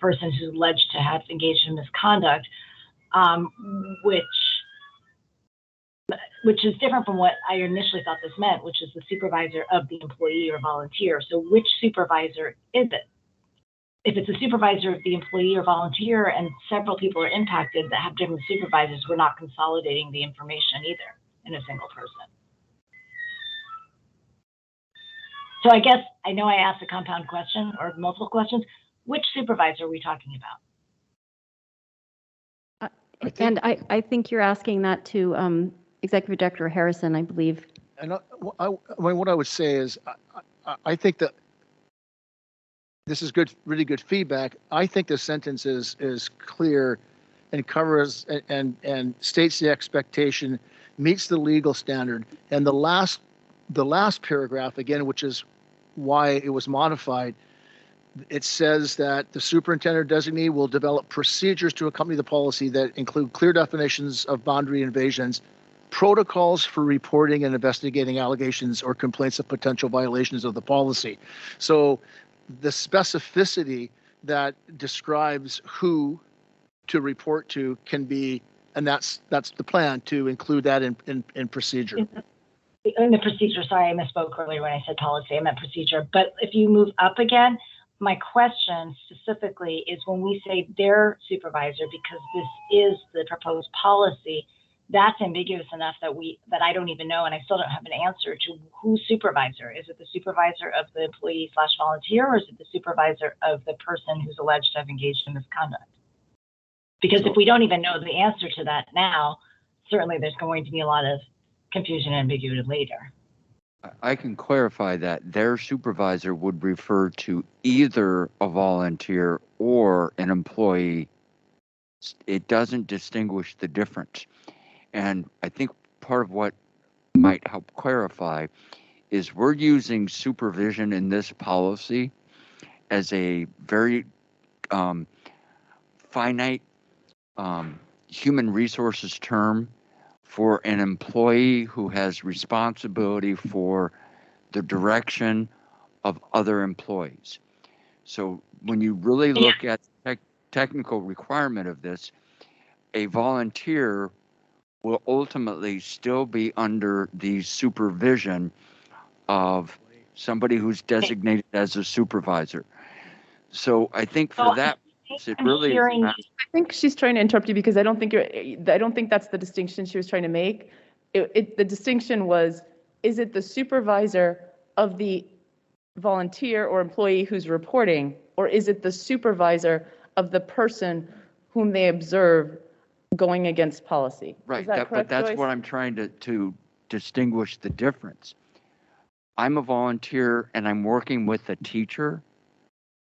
person who's alleged to have engaged in misconduct, which is different from what I initially thought this meant, which is the supervisor of the employee or volunteer. So which supervisor is it? If it's a supervisor of the employee or volunteer and several people are impacted that have different supervisors, we're not consolidating the information either in a single person. So I guess, I know I asked a compound question or multiple questions. Which supervisor are we talking about? I think you're asking that to Executive Director Harrison, I believe. And what I would say is, I think that this is good, really good feedback. I think the sentence is clear and covers and states the expectation, meets the legal standard. And the last paragraph, again, which is why it was modified, it says that the superintendent designee will develop procedures to accompany the policy that include clear definitions of boundary invasions, protocols for reporting and investigating allegations or complaints of potential violations of the policy. So the specificity that describes who to report to can be, and that's the plan, to include that in procedure. In the procedure, sorry, I misspoke earlier when I said policy, I meant procedure. But if you move up again, my question specifically is when we say their supervisor, because this is the proposed policy, that's ambiguous enough that I don't even know, and I still don't have an answer to whose supervisor. Is it the supervisor of the employee / volunteer, or is it the supervisor of the person who's alleged to have engaged in misconduct? Because if we don't even know the answer to that now, certainly there's going to be a lot of confusion and ambiguity later. I can clarify that their supervisor would refer to either a volunteer or an employee. It doesn't distinguish the difference. And I think part of what might help clarify is we're using supervision in this policy as a very finite human resources term for an employee who has responsibility for the direction of other employees. So when you really look at technical requirement of this, a volunteer will ultimately still be under the supervision of somebody who's designated as a supervisor. So I think for that, it really is. I think she's trying to interrupt you because I don't think that's the distinction she was trying to make. The distinction was, is it the supervisor of the volunteer or employee who's reporting, or is it the supervisor of the person whom they observe going against policy? Right, Is that correct, but that's Joyce? what I'm trying to distinguish the difference. I'm a volunteer and I'm working with a teacher.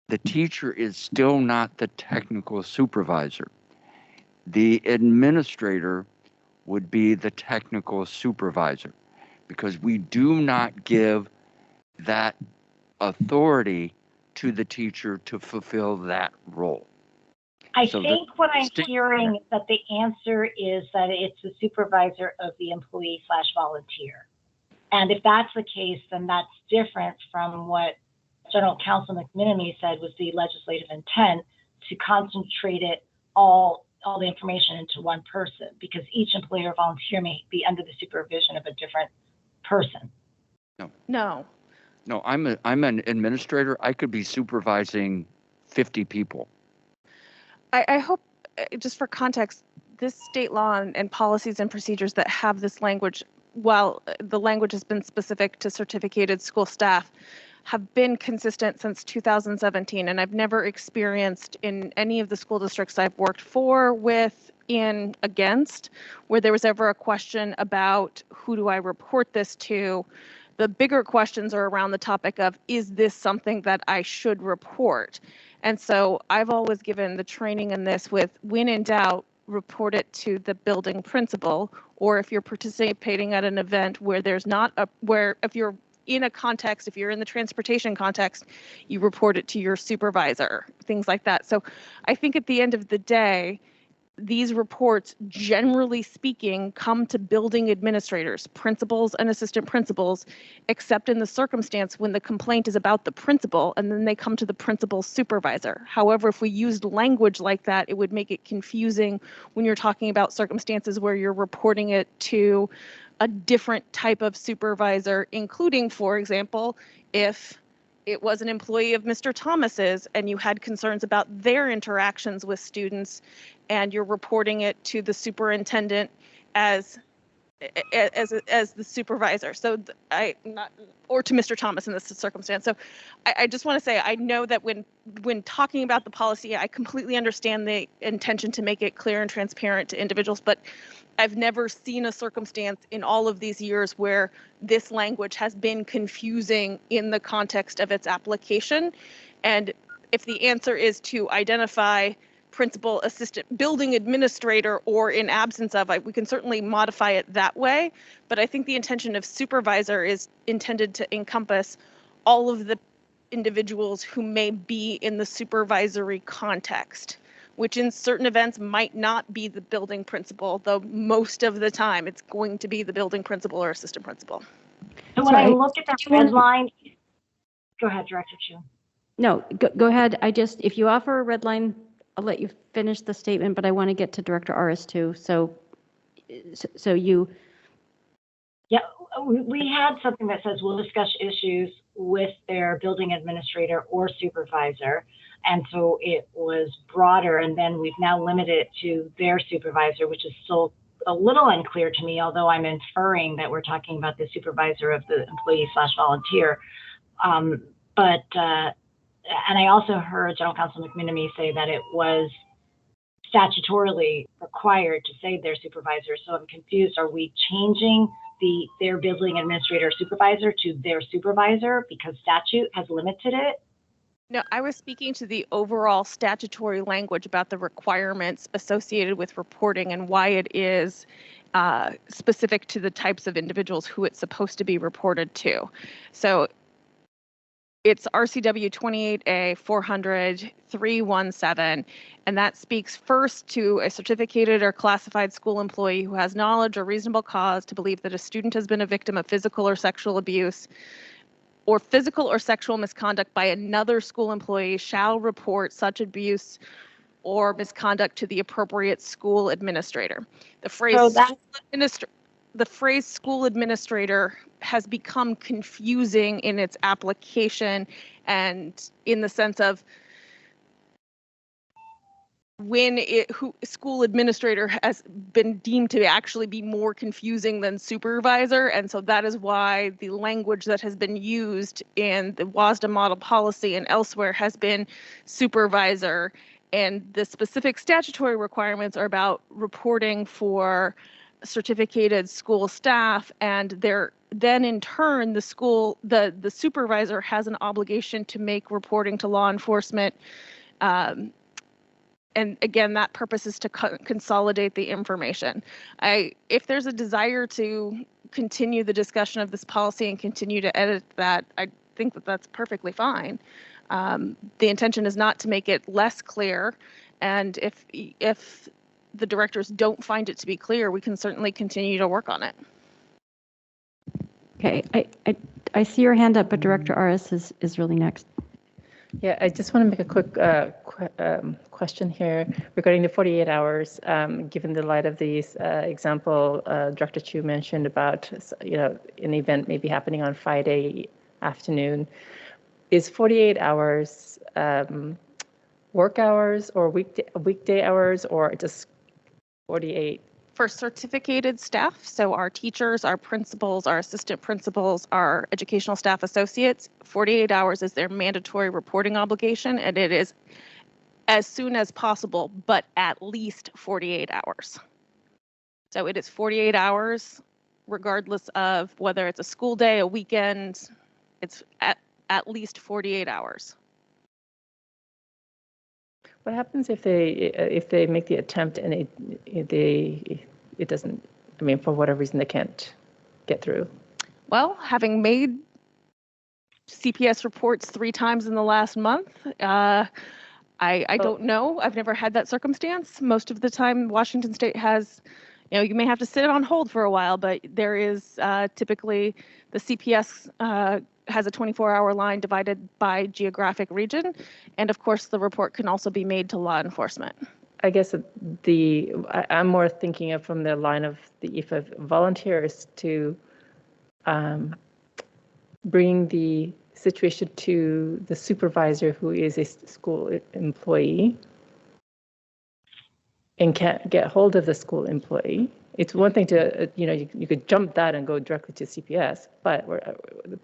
The teacher is still not the technical supervisor. The administrator would be the technical supervisor, because we do not give that authority to the teacher to fulfill that role. I think what I'm hearing is that the answer is that it's the supervisor of the employee / volunteer. And if that's the case, then that's different from what General Counsel McMenemy said was the legislative intent, to concentrate it all the information into one person, because each employee or volunteer may be under the supervision of a different person. No. No, I'm an administrator. I could be supervising 50 people. I hope, just for context, this state law and policies and procedures that have this language, while the language has been specific to certificated school staff, have been consistent since 2017. And I've never experienced in any of the school districts I've worked for, with, in, against, where there was ever a question about who do I report this to. The bigger questions are around the topic of, is this something that I should report? And so I've always given the training in this with, when in doubt, report it to the building principal, or if you're participating at an event where there's not a, where if you're in a context, if you're in the transportation context, you report it to your supervisor, things like that. So I think at the end of the day, these reports, generally speaking, come to building administrators, principals and assistant principals, except in the circumstance when the complaint is about the principal, and then they come to the principal's supervisor. However, if we used language like that, it would make it confusing when you're talking about circumstances where you're reporting it to a different type of supervisor, including, for example, if it was an employee of Mr. Thomas's and you had concerns about their interactions with students, and you're reporting it to the superintendent as the supervisor. So or to Mr. Thomas in this circumstance. So I just want to say, I know that when talking about the policy, I completely understand the intention to make it clear and transparent to individuals, but I've never seen a circumstance in all of these years where this language has been confusing in the context of its application. And if the answer is to identify principal, assistant, building administrator, or in absence of, we can certainly modify it that way. But I think the intention of supervisor is intended to encompass all of the individuals who may be in the supervisory context, which in certain events might not be the building principal, though most of the time it's going to be the building principal or assistant principal. So when I look at the red line, go ahead, Director Chu. No, go ahead. If you offer a red line, I'll let you finish the statement, but I want to get to Director Aris too. So you. Yeah, we had something that says we'll discuss issues with their building administrator or supervisor. And so it was broader, and then we've now limited it to their supervisor, which is still a little unclear to me, although I'm inferring that we're talking about the supervisor of the employee / volunteer. And I also heard General Counsel McMenemy say that it was statutorily required to say their supervisor. So I'm confused. Are we changing their building administrator supervisor to their supervisor because statute has limited it? No, I was speaking to the overall statutory language about the requirements associated with reporting and why it is specific to the types of individuals who it's supposed to be reported to. So It's RCW 28A 400 317, and that speaks first to a certificated or classified school employee who has knowledge or reasonable cause to believe that a student has been a victim of physical or sexual abuse or physical or sexual misconduct by another school employee shall report such abuse or misconduct to the appropriate school administrator. The phrase So that the phrase school administrator has become confusing in its application and in the sense of when school administrator has been deemed to actually be more confusing than supervisor. And so that is why the language that has been used in the WASDA model policy and elsewhere has been supervisor. And the specific statutory requirements are about reporting for certificated school staff, and then in turn the supervisor has an obligation to make reporting to law enforcement. And again, that purpose is to consolidate the information. If there's a desire to continue the discussion of this policy and continue to edit that, I think that that's perfectly fine. The intention is not to make it less clear, and if the directors don't find it to be clear, we can certainly continue to work on it. Okay, I see your hand up, but Director Aris is really next. Yeah, I just want to make a quick question here regarding the 48 hours. Given the light of these example, Director Chu mentioned about, an event maybe happening on Friday afternoon. Is 48 hours work hours or weekday hours, or just 48? For certificated staff, so our teachers, our principals, our assistant principals, our educational staff associates, 48 hours is their mandatory reporting obligation, and it is as soon as possible, but at least 48 hours. So it is 48 hours, regardless of whether it's a school day, a weekend, it's at least 48 hours. What happens if they make the attempt and it doesn't, for whatever reason they can't get through? Well, having made CPS reports 3 times in the last month, I don't know. I've never had that circumstance. Most of the time, Washington State has, you may have to sit on hold for a while, but there is typically the CPS has a 24-hour line divided by geographic region. And of course, the report can also be made to law enforcement. I guess I'm more thinking of from the line of if a volunteer is to bring the situation to the supervisor who is a school employee and can't get hold of the school employee. It's one thing to, you could jump that and go directly to CPS, but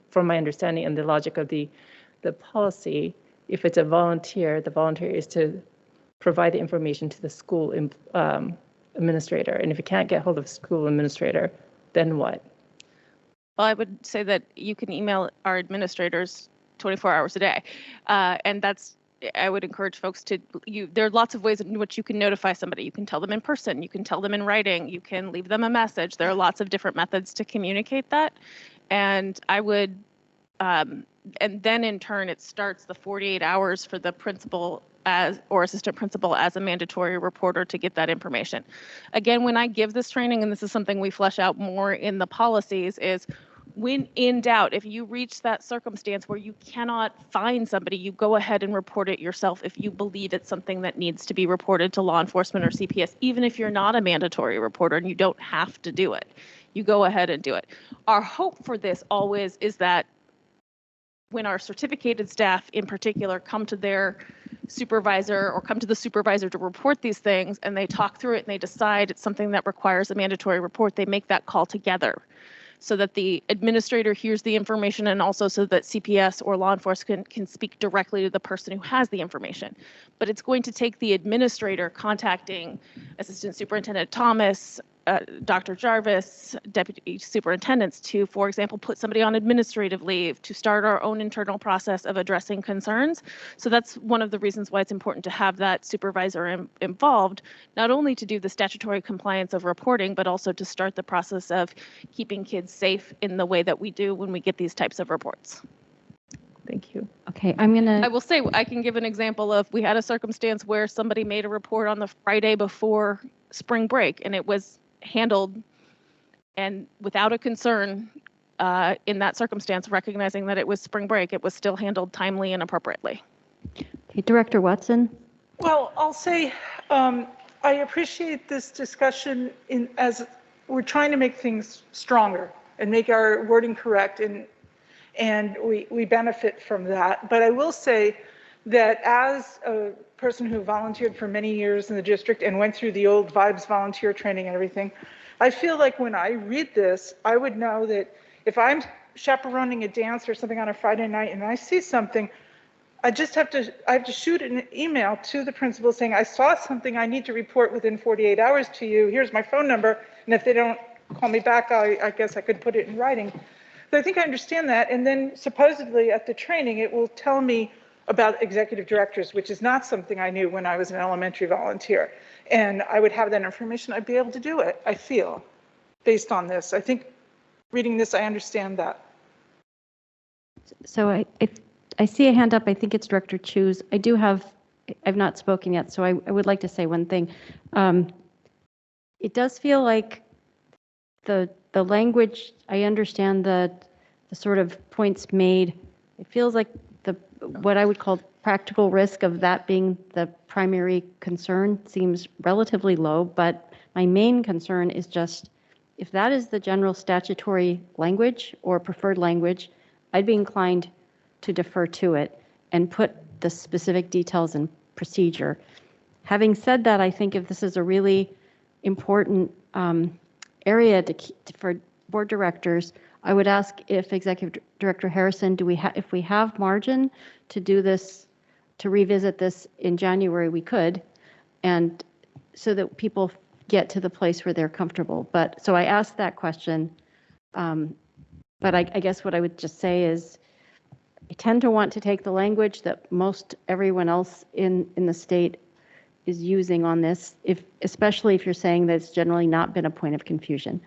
from my understanding and the logic of the policy, if it's a volunteer, the volunteer is to provide the information to the school administrator. And if you can't get hold of a school administrator, then what? Well, I would say that you can email our administrators 24 hours a day. And I would encourage folks there are lots of ways in which you can notify somebody. You can tell them in person, you can tell them in writing, you can leave them a message. There are lots of different methods to communicate that. And I would, and then in turn, it starts the 48 hours for the principal or assistant principal as a mandatory reporter to get that information. Again, when I give this training, and this is something we flesh out more in the policies, is when in doubt, if you reach that circumstance where you cannot find somebody, you go ahead and report it yourself if you believe it's something that needs to be reported to law enforcement or CPS, even if you're not a mandatory reporter and you don't have to do it. You go ahead and do it. Our hope for this always is that when our certificated staff in particular come to their supervisor or come to the supervisor to report these things and they talk through it and they decide it's something that requires a mandatory report, they make that call together so that the administrator hears the information and also so that CPS or law enforcement can speak directly to the person who has the information. But it's going to take the administrator contacting Assistant Superintendent Thomas, Dr. Jarvis, deputy superintendents to, for example, put somebody on administrative leave, to start our own internal process of addressing concerns. So that's one of the reasons why it's important to have that supervisor involved, not only to do the statutory compliance of reporting, but also to start the process of keeping kids safe in the way that we do when we get these types of reports. Thank you. Okay, I'm going I to, will say, I can give an example of, we had a circumstance where somebody made a report on the Friday before spring break, and it was handled and without a concern in that circumstance, recognizing that it was spring break, it was still handled timely and appropriately. okay, Director Watson. Well, I'll say I appreciate this discussion as we're trying to make things stronger and make our wording correct, and we benefit from that. But I will say that as a person who volunteered for many years in the district and went through the old Vibes volunteer training and everything, I feel like when I read this, I would know that if I'm chaperoning a dance or something on a Friday night and I see something, I have to shoot an email to the principal saying, I saw something I need to report within 48 hours to you. Here's my phone number. And if they don't call me back, I guess I could put it in writing. But I think I understand that. And then supposedly at the training, it will tell me about executive directors, which is not something I knew when I was an elementary volunteer. And I would have that information. I'd be able to do it, I feel, based on this. I think reading this, I understand that. So I see a hand up. I think it's Director Chu's. I've not spoken yet, so I would like to say one thing. It does feel like the language, I understand the sort of points made. It feels like what I would call practical risk of that being the primary concern seems relatively low, but my main concern is just if that is the general statutory language or preferred language, I'd be inclined to defer to it and put the specific details in procedure. Having said that, I think if this is a really important area for board directors, I would ask if Executive Director Harrison, if we have margin to do this, to revisit this in January, we could, and so that people get to the place where they're comfortable. But so I asked that question, but I guess what I would just say is I tend to want to take the language that most everyone else in the state is using on this, especially if you're saying that it's generally not been a point of confusion.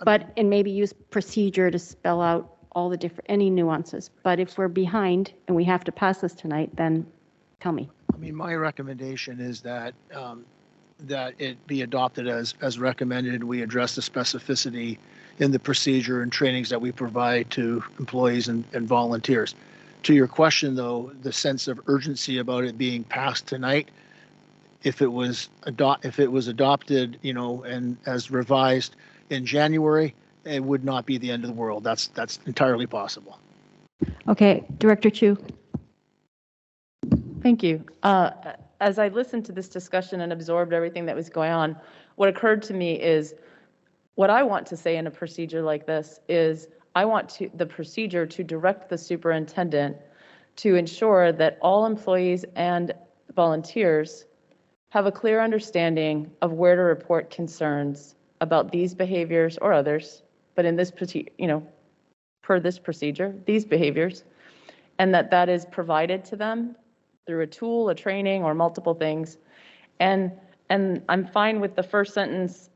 And maybe use procedure to spell out all the any nuances. But if we're behind and we have to pass this tonight, then tell me. I mean, my recommendation is that that it be adopted as recommended. We address the specificity in the procedure and trainings that we provide to employees and volunteers. To your question, though, the sense of urgency about it being passed tonight, if it was adopted, and as revised in January, it would not be the end of the world. That's entirely possible. Okay, Director Chu. Thank you. As I listened to this discussion and absorbed everything that was going on, what occurred to me is what I want to say in a procedure like this is I want the procedure to direct the superintendent to ensure that all employees and volunteers have a clear understanding of where to report concerns about these behaviors or others, but in this, per this procedure, these behaviors, and that is provided to them through a tool, a training, or multiple things. And I'm fine with the first sentence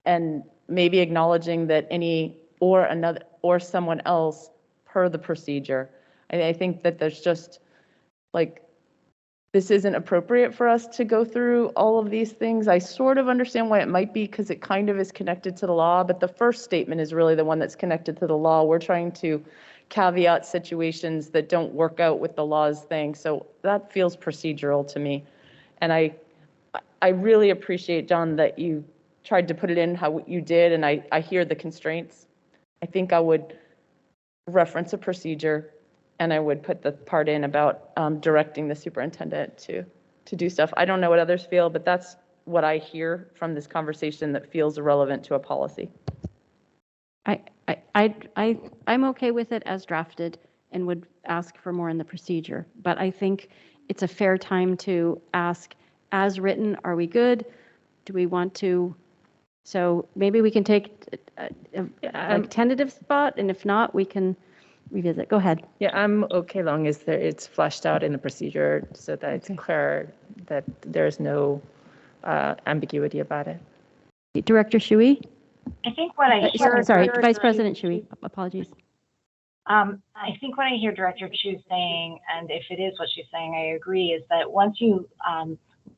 and maybe acknowledging that another or someone else per the procedure. I think that there's just this isn't appropriate for us to go through all of these things. I sort of understand why it might be because it kind of is connected to the law, but the first statement is really the one that's connected to the law. We're trying to caveat situations that don't work out with the law's thing. So that feels procedural to me. And I really appreciate, John, that you tried to put it in how you did, and I hear the constraints. I think I would reference a procedure, and I would put the part in about directing the superintendent to do stuff. I don't know what others feel, but that's what I hear from this conversation that feels relevant to a policy. I'm okay with it as drafted and would ask for more in the procedure, but I think it's a fair time to ask, as written, are we good? Do we want to? So maybe we can take a tentative spot, and if not, we can revisit. Go ahead. Yeah, I'm okay long as it's fleshed out in the procedure so that it's clear that there's no ambiguity about it. Director Shui? I think what I hear. Sorry, Vice President Shui. Apologies. I think what I hear Director Chu saying, and if it is what she's saying, I agree, is that once you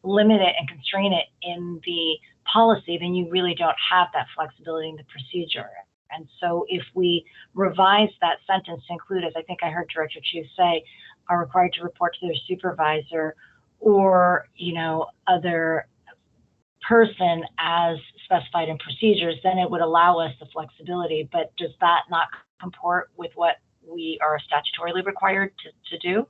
limit it and constrain it in the policy, then you really don't have that flexibility in the procedure. And so if we revise that sentence to include, as I think I heard Director Chu say, are required to report to their supervisor or, other person as specified in procedures, then it would allow us the flexibility. But does that not comport with what we are statutorily required to do?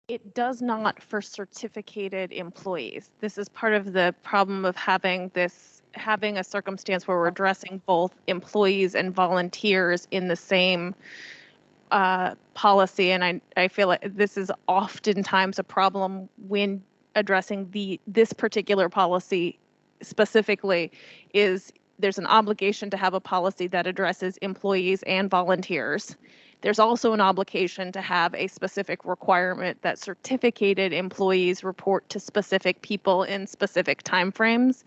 It does not for certificated employees. This is part of the problem of having a circumstance where we're addressing both employees and volunteers in the same policy. And I feel like this is oftentimes a problem when addressing this particular policy specifically. Is there's an obligation to have a policy that addresses employees and volunteers. There's also an obligation to have a specific requirement that certificated employees report to specific people in specific timeframes.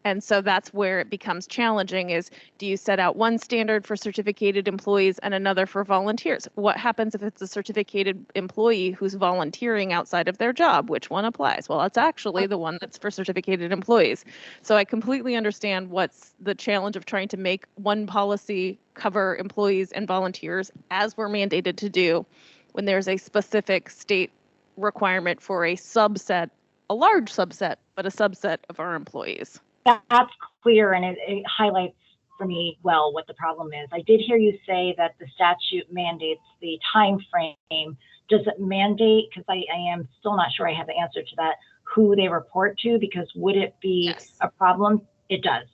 And so that's where it becomes challenging is, do you set out one standard for certificated employees and another for volunteers? What happens if it's a certificated employee who's volunteering outside of their job? Which one applies? Well, it's actually the one that's for certificated employees. So I completely understand what's the challenge of trying to make one policy cover employees and volunteers as we're mandated to do when there's a specific state requirement for a subset, a large subset, but a subset of our employees. That's clear, and it highlights for me well what the problem is. I did hear you say that the statute mandates the time frame. Does it mandate, because I am still not sure I have the answer to that, who they report to? Because would it be a problem? It does.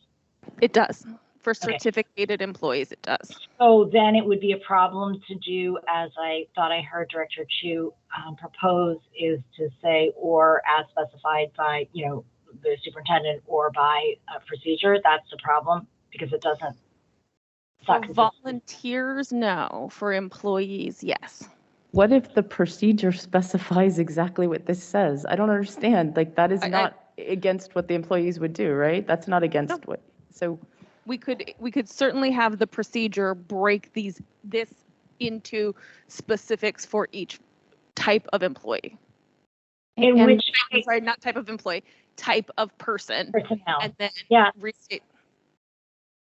It does. For certificated employees, it does. So then it would be a problem to do, as I thought I heard Director Chu propose, is to say, or as specified by, the superintendent or by a procedure. That's the problem because it doesn't. For volunteers, no. For employees, yes. What if the procedure specifies exactly what this says? I don't understand. Like, that is not against what the employees would do, right? That's not against what. So we could certainly have the procedure break this into specifics for each type of employee. Sorry, not type of employee, type of person. Personnel. And then restate.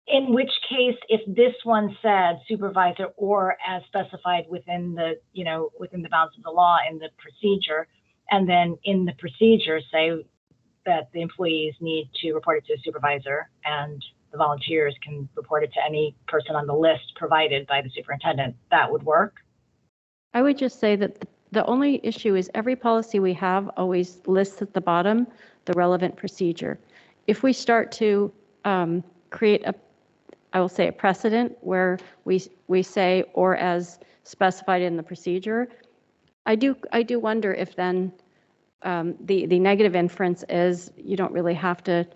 In which case, if this one said supervisor or as specified within the bounds of the law in the procedure, and then in the procedure say that the employees need to report it to a supervisor and the volunteers can report it to any person on the list provided by the superintendent, that would work? I would just say that the only issue is every policy we have always lists at the bottom the relevant procedure. If we start to create I will say a precedent where we say or as specified in the procedure, I do wonder if then the negative inference is you don't really have to,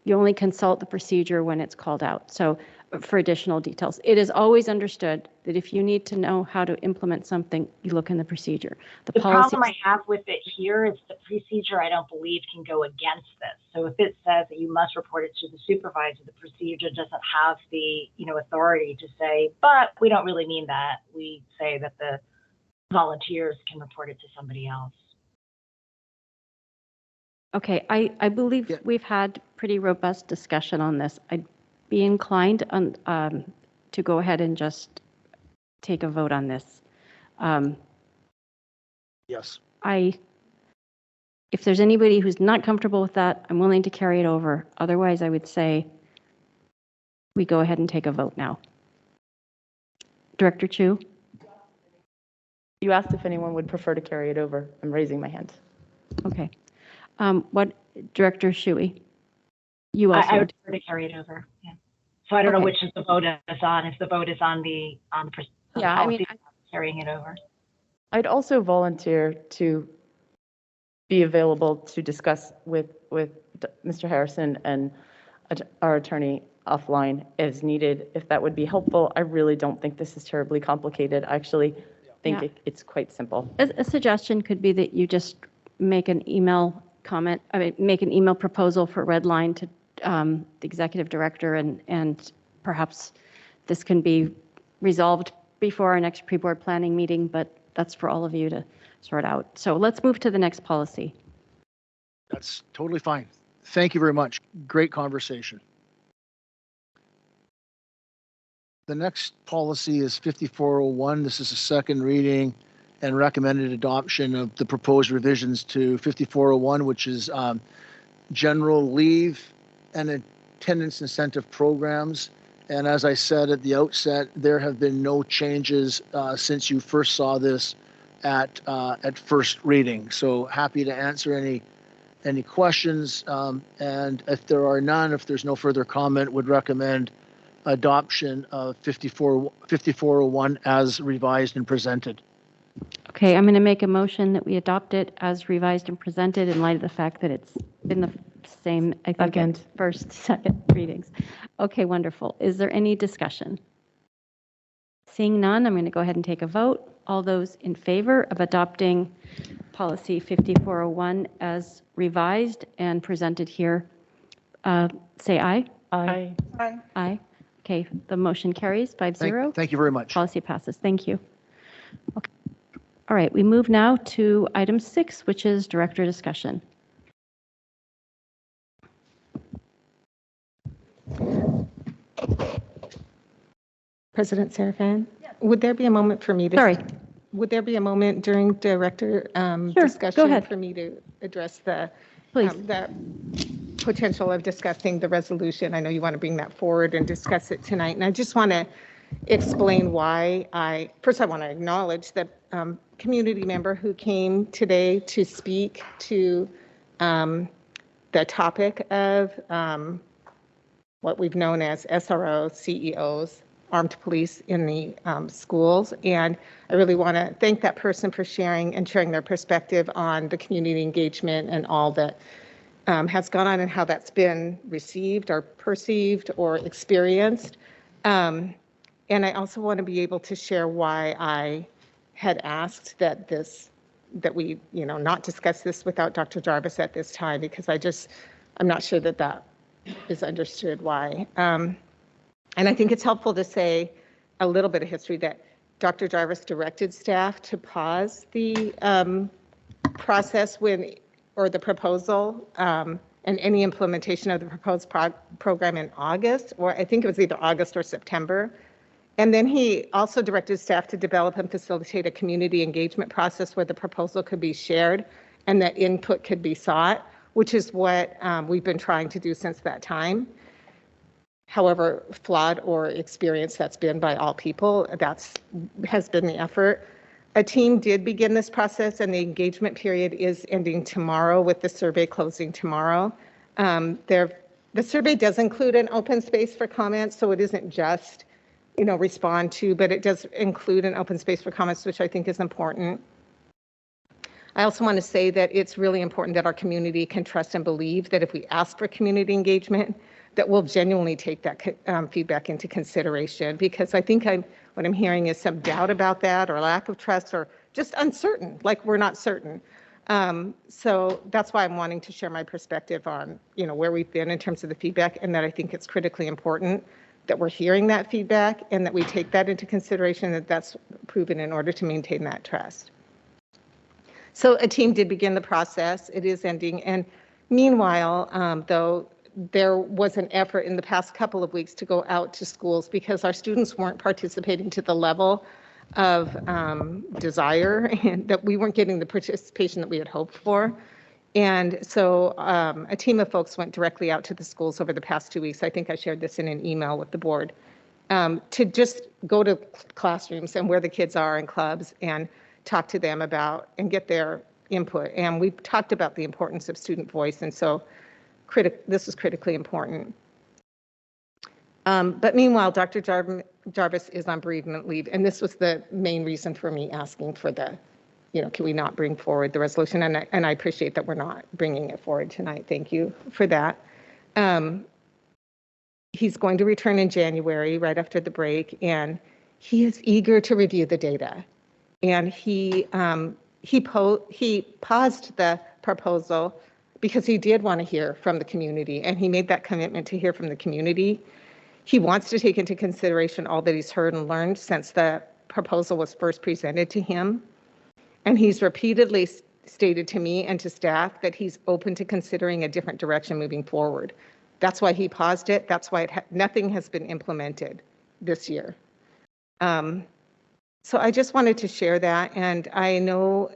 you only consult the procedure when it's called out. So for additional details, it is always understood that if you need to know how to implement something, you look in the procedure. The problem I have with it here is the procedure I don't believe can go against this. So if it says that you must report it to the supervisor, the procedure doesn't have the authority to say, but we don't really mean that. We say that the volunteers can report it to somebody else. Okay, I believe we've had pretty robust discussion on this. I'd be inclined to go ahead and just take a vote on this. Yes. If there's anybody who's not comfortable with that, I'm willing to carry it over. Otherwise, I would say we go ahead and take a vote now. Director Chu? you asked if anyone would prefer to carry it over. I'm raising my hand. Okay. What, Director Shuey? You also I would prefer to carry it over. Yeah. So I don't know which is the vote is on. If the vote is on the yeah, policy, I mean, carrying it over. I'd also volunteer to be available to discuss with Mr. Harrison and our attorney offline as needed, if that would be helpful. I really don't think this is terribly complicated. I actually think it's quite simple. A suggestion could be that you just make an email comment, make an email proposal for red line to the executive director, and perhaps this can be resolved before our next pre-board planning meeting, but that's for all of you to sort out. So let's move to the next policy. That's totally fine. Thank you very much. Great conversation. The next policy is 5401. This is a second reading and recommended adoption of the proposed revisions to 5401, which is general leave and attendance incentive programs. And as I said at the outset, there have been no changes since you first saw this at first reading. So happy to answer any questions. And if there are none, if there's no further comment, would recommend adoption of 5401 as revised and presented. Okay, I'm going to make a motion that we adopt it as revised and presented in light of the fact that it's been the same, I think, at first, second readings. Okay, wonderful. Is there any discussion? Seeing none, I'm going to go ahead and take a vote. All those in favor of adopting policy 5401 as revised and presented here, say aye. Aye. Aye. Aye. Okay, the motion carries 5-0. Thank you very much. Policy passes. Thank you. Okay. All right, we move now to item 6, which is director discussion. President Serafan, would there be a moment for me to? Sorry. Would there be a moment during director Sure, discussion go ahead. for me to address the Please. The potential of discussing the resolution? I know you want to bring that forward and discuss it tonight, and I just want to explain why I want to acknowledge the community member who came today to speak to the topic of what we've known as SRO, CEOs, armed police in the schools. And I really want to thank that person for sharing their perspective on the community engagement and all that has gone on and how that's been received or perceived or experienced. And I also want to be able to share why I had asked that we, not discuss this without Dr. Jarvis at this time, because I'm not sure that is understood why. And I think it's helpful to say a little bit of history that Dr. Jarvis directed staff to pause the process or the proposal and any implementation of the proposed program in August, or I think it was either August or September. And then he also directed staff to develop and facilitate a community engagement process where the proposal could be shared and that input could be sought, which is what we've been trying to do since that time. However flawed or experienced that's been by all people, has been the effort. A team did begin this process, and the engagement period is ending tomorrow with the survey closing tomorrow. The survey does include an open space for comments, so it isn't just respond to, but it does include an open space for comments, which I think is important. I also want to say that it's really important that our community can trust and believe that if we ask for community engagement, that we'll genuinely take that feedback into consideration, because I think what I'm hearing is some doubt about that, or lack of trust, or just uncertain, like we're not certain. So that's why I'm wanting to share my perspective on where we've been in terms of the feedback, and that I think it's critically important that we're hearing that feedback and that we take that into consideration, that's proven in order to maintain that trust. So a team did begin the process. It is ending. And meanwhile, though, there was an effort in the past couple of weeks to go out to schools because our students weren't participating to the level of desire, and that we weren't getting the participation that we had hoped for. And so a team of folks went directly out to the schools over the past 2 weeks. I think I shared this in an email with the board, to just go to classrooms and where the kids are in clubs and talk to them about and get their input. And we've talked about the importance of student voice, and so this is critically important. But meanwhile, Dr. Jarvis is on bereavement leave, and this was the main reason for me asking for can we not bring forward the resolution? And I appreciate that we're not bringing it forward tonight. Thank you for that. He's going to return in January, right after the break, and he is eager to review the data. And he paused the proposal because he did want to hear from the community, and he made that commitment to hear from the community. He wants to take into consideration all that he's heard and learned since the proposal was first presented to him. And he's repeatedly stated to me and to staff that he's open to considering a different direction moving forward. That's why he paused it. That's why nothing has been implemented this year. So I just wanted to share that. And I know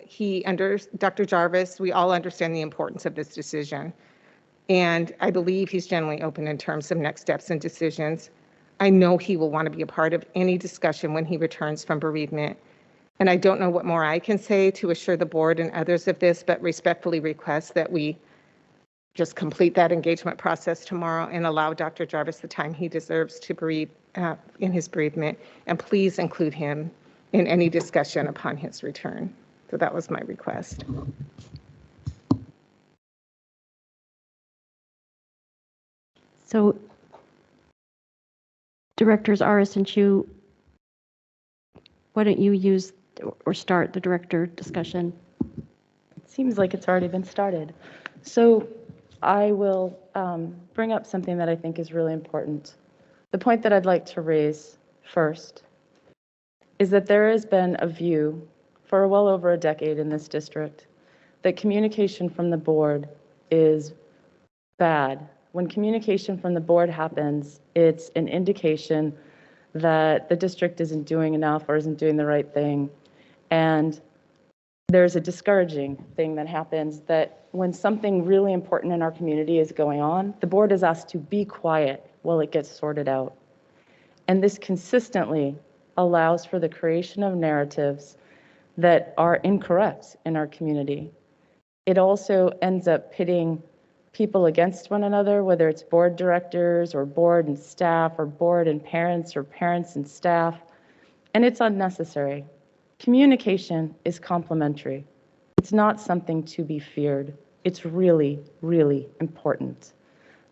Dr. Jarvis, we all understand the importance of this decision. And I believe he's generally open in terms of next steps and decisions. I know he will want to be a part of any discussion when he returns from bereavement. And I don't know what more I can say to assure the board and others of this, but respectfully request that we just complete that engagement process tomorrow and allow Dr. Jarvis the time he deserves to bereave in his bereavement. And please include him in any discussion upon his return. So that was my request. So Directors Aris and Chu, why don't you use or start the director discussion? It seems like it's already been started. So I will bring up something that I think is really important. The point that I'd like to raise first is that there has been a view for well over a decade in this district that communication from the board is bad. When communication from the board happens, it's an indication that the district isn't doing enough or isn't doing the right thing. And there's a discouraging thing that happens that when something really important in our community is going on, the board is asked to be quiet while it gets sorted out. And this consistently allows for the creation of narratives that are incorrect in our community. It also ends up pitting people against one another, whether it's board directors or board and staff or board and parents or parents and staff, and it's unnecessary. Communication is complementary. It's not something to be feared. It's really, really important.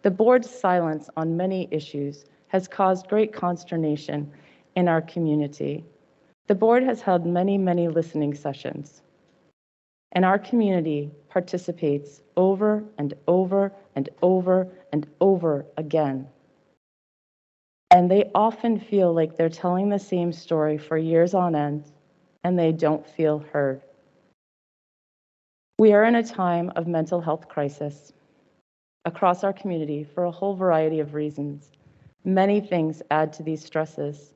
The board's silence on many issues has caused great consternation in our community. The board has held many, many listening sessions, and our community participates over and over and over and over again. And they often feel like they're telling the same story for years on end, and they don't feel heard. We are in a time of mental health crisis across our community for a whole variety of reasons. Many things add to these stresses,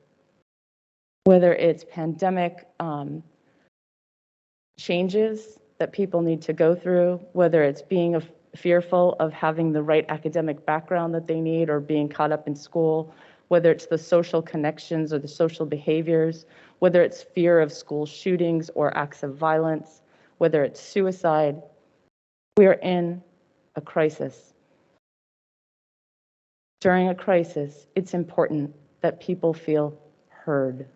whether it's pandemic changes that people need to go through, whether it's being fearful of having the right academic background that they need or being caught up in school, whether it's the social connections or the social behaviors, whether it's fear of school shootings or acts of violence, whether it's suicide. We are in a crisis. During a crisis, it's important that people feel heard.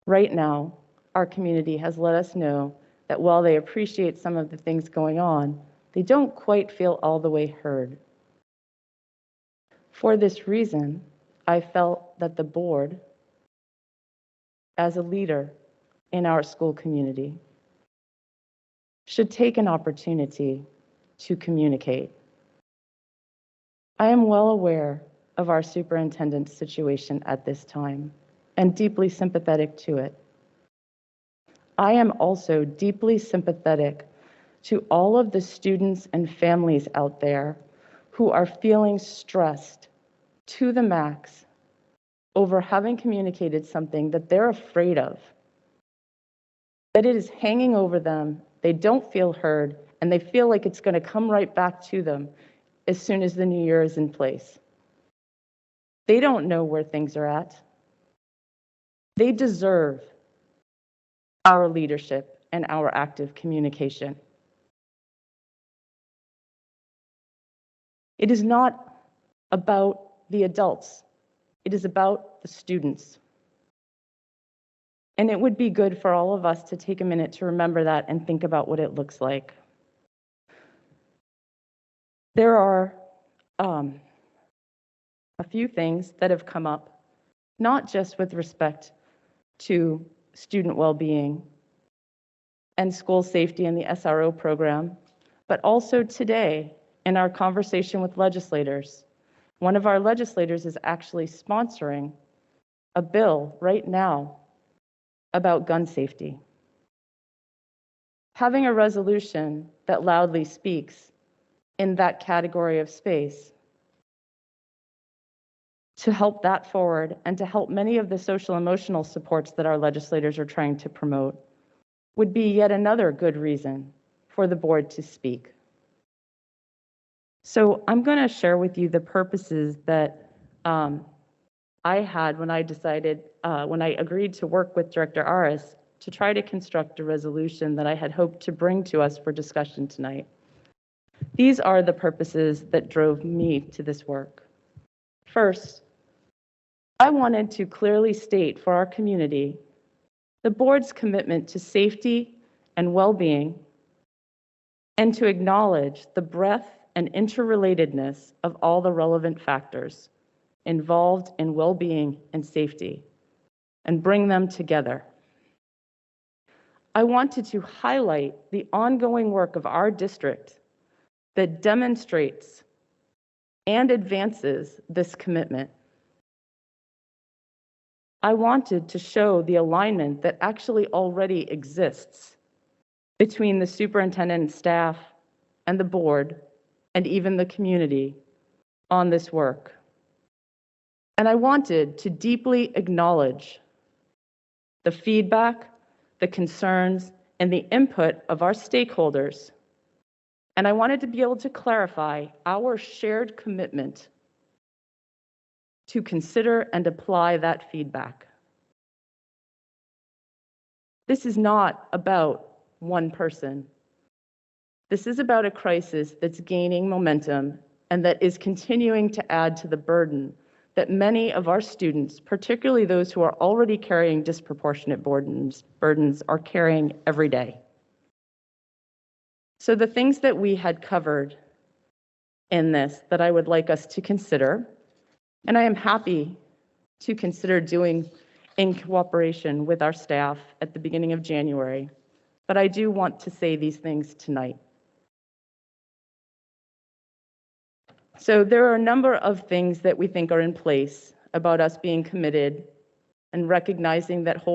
Right now, our community has let us know that while they appreciate some of the things going on, they don't quite feel all the way heard. For this reason, I felt that the board, as a leader in our school community, should take an opportunity to communicate. I am well aware of our superintendent's situation at this time and deeply sympathetic to it. I am also deeply sympathetic to all of the students and families out there who are feeling stressed to the max over having communicated something that they're afraid of, that it is hanging over them, they don't feel heard, and they feel like it's going to come right back to them as soon as the new year is in place. They don't know where things are at. They deserve our leadership and our active communication. It is not about the adults. It is about the students. And it would be good for all of us to take a minute to remember that and think about what it looks like. There are a few things that have come up, not just with respect to student well-being and school safety and the SRO program, but also today in our conversation with legislators One of our legislators is actually sponsoring a bill right now about gun safety. Having a resolution that loudly speaks in that category of space to help that forward and to help many of the social emotional supports that our legislators are trying to promote would be yet another good reason for the board to speak. So I'm going to share with you the purposes that I had when I decided, when I agreed to work with Director Aris to try to construct a resolution that I had hoped to bring to us for discussion tonight. These are the purposes that drove me to this work. First, I wanted to clearly state for our community the board's commitment to safety and well-being, and to acknowledge the breadth and interrelatedness of all the relevant factors involved in well-being and safety, and bring them together. I wanted to highlight the ongoing work of our district that demonstrates and advances this commitment. I wanted to show the alignment that actually already exists between the superintendent and staff and the board and even the community on this work. And I wanted to deeply acknowledge the feedback, the concerns, and the input of our stakeholders. And I wanted to be able to clarify our shared commitment to consider and apply that feedback. This is not about one person. This is about a crisis that's gaining momentum and that is continuing to add to the burden that many of our students, particularly those who are already carrying disproportionate burdens, are carrying every day. So the things that we had covered in this that I would like us to consider, and I am happy to consider doing in cooperation with our staff at the beginning of January, but I do want to say these things tonight. So there are a number of things that we think are in place about us being committed and recognizing that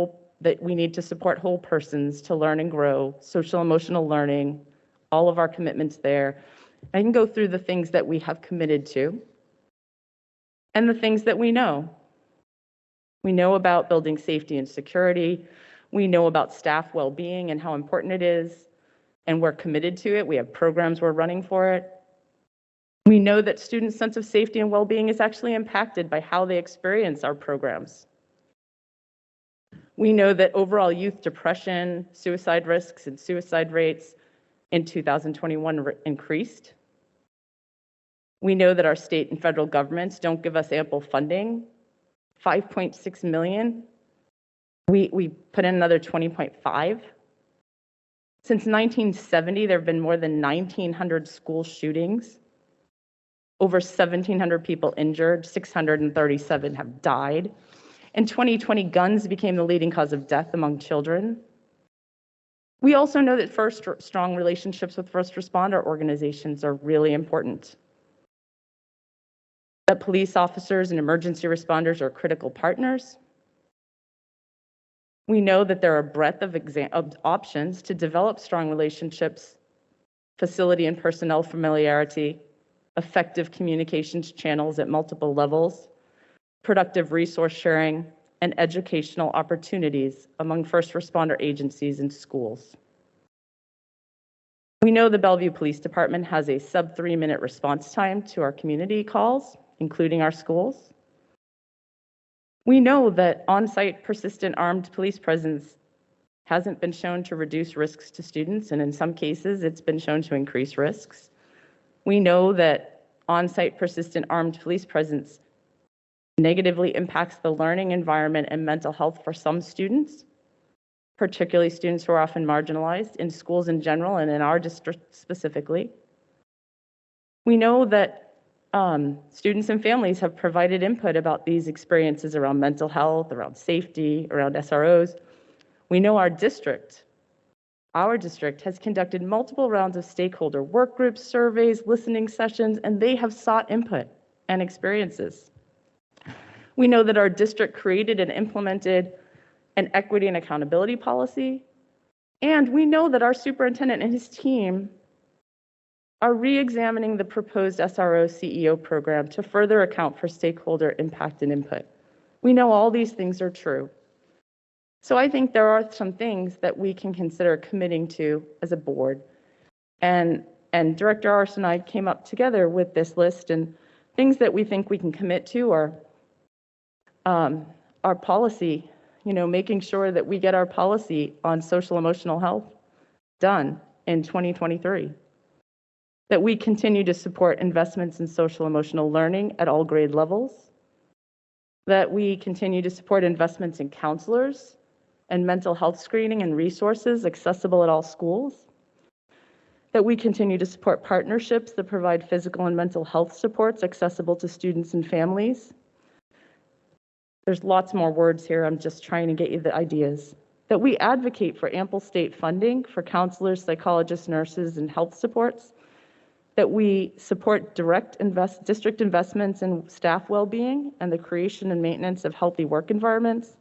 we need to support whole persons to learn and grow, social emotional learning, all of our commitments there. I can go through the things that we have committed to and the things that we know. We know about building safety and security. We know about staff well-being and how important it is, and we're committed to it. We have programs we're running for it. We know that students' sense of safety and well-being is actually impacted by how they experience our programs. We know that overall youth depression, suicide risks, and suicide rates in 2021 increased. We know that our state and federal governments don't give us ample funding, 5.6 million. We put in another 20.5. Since 1970, there have been more than 1,900 school shootings. Over 1,700 people injured, 637 have died. In 2020, guns became the leading cause of death among children. We also know that strong relationships with first responder organizations are really important. That police officers and emergency responders are critical partners. We know that there are a breadth of options to develop strong relationships, facility and personnel familiarity, effective communications channels at multiple levels, productive resource sharing, and educational opportunities among first responder agencies and schools. We know the Bellevue Police Department has a sub 3-minute response time to our community calls, including our schools. We know that on-site persistent armed police presence hasn't been shown to reduce risks to students, and in some cases, it's been shown to increase risks. We know that on-site persistent armed police presence negatively impacts the learning environment and mental health for some students, particularly students who are often marginalized in schools in general and in our district specifically. We know that students and families have provided input about these experiences around mental health, around safety, around SROs. We know our district has conducted multiple rounds of stakeholder work groups, surveys, listening sessions, and they have sought input and experiences. We know that our district created and implemented an equity and accountability policy, and we know that our superintendent and his team are re-examining the proposed SRO CEO program to further account for stakeholder impact and input. We know all these things are true. So I think there are some things that we can consider committing to as a board. And Director Arce and I came up together with this list, and things that we think we can commit to are our policy, making sure that we get our policy on social emotional health done in 2023. That we continue to support investments in social emotional learning at all grade levels. That we continue to support investments in counselors and mental health screening and resources accessible at all schools. That we continue to support partnerships that provide physical and mental health supports accessible to students and families. There's lots more words here, I'm just trying to get you the ideas. That we advocate for ample state funding for counselors, psychologists, nurses, and health supports. That we support district investments in staff well-being and the creation and maintenance of healthy work environments.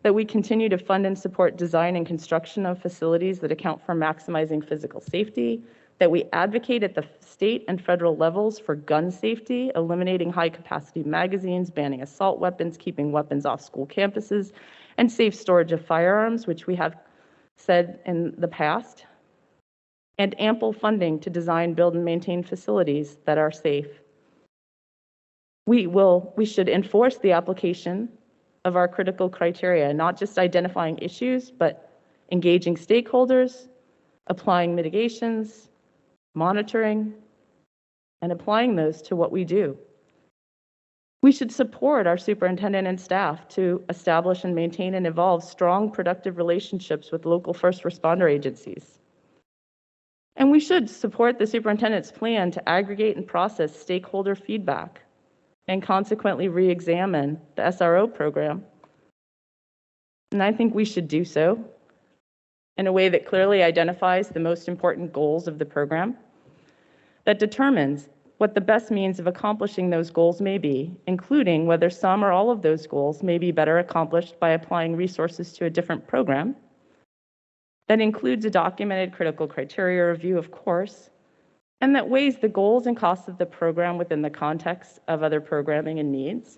That we continue to fund and support design and construction of facilities that account for maximizing physical safety. That we advocate at the state and federal levels for gun safety, eliminating high-capacity magazines, banning assault weapons, keeping weapons off school campuses, and safe storage of firearms, which we have said in the past. And ample funding to design, build, and maintain facilities that are safe. We should enforce the application of our critical criteria, not just identifying issues, but engaging stakeholders, applying mitigations, monitoring, and applying those to what we do. We should support our superintendent and staff to establish and maintain and evolve strong, productive relationships with local first responder agencies. And we should support the superintendent's plan to aggregate and process stakeholder feedback and consequently re-examine the SRO program. And I think we should do so in a way that clearly identifies the most important goals of the program, that determines what the best means of accomplishing those goals may be, including whether some or all of those goals may be better accomplished by applying resources to a different program. That includes a documented critical criteria review, of course, and that weighs the goals and costs of the program within the context of other programming and needs,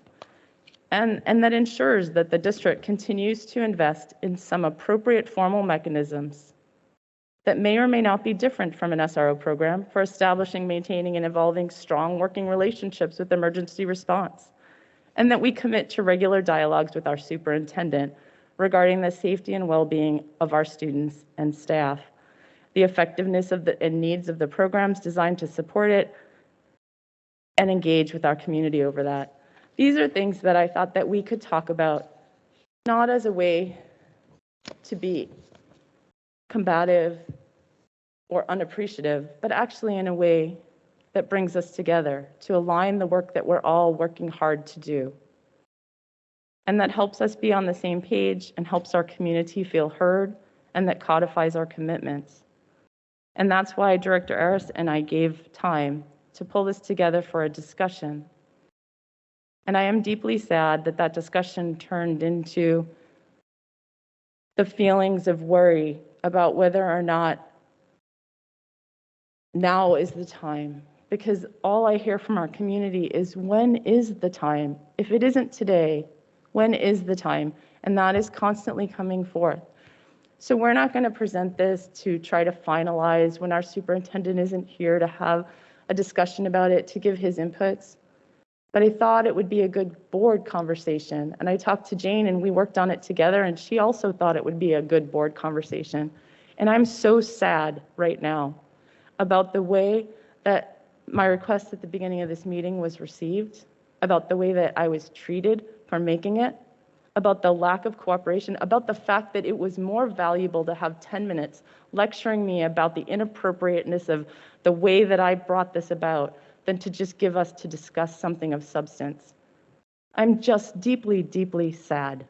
and that ensures that the district continues to invest in some appropriate formal mechanisms that may or may not be different from an SRO program for establishing, maintaining, and evolving strong working relationships with emergency response, and that we commit to regular dialogues with our superintendent regarding the safety and well-being of our students and staff, the effectiveness of and needs of the programs designed to support it, and engage with our community over that. These are things that I thought that we could talk about, not as a way to be combative or unappreciative, but actually in a way that brings us together to align the work that we're all working hard to do. And that helps us be on the same page and helps our community feel heard, and that codifies our commitments. And that's why Director Arce and I gave time to pull this together for a discussion. And I am deeply sad that that discussion turned into the feelings of worry about whether or not now is the time. Because all I hear from our community is, when is the time? If it isn't today, when is the time? And that is constantly coming forth. So we're not going to present this to try to finalize when our superintendent isn't here to have a discussion about it, to give his inputs. But I thought it would be a good board conversation. And I talked to Jane and we worked on it together, and she also thought it would be a good board conversation. And I'm so sad right now about the way that my request at the beginning of this meeting was received, about the way that I was treated for making it, about the lack of cooperation, about the fact that it was more valuable to have 10 minutes lecturing me about the inappropriateness of the way that I brought this about than to just give us to discuss something of substance. I'm just deeply, deeply sad.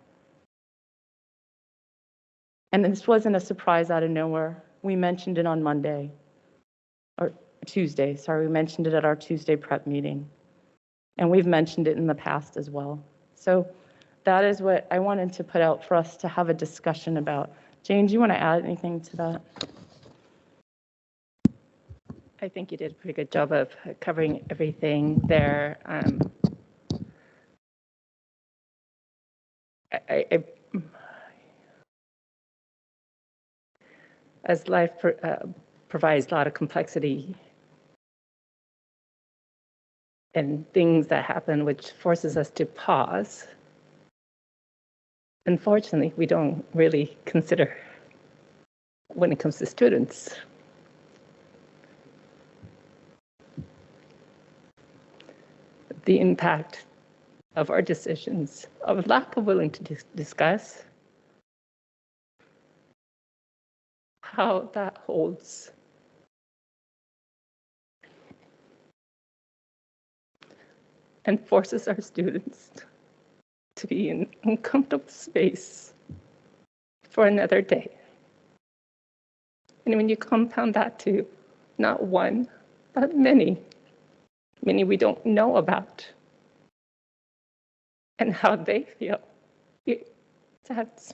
And this wasn't a surprise out of nowhere. We mentioned it on Monday, or Tuesday, sorry, we mentioned it at our Tuesday prep meeting. And we've mentioned it in the past as well. So that is what I wanted to put out for us to have a discussion about. Jane, do you want to add anything to that? I think you did a pretty good job of covering everything there. As life provides a lot of complexity and things that happen which forces us to pause, unfortunately, we don't really consider when it comes to students. The impact of our decisions, of lack of willing to discuss how that holds and forces our students to be in an uncomfortable space for another day. And when you compound that to not one, but many we don't know about, and how they feel, this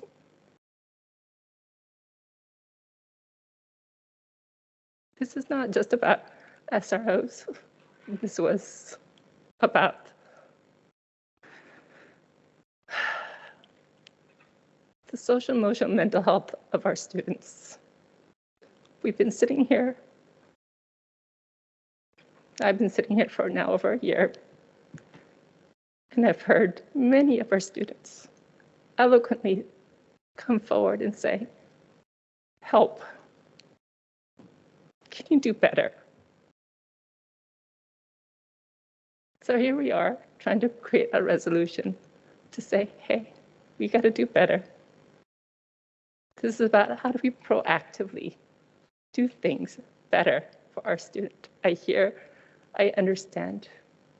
is not just about SROs. This was about the social, emotional, mental health of our students. We've been sitting here. I've been sitting here for now over a year, and I've heard many of our students eloquently come forward and say, help. Can you do better? So here we are trying to create a resolution to say, hey, we got to do better. This is about how do we proactively do things better for our student. I hear, I understand,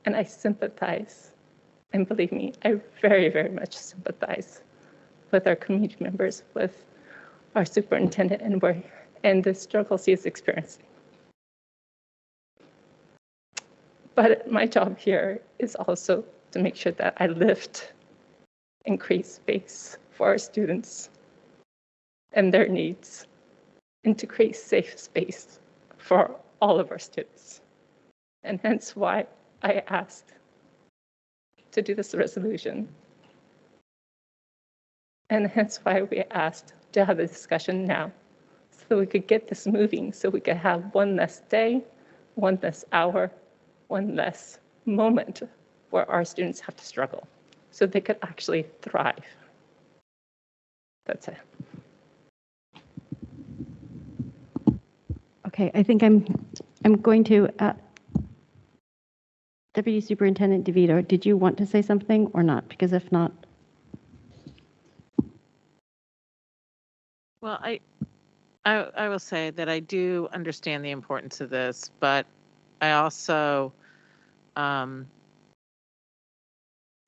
and I sympathize. And believe me, I very, very much sympathize with our community members, with our superintendent, and the struggles he is experiencing. But my job here is also to make sure that I lift and create space for our students and their needs, and to create safe space for all of our students. And hence why I asked to do this resolution. And hence why we asked to have the discussion now, so we could get this moving, so we could have one less day, one less hour, one less moment where our students have to struggle, so they could actually thrive. That's it. Okay, I think I'm going to, Deputy Superintendent DeVito, did you want to say something or not? Because if not. Well, I will say that I do understand the importance of this, but I also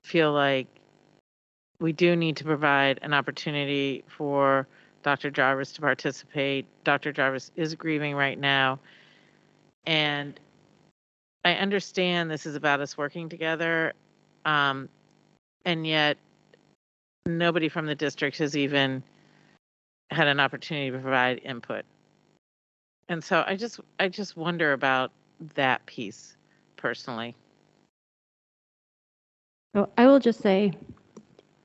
feel like we do need to provide an opportunity for Dr. Jarvis to participate. Dr. Jarvis is grieving right now, and I understand this is about us working together, and yet nobody from the district has even had an opportunity to provide input. And so I just wonder about that piece personally. So I will just say,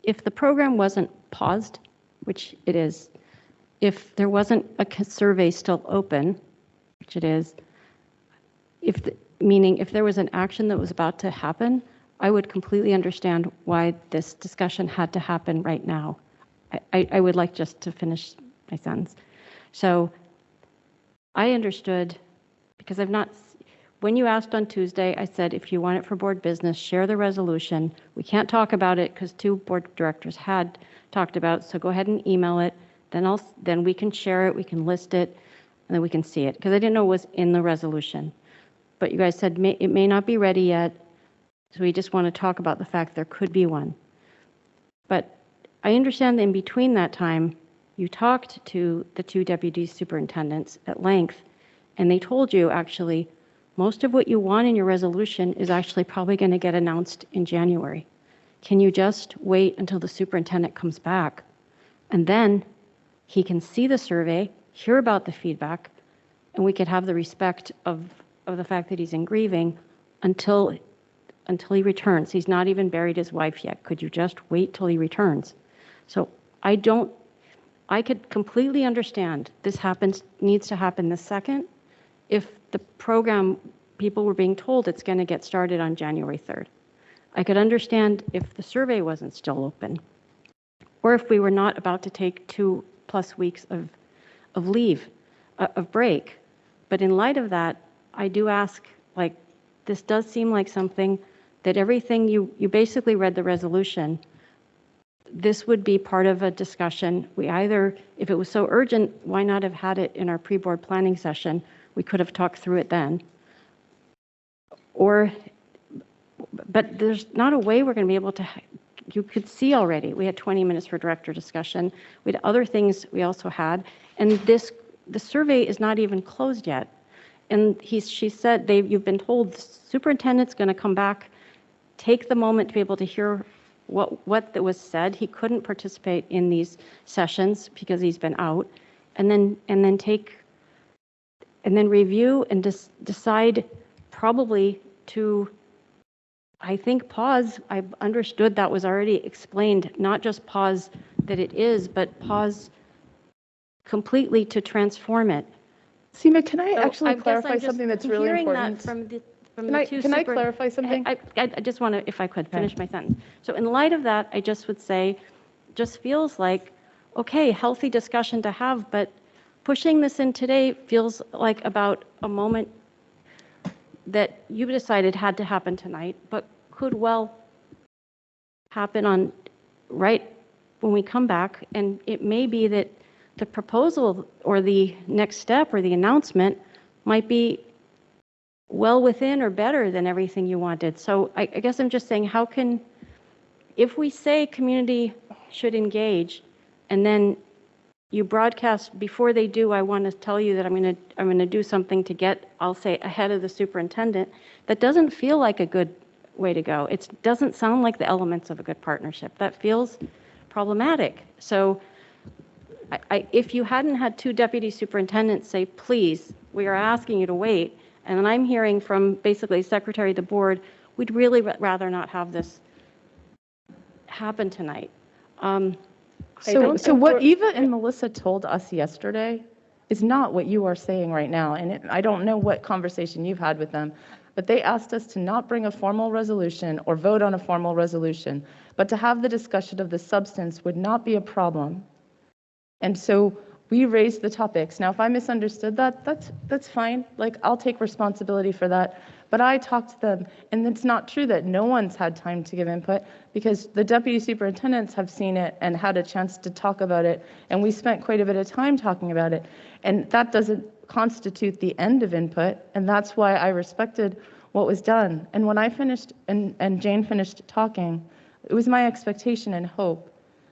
if the program wasn't paused, which it is, if there wasn't a survey still open, which it is, meaning if there was an action that was about to happen, I would completely understand why this discussion had to happen right now. I would like just to finish my sentence. So I understood, because when you asked on Tuesday, I said, if you want it for board business, share the resolution. We can't talk about it because 2 board directors had talked about, so go ahead and email it. Then we can share it, we can list it, and then we can see it, because I didn't know it was in the resolution. But you guys said it may not be ready yet, so we just want to talk about the fact there could be one. But I understand that in between that time, you talked to the 2 deputy superintendents at length, and they told you actually, most of what you want in your resolution is actually probably going to get announced in January. Can you just wait until the superintendent comes back? And then he can see the survey, hear about the feedback, and we could have the respect of the fact that he's in grieving until he returns. He's not even buried his wife yet. Could you just wait till he returns? So I could completely understand this needs to happen this second if the program, people were being told it's going to get started on January 3rd. I could understand if the survey wasn't still open, or if we were not about to take 2+ weeks of leave, of break. But in light of that, I do ask, like, this does seem like something that everything you basically read the resolution, this would be part of a discussion. We either, if it was so urgent, why not have had it in our pre-board planning session? We could have talked through it then. But there's not a way we're going to be able to, you could see already, we had 20 minutes for director discussion. We had other things we also had. And the survey is not even closed yet. And she said, you've been told the superintendent's going to come back, take the moment to be able to hear what was said. He couldn't participate in these sessions because he's been out, and then review and decide probably to, I think, pause. I understood that was already explained, not just pause that it is, but pause completely to transform it. Seema, can I So actually I guess clarify I'm just something that's really hearing important? That from the two Can I clarify something? I just want to, if I could, finish my sentence. So in light of that, I just would say, just feels like, okay, healthy discussion to have, but pushing this in today feels like about a moment that you decided had to happen tonight, but could well happen right when we come back. And it may be that the proposal or the next step or the announcement might be well within or better than everything you wanted. So I guess I'm just saying, if we say community should engage, and then you broadcast before they do, I want to tell you that I'm going to do something to get, I'll say, ahead of the superintendent, that doesn't feel like a good way to go. It doesn't sound like the elements of a good partnership. That feels problematic. So if you hadn't had two deputy superintendents say, please, we are asking you to wait, and then I'm hearing from basically secretary of the board, we'd really rather not have this happen tonight. So what Eva and Melissa told us yesterday is not what you are saying right now. And I don't know what conversation you've had with them, but they asked us to not bring a formal resolution or vote on a formal resolution, but to have the discussion of the substance would not be a problem. And so we raised the topics. Now, if I misunderstood that, that's fine. Like, I'll take responsibility for that. But I talked to them, and it's not true that no one's had time to give input, because the deputy superintendents have seen it and had a chance to talk about it, and we spent quite a bit of time talking about it. And that doesn't constitute the end of input, and that's why I respected what was done. And when I finished and Jane finished talking, it was my expectation and hope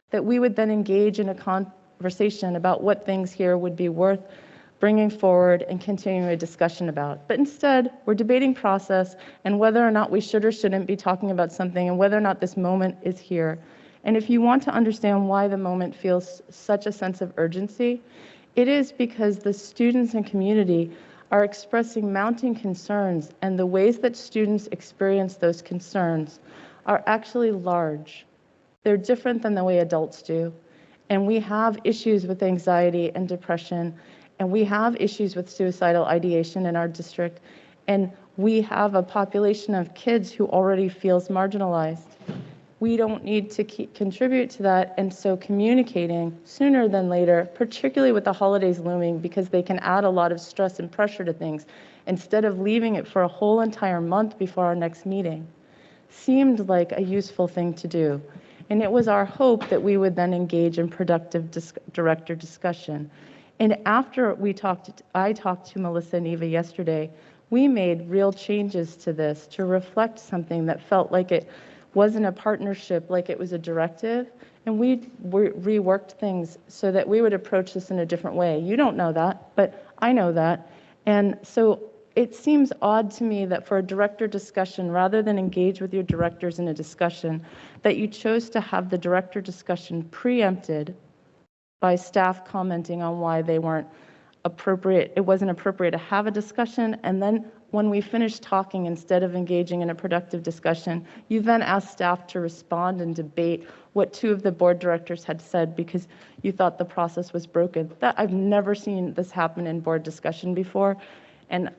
that we would then engage in a conversation about what things here would be worth bringing forward and continuing a discussion about. But instead, we're debating process and whether or not we should or shouldn't be talking about something, and whether or not this moment is here. And if you want to understand why the moment feels such a sense of urgency, it is because the students and community are expressing mounting concerns, and the ways that students experience those concerns are actually large. They're different than the way adults do. And we have issues with anxiety and depression, and we have issues with suicidal ideation in our district, and we have a population of kids who already feels marginalized. We don't need to contribute to that, and so communicating sooner than later, particularly with the holidays looming, because they can add a lot of stress and pressure to things, instead of leaving it for a whole entire month before our next meeting, seemed like a useful thing to do. And it was our hope that we would then engage in productive director discussion. And after I talked to Melissa and Eva yesterday, we made real changes to this to reflect something that felt like it wasn't a partnership, like it was a directive. And we reworked things so that we would approach this in a different way. You don't know that, but I know that. And so it seems odd to me that for a director discussion, rather than engage with your directors in a discussion, that you chose to have the director discussion preempted by staff commenting on why they weren't appropriate. It wasn't appropriate to have a discussion. And then when we finished talking, instead of engaging in a productive discussion, you then asked staff to respond and debate what two of the board directors had said because you thought the process was broken. That I've never seen this happen in board discussion before. And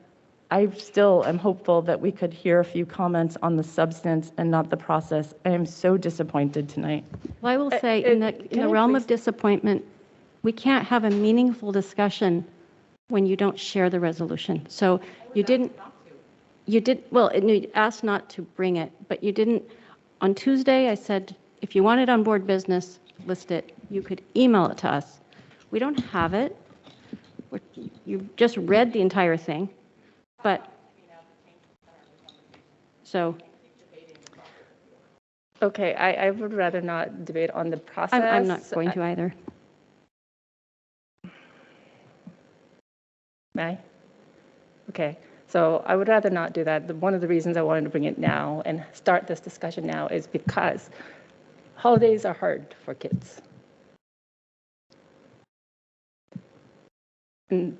I still am hopeful that we could hear a few comments on the substance and not the process. I am so disappointed tonight. Well, I will say, in the realm of disappointment, we can't have a meaningful discussion when you don't share the resolution. So you did, well, you asked not to bring it, but you didn't. On Tuesday, I said, if you want it on board business, list it. You could email it to us. We don't have it. You just read the entire thing. But, so. Okay, I would rather not debate on the process. I'm not going to either. May I? Okay, so I would rather not do that. One of the reasons I wanted to bring it now and start this discussion now is because holidays are hard for kids. And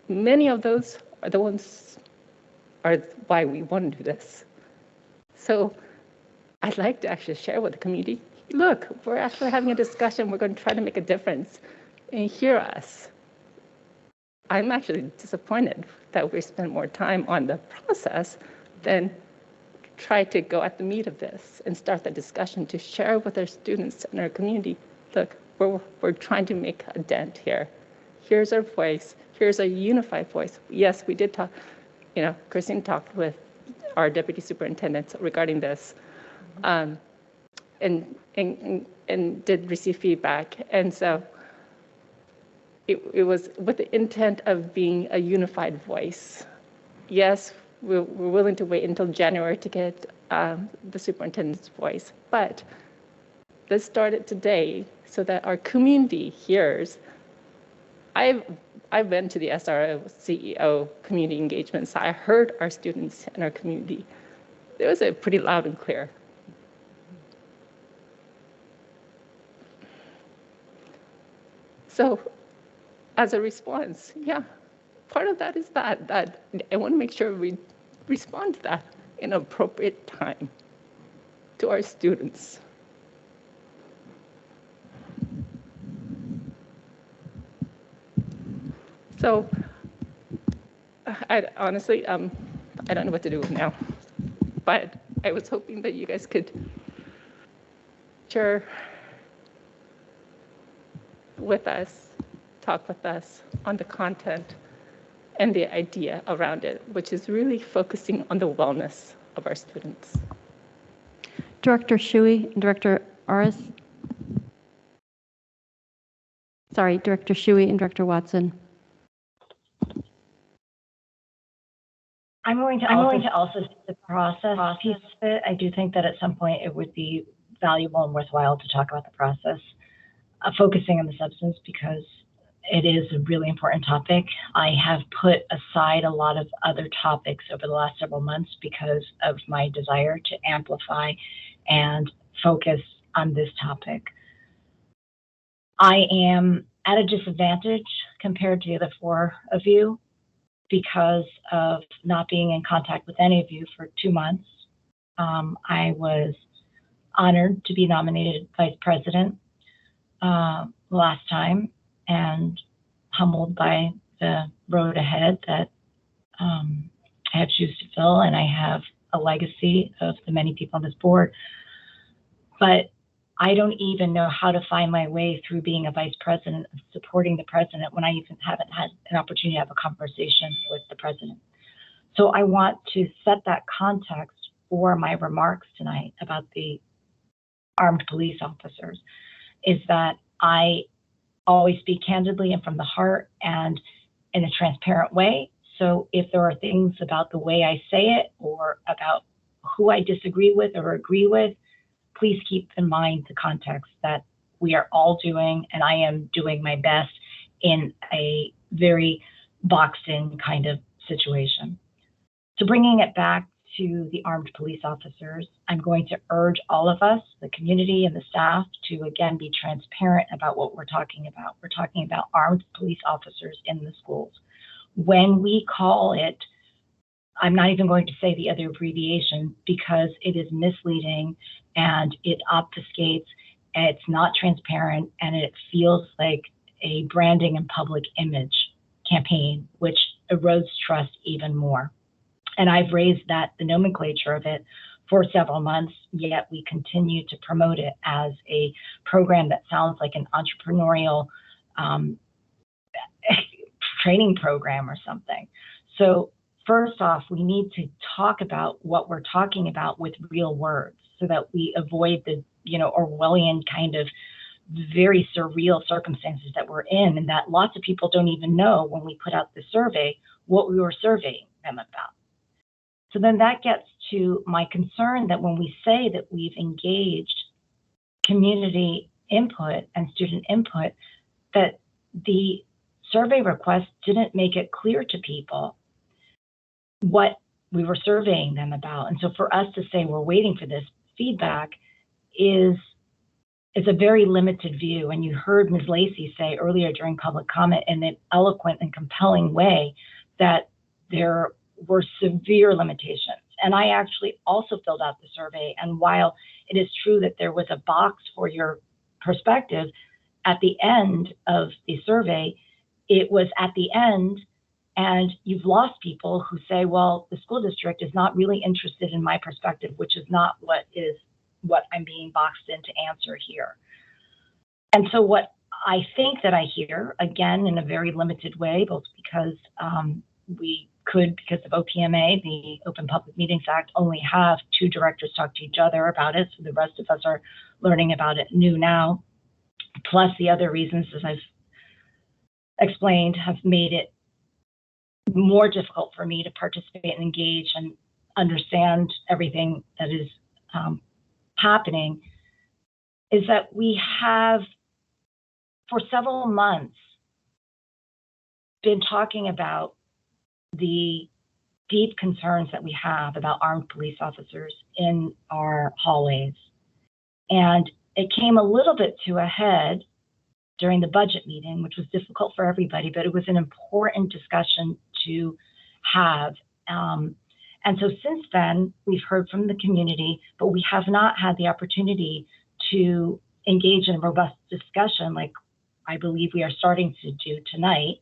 many of those are the ones are why we want to do this. So I'd like to actually share with the community, look, we're actually having a discussion. We're going to try to make a difference and hear us. I'm actually disappointed that we spend more time on the process than try to go at the meat of this and start the discussion to share with our students and our community. Look, we're trying to make a dent here. Here's our voice. Here's a unified voice. Yes, we did talk, Christine talked with our deputy superintendents regarding this and did receive feedback. And so it was with the intent of being a unified voice. Yes, we're willing to wait until January to get the superintendent's voice, but let's start it today so that our community hears. I've been to the SRO CEO community engagement, so I heard our students and our community. It was a pretty loud and clear. So as a response, yeah, part of that is that I want to make sure we respond to that in an appropriate time to our students. So I honestly, I don't know what to do now, but I was hoping that you guys could share with us, talk with us on the content and the idea around it, which is really focusing on the wellness of our students. Director Shuey and Director Aris. Sorry, Director Shuey and Director Watson. I'm going to also see the process piece of it. I do think that at some point it would be valuable and worthwhile to talk about the process, focusing on the substance because it is a really important topic. I have put aside a lot of other topics over the last several months because of my desire to amplify and focus on this topic. I am at a disadvantage compared to the other four of you because of not being in contact with any of you for 2 months. I was honored to be nominated vice president last time and humbled by the road ahead that I have shoes to fill, and I have a legacy of the many people on this board. But I don't even know how to find my way through being a vice president and supporting the president when I even haven't had an opportunity to have a conversation with the president. So I want to set that context for my remarks tonight about the armed police officers, is that I always speak candidly and from the heart and in a transparent way. So if there are things about the way I say it or about who I disagree with or agree with, please keep in mind the context that we are all doing, and I am doing my best in a very boxed-in kind of situation. So bringing it back to the armed police officers, I'm going to urge all of us, the community and the staff, to again be transparent about what we're talking about. We're talking about armed police officers in the schools. When we call it, I'm not even going to say the other abbreviation because it is misleading and it obfuscates, and it's not transparent, and it feels like a branding and public image campaign, which erodes trust even more. And I've raised the nomenclature of it for several months, yet we continue to promote it as a program that sounds like an entrepreneurial training program or something. So first off, we need to talk about what we're talking about with real words so that we avoid the, Orwellian kind of very surreal circumstances that we're in, and that lots of people don't even know when we put out the survey what we were surveying them about. So then that gets to my concern that when we say that we've engaged community input and student input, that the survey request didn't make it clear to people what we were surveying them about. And so for us to say we're waiting for this feedback is a very limited view. And you heard Ms. Lacey say earlier during public comment in an eloquent and compelling way that there were severe limitations. And I actually also filled out the survey. And while it is true that there was a box for your perspective at the end of the survey, it was at the end, and you've lost people who say, well, the school district is not really interested in my perspective, which is not what I'm being boxed in to answer here. And so what I think that I hear, again, in a very limited way, both because we could, because of OPMA, the Open Public Meetings Act, only have 2 directors talk to each other about it. So the rest of us are learning about it new now. Plus the other reasons, as I've explained, have made it more difficult for me to participate and engage and understand everything that is happening, is that we have, for several months, been talking about the deep concerns that we have about armed police officers in our hallways. And it came a little bit to a head during the budget meeting, which was difficult for everybody, but it was an important discussion to have. And so since then, we've heard from the community, but we have not had the opportunity to engage in a robust discussion like I believe we are starting to do tonight.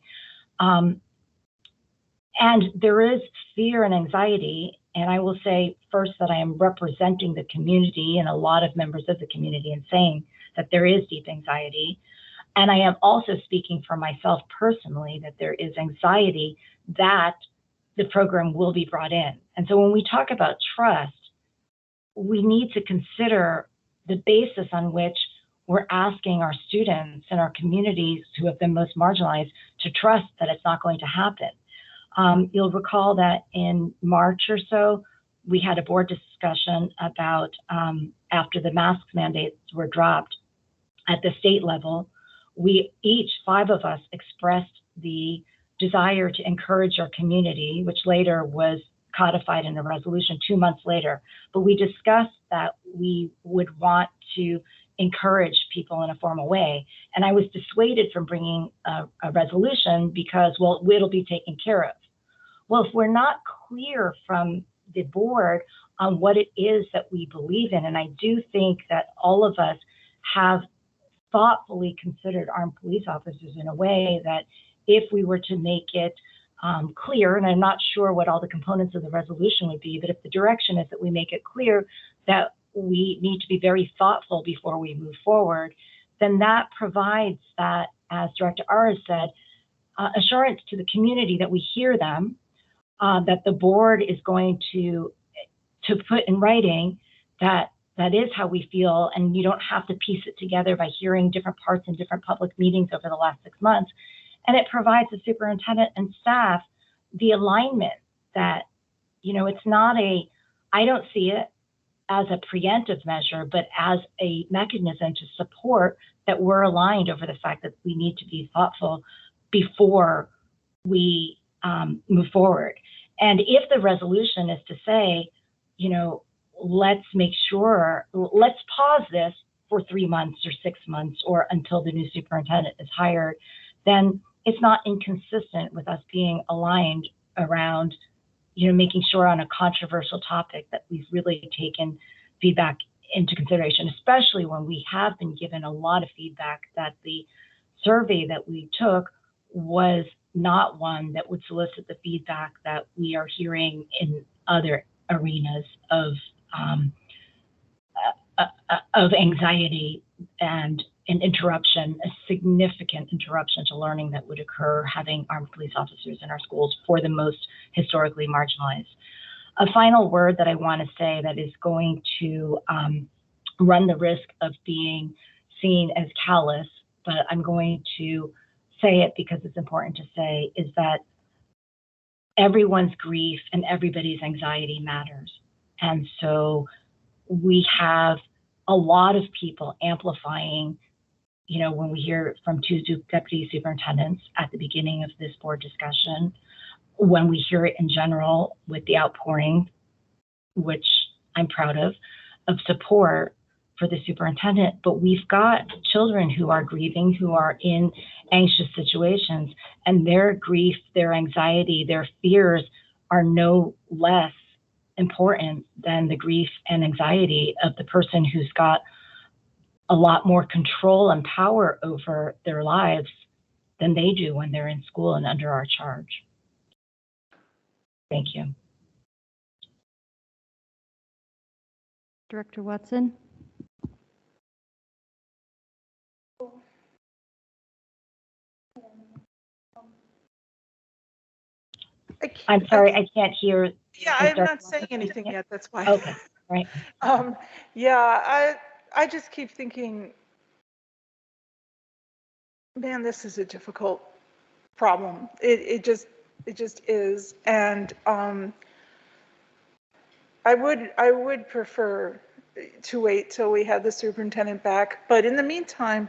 And there is fear and anxiety. And I will say first that I am representing the community and a lot of members of the community and saying that there is deep anxiety. And I am also speaking for myself personally that there is anxiety that the program will be brought in. And so when we talk about trust, we need to consider the basis on which we're asking our students and our communities who have been most marginalized to trust that it's not going to happen. You'll recall that in March or so, we had a board discussion about after the mask mandates were dropped at the state level, we each, 5 of us, expressed the desire to encourage our community, which later was codified in a resolution 2 months later. But we discussed that we would want to encourage people in a formal way. And I was dissuaded from bringing a resolution because, well, it'll be taken care of. Well, if we're not clear from the board on what it is that we believe in, and I do think that all of us have thoughtfully considered armed police officers in a way that if we were to make it clear, and I'm not sure what all the components of the resolution would be, but if the direction is that we make it clear that we need to be very thoughtful before we move forward, then that provides that, as Director Ara said, assurance to the community that we hear them, that the board is going to put in writing that that is how we feel, and you don't have to piece it together by hearing different parts in different public meetings over the last 6 months. And it provides the superintendent and staff the alignment that, it's not I don't see it as a preemptive measure, but as a mechanism to support that we're aligned over the fact that we need to be thoughtful before we move forward. And if the resolution is to say, you know, let's make sure, let's pause this for 3 months or 6 months or until the new superintendent is hired, then it's not inconsistent with us being aligned around, you know, making sure on a controversial topic that we've really taken feedback into consideration, especially when we have been given a lot of feedback that the survey that we took was not one that would solicit the feedback that we are hearing in other arenas of anxiety and an interruption, a significant interruption to learning that would occur having armed police officers in our schools for the most historically marginalized. A final word that I want to say that is going to run the risk of being seen as callous, but I'm going to say it because it's important to say, is that everyone's grief and everybody's anxiety matters. And so we have a lot of people amplifying, you know, when we hear from 2 deputy superintendents at the beginning of this board discussion, when we hear it in general with the outpouring, which I'm proud of support for the superintendent, but we've got children who are grieving, who are in anxious situations, and their grief, their anxiety, their fears are no less important than the grief and anxiety of the person who's got a lot more control and power over their lives than they do when they're in school and under our charge. Thank you. Director Watson? I'm sorry, I can't hear. Yeah, I'm not saying anything yet, that's why. Okay, right. Yeah, I just keep thinking, man, this is a difficult problem. It just is. And I would prefer to wait till we had the superintendent back. But in the meantime,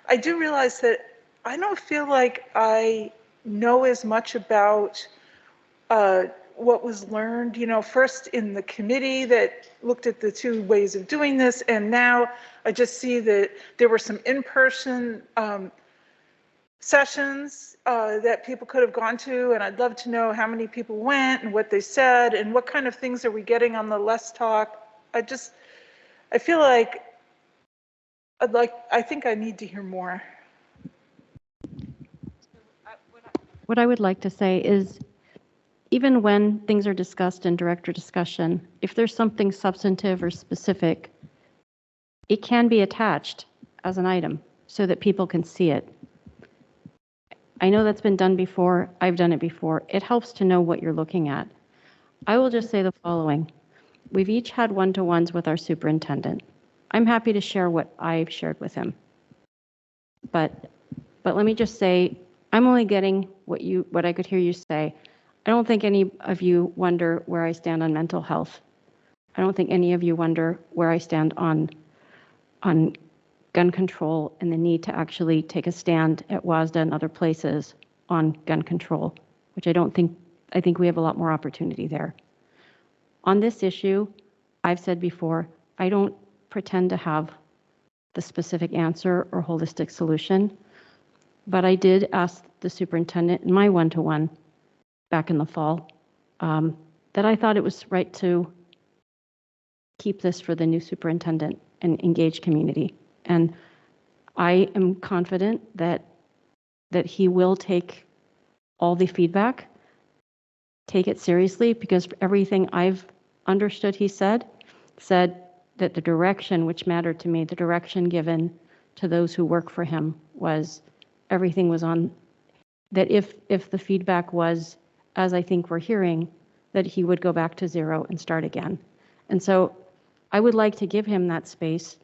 I do realize that I don't feel like I know as much about what was learned, you know, first in the committee that looked at the 2 ways of doing this, and now I just see that there were some in-person sessions that people could have gone to, and I'd love to know how many people went and what they said and what kind of things are we getting on the Less Talk. I feel like I think I need to hear more. What I would like to say is, even when things are discussed in director discussion, if there's something substantive or specific, it can be attached as an item so that people can see it. I know that's been done before. I've done it before. It helps to know what you're looking at. I will just say the following. We've each had one-to-ones with our superintendent. I'm happy to share what I've shared with him. But let me just say, I'm only getting what I could hear you say. I don't think any of you wonder where I stand on mental health. I don't think any of you wonder where I stand on gun control and the need to actually take a stand at WASDA and other places on gun control, which I think we have a lot more opportunity there. On this issue, I've said before, I don't pretend to have the specific answer or holistic solution, but I did ask the superintendent in my one-to-one back in the fall that I thought it was right to keep this for the new superintendent and engage community. And I am confident that he will take all the feedback, take it seriously, because everything I've understood he said that the direction which mattered to me, the direction given to those who work for him, was everything was on, that if the feedback was, as I think we're hearing, that he would go back to 0 and start again. And so I would like to give him that space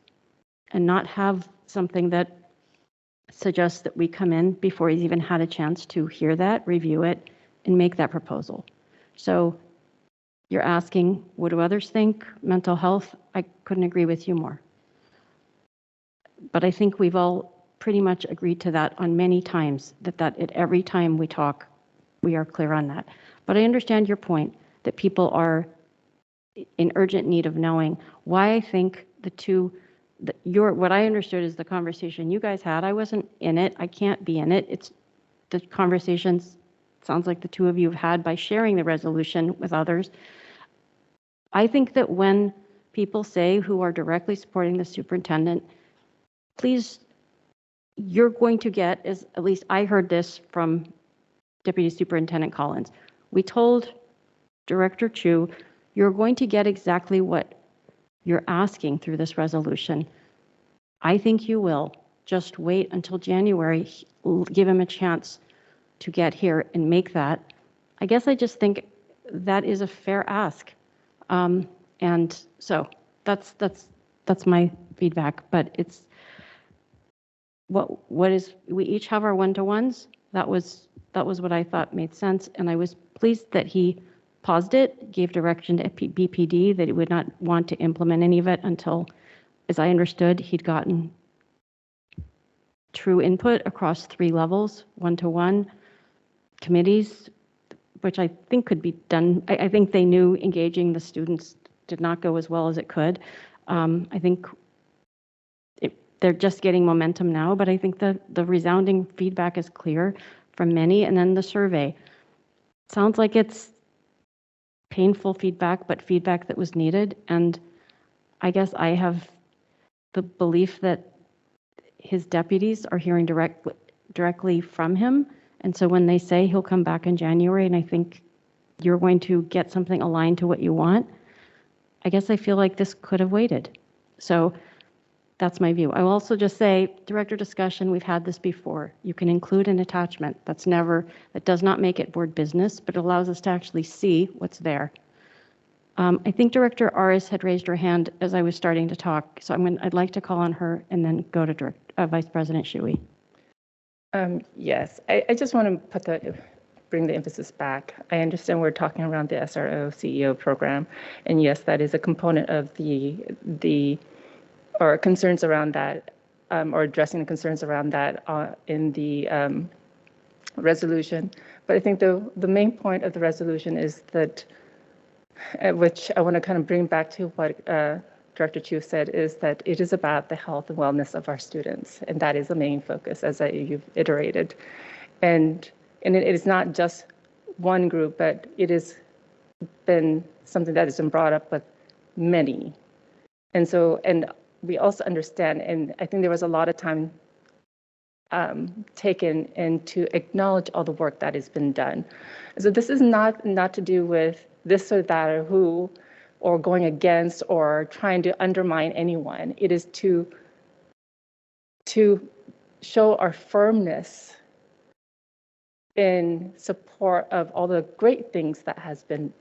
and not have something that suggests that we come in before he's even had a chance to hear that, review it, and make that proposal. So you're asking, what do others think? Mental health, I couldn't agree with you more. But I think we've all pretty much agreed to that on many times, that at every time we talk, we are clear on that. But I understand your point that people are in urgent need of knowing. Why I think what I understood is the conversation you guys had. I wasn't in it. I can't be in it. It's the conversations, sounds like the two of you have had by sharing the resolution with others. I think that when people say who are directly supporting the superintendent, please, you're going to get, as at least I heard this from Deputy Superintendent Collins. We told Director Chu, you're going to get exactly what you're asking through this resolution. I think you will. Just wait until January, give him a chance to get here and make that. I guess I just think that is a fair ask. And so that's my feedback, but it's we each have our one-to-ones. That was what I thought made sense. And I was pleased that he paused it, gave direction to BPD that he would not want to implement any of it until, as I understood, he'd gotten true input across 3 levels, one-to-one, committees, which I think could be done. I think they knew engaging the students did not go as well as it could. I think they're just getting momentum now, but I think the resounding feedback is clear from many. And then the survey. Sounds like it's painful feedback, but feedback that was needed. And I guess I have the belief that his deputies are hearing directly from him. And so when they say he'll come back in January, and I think you're going to get something aligned to what you want, I guess I feel like this could have waited. So that's my view. I will also just say, director discussion, we've had this before. You can include an attachment. That does not make it board business, but it allows us to actually see what's there. I think Director Aris had raised her hand as I was starting to talk, so I'd like to call on her and then go to Vice President Shuey. Yes, I just want to bring the emphasis back. I understand we're talking around the SRO CEO program, and yes, that is a component of or concerns around that, or addressing the concerns around that in the resolution. But I think the main point of the resolution is that, which I want to kind of bring back to what Director Chu said, is that it is about the health and wellness of our students, and that is the main focus, as you've iterated. And it is not just one group, but it has been something that has been brought up with many. And so, and we also understand, and I think there was a lot of time taken and to acknowledge all the work that has been done. So this is not to do with this or that or who, or going against or trying to undermine anyone. It is to show our firmness in support of all the great things that has been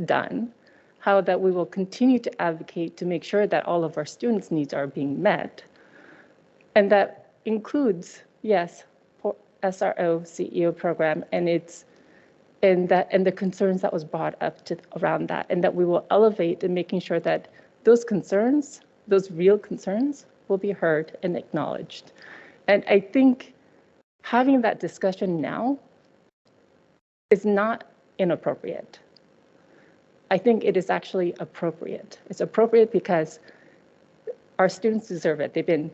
done, how that we will continue to advocate to make sure that all of our students' needs are being met. And that includes, yes, SRO CEO program and the concerns that was brought up around that, and that we will elevate in making sure that those concerns, those real concerns, will be heard and acknowledged. And I think having that discussion now is not inappropriate. I think it is actually appropriate. It's appropriate because our students deserve it.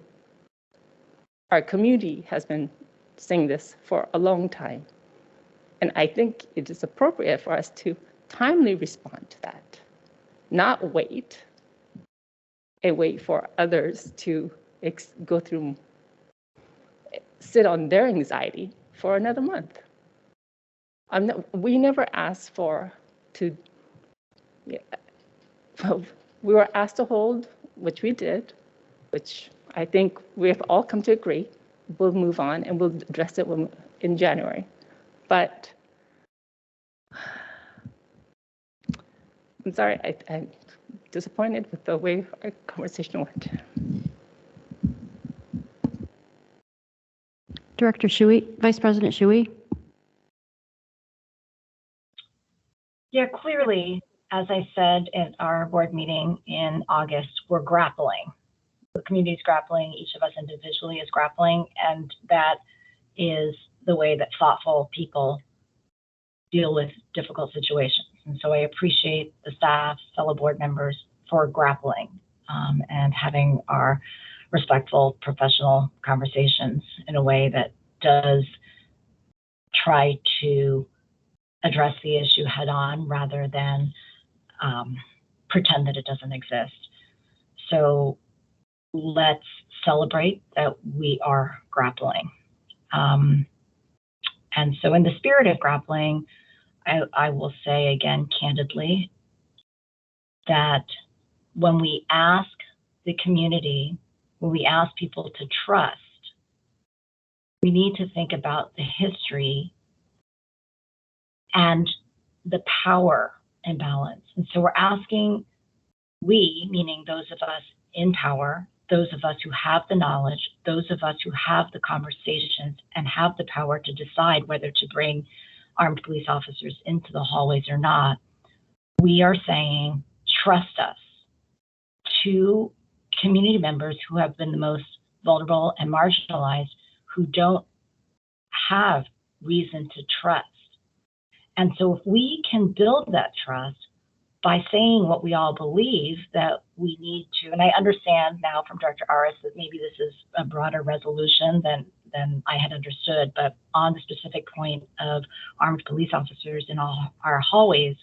Our community has been saying this for a long time. And I think it is appropriate for us to timely respond to that, not wait and wait for others to sit on their anxiety for another month. We never asked we were asked to hold, which we did, which I think we have all come to agree. We'll move on and we'll address it in January. But I'm sorry, I'm disappointed with the way our conversation went. Director Shuey, Vice President Shuey. Yeah, clearly, as I said at our board meeting in August, we're grappling. The community is grappling, each of us individually is grappling, and that is the way that thoughtful people deal with difficult situations. And so I appreciate the staff, fellow board members for grappling and having our respectful, professional conversations in a way that does try to address the issue head on rather than pretend that it doesn't exist. So let's celebrate that we are grappling. And so in the spirit of grappling, I will say again candidly that when we ask the community, when we ask people to trust, we need to think about the history and the power imbalance. And so we're asking, we, meaning those of us in power, those of us who have the knowledge, those of us who have the conversations and have the power to decide whether to bring armed police officers into the hallways or not, we are saying, trust us. To community members who have been the most vulnerable and marginalized, who don't have reason to trust. And so if we can build that trust by saying what we all believe that we need to, and I understand now from Director Aris that maybe this is a broader resolution than I had understood, but on the specific point of armed police officers in all our hallways,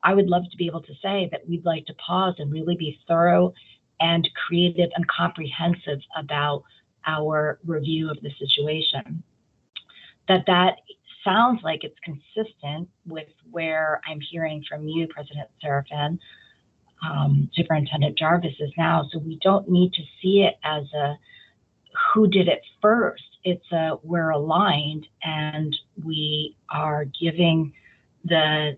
I would love to be able to say that we'd like to pause and really be thorough and creative and comprehensive about our review of the situation. That sounds like it's consistent with where I'm hearing from you, President Serafin, Superintendent Jarvis is now. So we don't need to see it as a who did it first. It's a we're aligned and we are giving the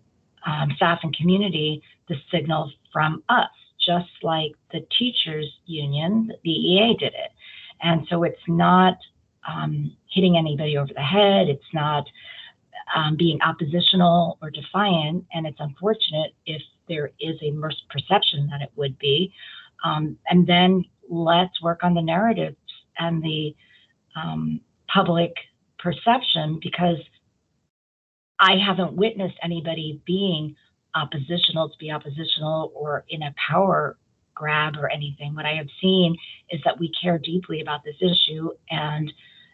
staff and community the signals from us, just like the teachers union, the EA did it. And so it's not hitting anybody over the head. It's not being oppositional or defiant. And it's unfortunate if there is a perception that it would be. And then let's work on the narratives and the public perception, because I haven't witnessed anybody being oppositional to be oppositional or in a power grab or anything. What I have seen is that we care deeply about this issue, and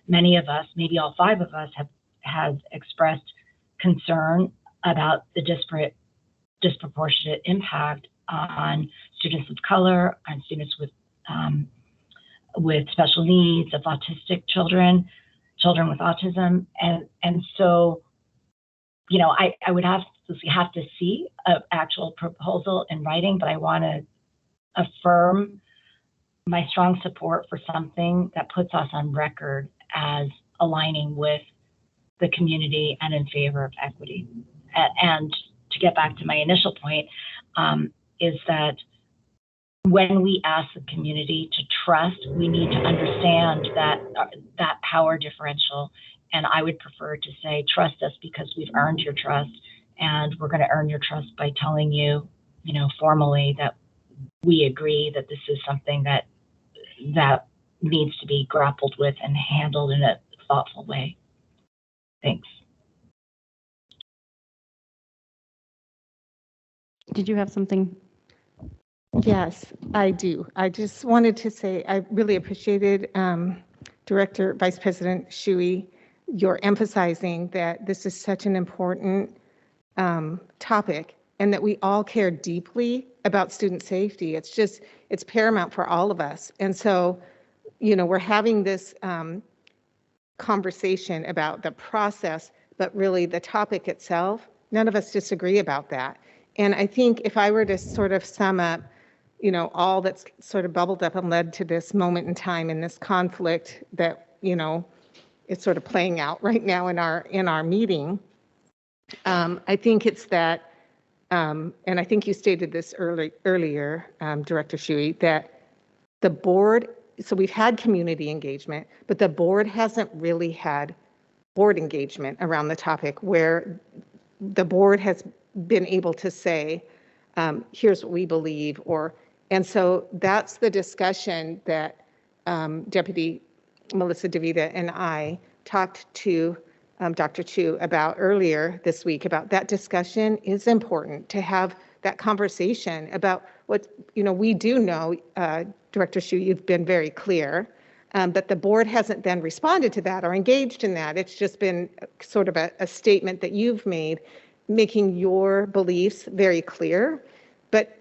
many of us, maybe all five of us, have expressed concern about the disproportionate impact on students of color, on students with special needs, of autistic children with autism, and so, you know, I would have to see an actual proposal in writing, but I want to affirm my strong support for something that puts us on record as aligning with the community and in favor of equity. And to get back to my initial point, is that when we ask the community to trust, we need to understand that power differential. And I would prefer to say, trust us because we've earned your trust, and we're going to earn your trust by telling you, you know, formally that we agree that this is something that needs to be grappled with and handled in a thoughtful way. Thanks. Did you have something? Yes, I do. I just wanted to say I really appreciated Director Vice President Shuey, your emphasizing that this is such an important topic and that we all care deeply about student safety. It's paramount for all of us. And so, you know, we're having this conversation about the process, but really the topic itself, none of us disagree about that. And I think if I were to sort of sum up, you know, all that's sort of bubbled up and led to this moment in time and this conflict that, you know, is sort of playing out right now in our meeting, I think it's that, and I think you stated this earlier, Director Shuey, that the board, so we've had community engagement, but the board hasn't really had board engagement around the topic where the board has been able to say, here's what we believe, and so that's the discussion that Deputy Melissa DeVita and I talked to Dr. Chu about earlier this week, about that discussion is important to have that conversation about what, we do know, Director Chu, you've been very clear, but the board hasn't then responded to that or engaged in that. It's just been sort of a statement that you've made, making your beliefs very clear. But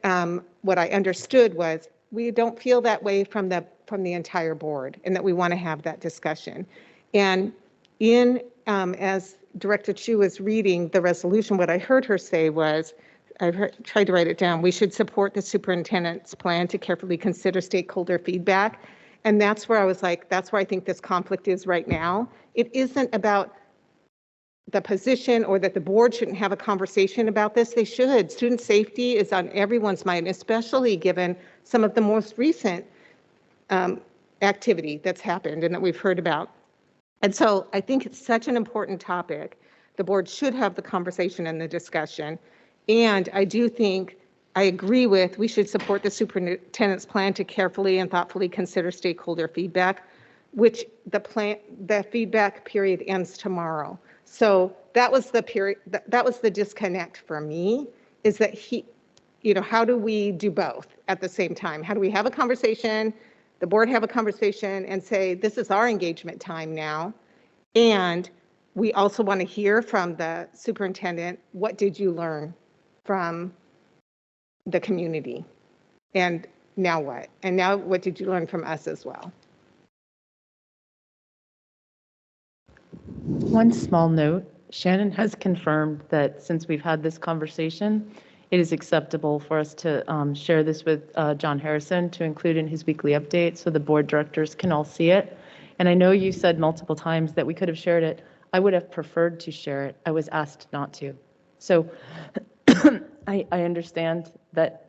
what I understood was we don't feel that way from the entire board, and that we want to have that discussion. And as Director Chu was reading the resolution, what I heard her say was, tried to write it down, we should support the superintendent's plan to carefully consider stakeholder feedback. And that's where I was like, that's where I think this conflict is right now. It isn't about the position or that the board shouldn't have a conversation about this. They should. Student safety is on everyone's mind, especially given some of the most recent activity that's happened and that we've heard about. And so I think it's such an important topic. The board should have the conversation and the discussion. And I do think, I agree with, we should support the superintendent's plan to carefully and thoughtfully consider stakeholder feedback, which the feedback period ends tomorrow. So that was the period, that was the disconnect for me, is that how do we do both at the same time? How do we have a conversation, the board have a conversation and say, this is our engagement time now. And we also want to hear from the superintendent, what did you learn from the community? And now what? And now what did you learn from us as well? One small note, Shannon has confirmed that since we've had this conversation, it is acceptable for us to share this with John Harrison to include in his weekly update so the board directors can all see it. And I know you said multiple times that we could have shared it. I would have preferred to share it. I was asked not to. So I understand that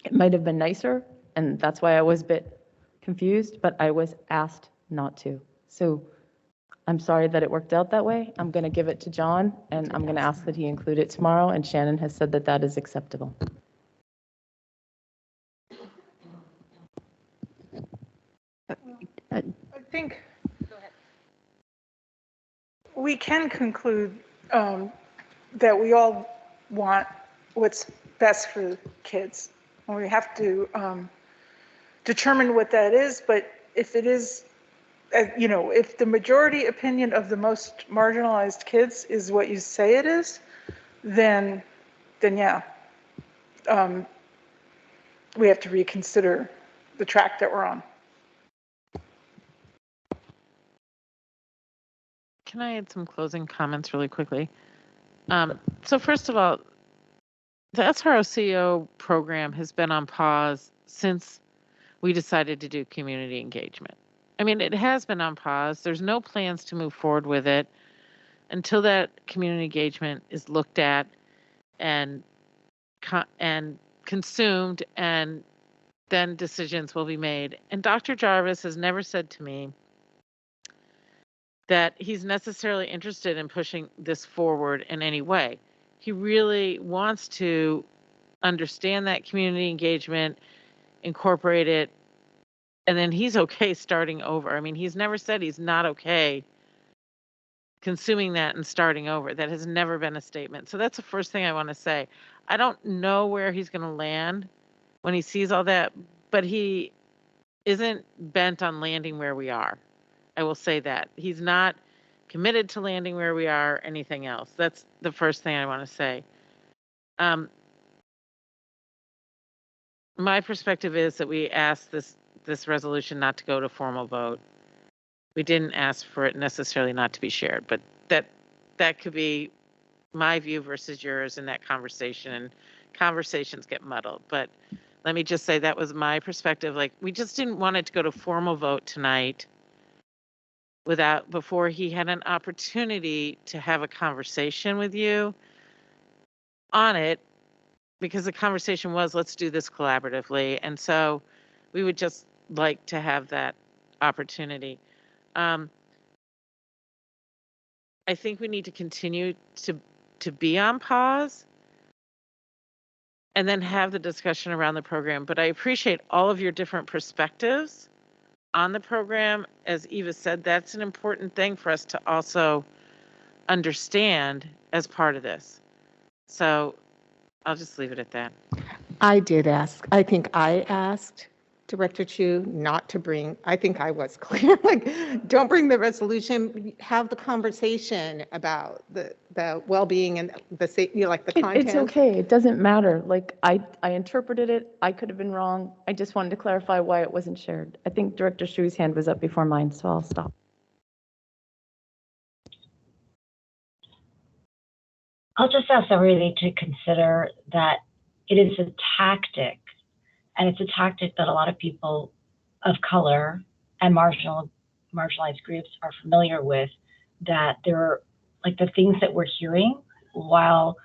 it might have been nicer, and that's why I was a bit confused, but I was asked not to. So I'm sorry that it worked out that way. I'm going to give it to John, and I'm going to ask that he include it tomorrow, and Shannon has said that that is acceptable. I think we can conclude that we all want what's best for kids. And we have to determine what that is, but if it is, if the majority opinion of the most marginalized kids is what you say it is, then yeah, we have to reconsider the track that we're on. Can I add some closing comments really quickly? So first of all, the SRO-CO program has been on pause since we decided to do community engagement. I mean, it has been on pause. There's no plans to move forward with it until that community engagement is looked at and consumed, and then decisions will be made. And Dr. Jarvis has never said to me that he's necessarily interested in pushing this forward in any way. He really wants to understand that community engagement, incorporate it, and then he's okay starting over. I mean, he's never said he's not okay consuming that and starting over. That has never been a statement. So that's the first thing I want to say. I don't know where he's going to land when he sees all that, but he isn't bent on landing where we are. I will say that. He's not committed to landing where we are, anything else. That's the first thing I want to say. My perspective is that we asked this resolution not to go to formal vote. We didn't ask for it necessarily not to be shared, but that could be my view versus yours in that conversation, and conversations get muddled. But let me just say that was my perspective. Like, we just didn't want it to go to formal vote tonight before he had an opportunity to have a conversation with you on it, because the conversation was, let's do this collaboratively. And so we would just like to have that opportunity. I think we need to continue to be on pause and then have the discussion around the program. But I appreciate all of your different perspectives on the program. As Eva said, that's an important thing for us to also understand as part of this. So I'll just leave it at that. I did ask. I think I asked Director Chu not to bring, I think I was clear, like, don't bring the resolution, have the conversation about the well-being and the safety, like the content. It's okay. It doesn't matter. Like, I interpreted it. I could have been wrong. I just wanted to clarify why it wasn't shared. I think Director Chu's hand was up before mine, so I'll stop. I'll just ask everybody to consider that it is a tactic, and it's a tactic that a lot of people of color and marginalized groups are familiar with, that they're like the things that we're hearing, while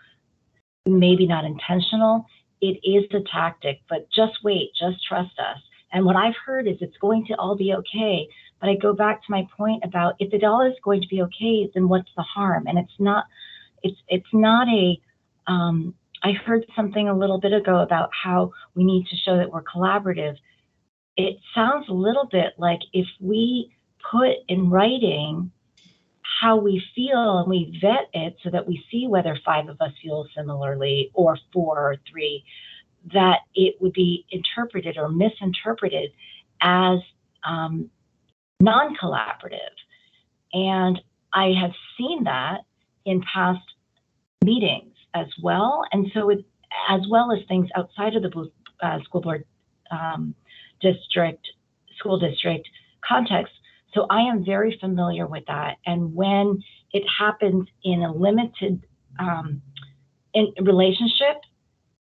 maybe not intentional, it is a tactic, but just wait, just trust us. And what I've heard is it's going to all be okay. But I go back to my point about if it all is going to be okay, then what's the harm? And it's not a, I heard something a little bit ago about how we need to show that we're collaborative. It sounds a little bit like if we put in writing how we feel and we vet it so that we see whether 5 of us feel similarly or 4 or 3, that it would be interpreted or misinterpreted as non-collaborative. And I have seen that in past meetings as well. And so it, as well as things outside of the school board school district context. So I am very familiar with that. And when it happens in a limited relationship,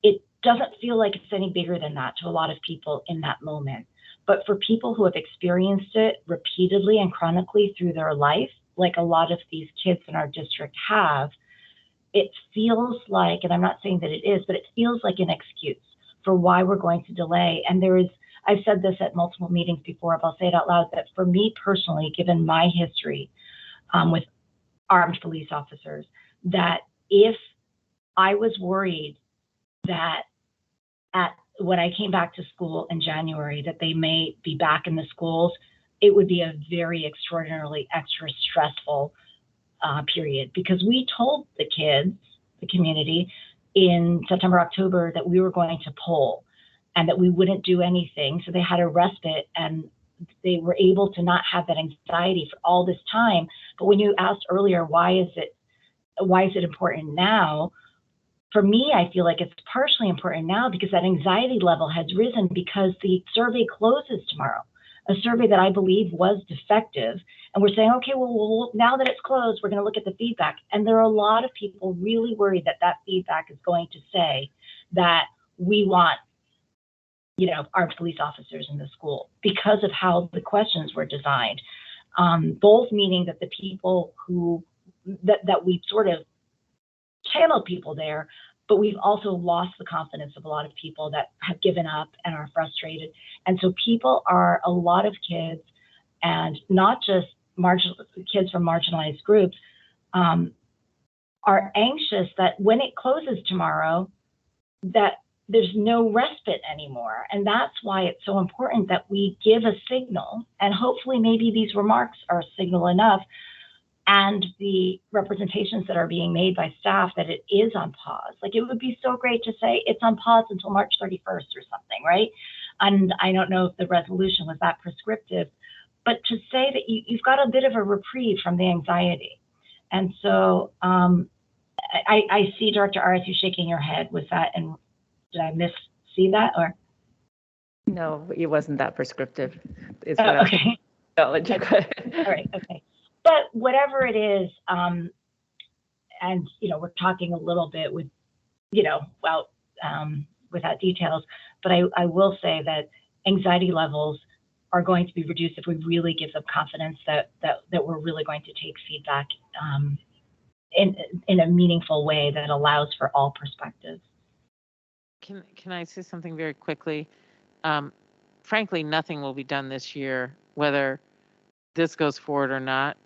it doesn't feel like it's any bigger than that to a lot of people in that moment. But for people who have experienced it repeatedly and chronically through their life, like a lot of these kids in our district have, it feels like, and I'm not saying that it is, but it feels like an excuse for why we're going to delay. And there is, I've said this at multiple meetings before, but I'll say it out loud, that for me personally, given my history with armed police officers, that if I was worried that when I came back to school in January, that they may be back in the schools, it would be a very extraordinarily extra stressful period, because we told the kids, the community, in September, October, that we were going to poll and that we wouldn't do anything. So they had a respite and they were able to not have that anxiety for all this time. But when you asked earlier, why is it important now? For me, I feel like it's partially important now because that anxiety level has risen because the survey closes tomorrow, a survey that I believe was defective. And we're saying, okay, well, now that it's closed, we're going to look at the feedback. And there are a lot of people really worried that that feedback is going to say that we want, armed police officers in the school because of how the questions were designed. Both meaning that the people that we sort of channeled people there, but we've also lost the confidence of a lot of people that have given up and are frustrated. And so a lot of kids, and not just kids from marginalized groups, are anxious that when it closes tomorrow, that there's no respite anymore. And that's why it's so important that we give a signal, and hopefully maybe these remarks are a signal enough, and the representations that are being made by staff that it is on pause. Like, it would be so great to say it's on pause until March 31st or something, right? And I don't know if the resolution was that prescriptive, but to say that you've got a bit of a reprieve from the anxiety. And so I see Director Arias, you shaking your head. Was that, and did I see that, or? No, it wasn't that prescriptive. It's okay. Knowledge. All right, okay. But whatever it is, and we're talking a little bit with, without details, but I will say that anxiety levels are going to be reduced if we really give them confidence that we're really going to take feedback in a meaningful way that allows for all perspectives. Can I say something very quickly? Frankly, nothing will be done this year, whether this goes forward or not.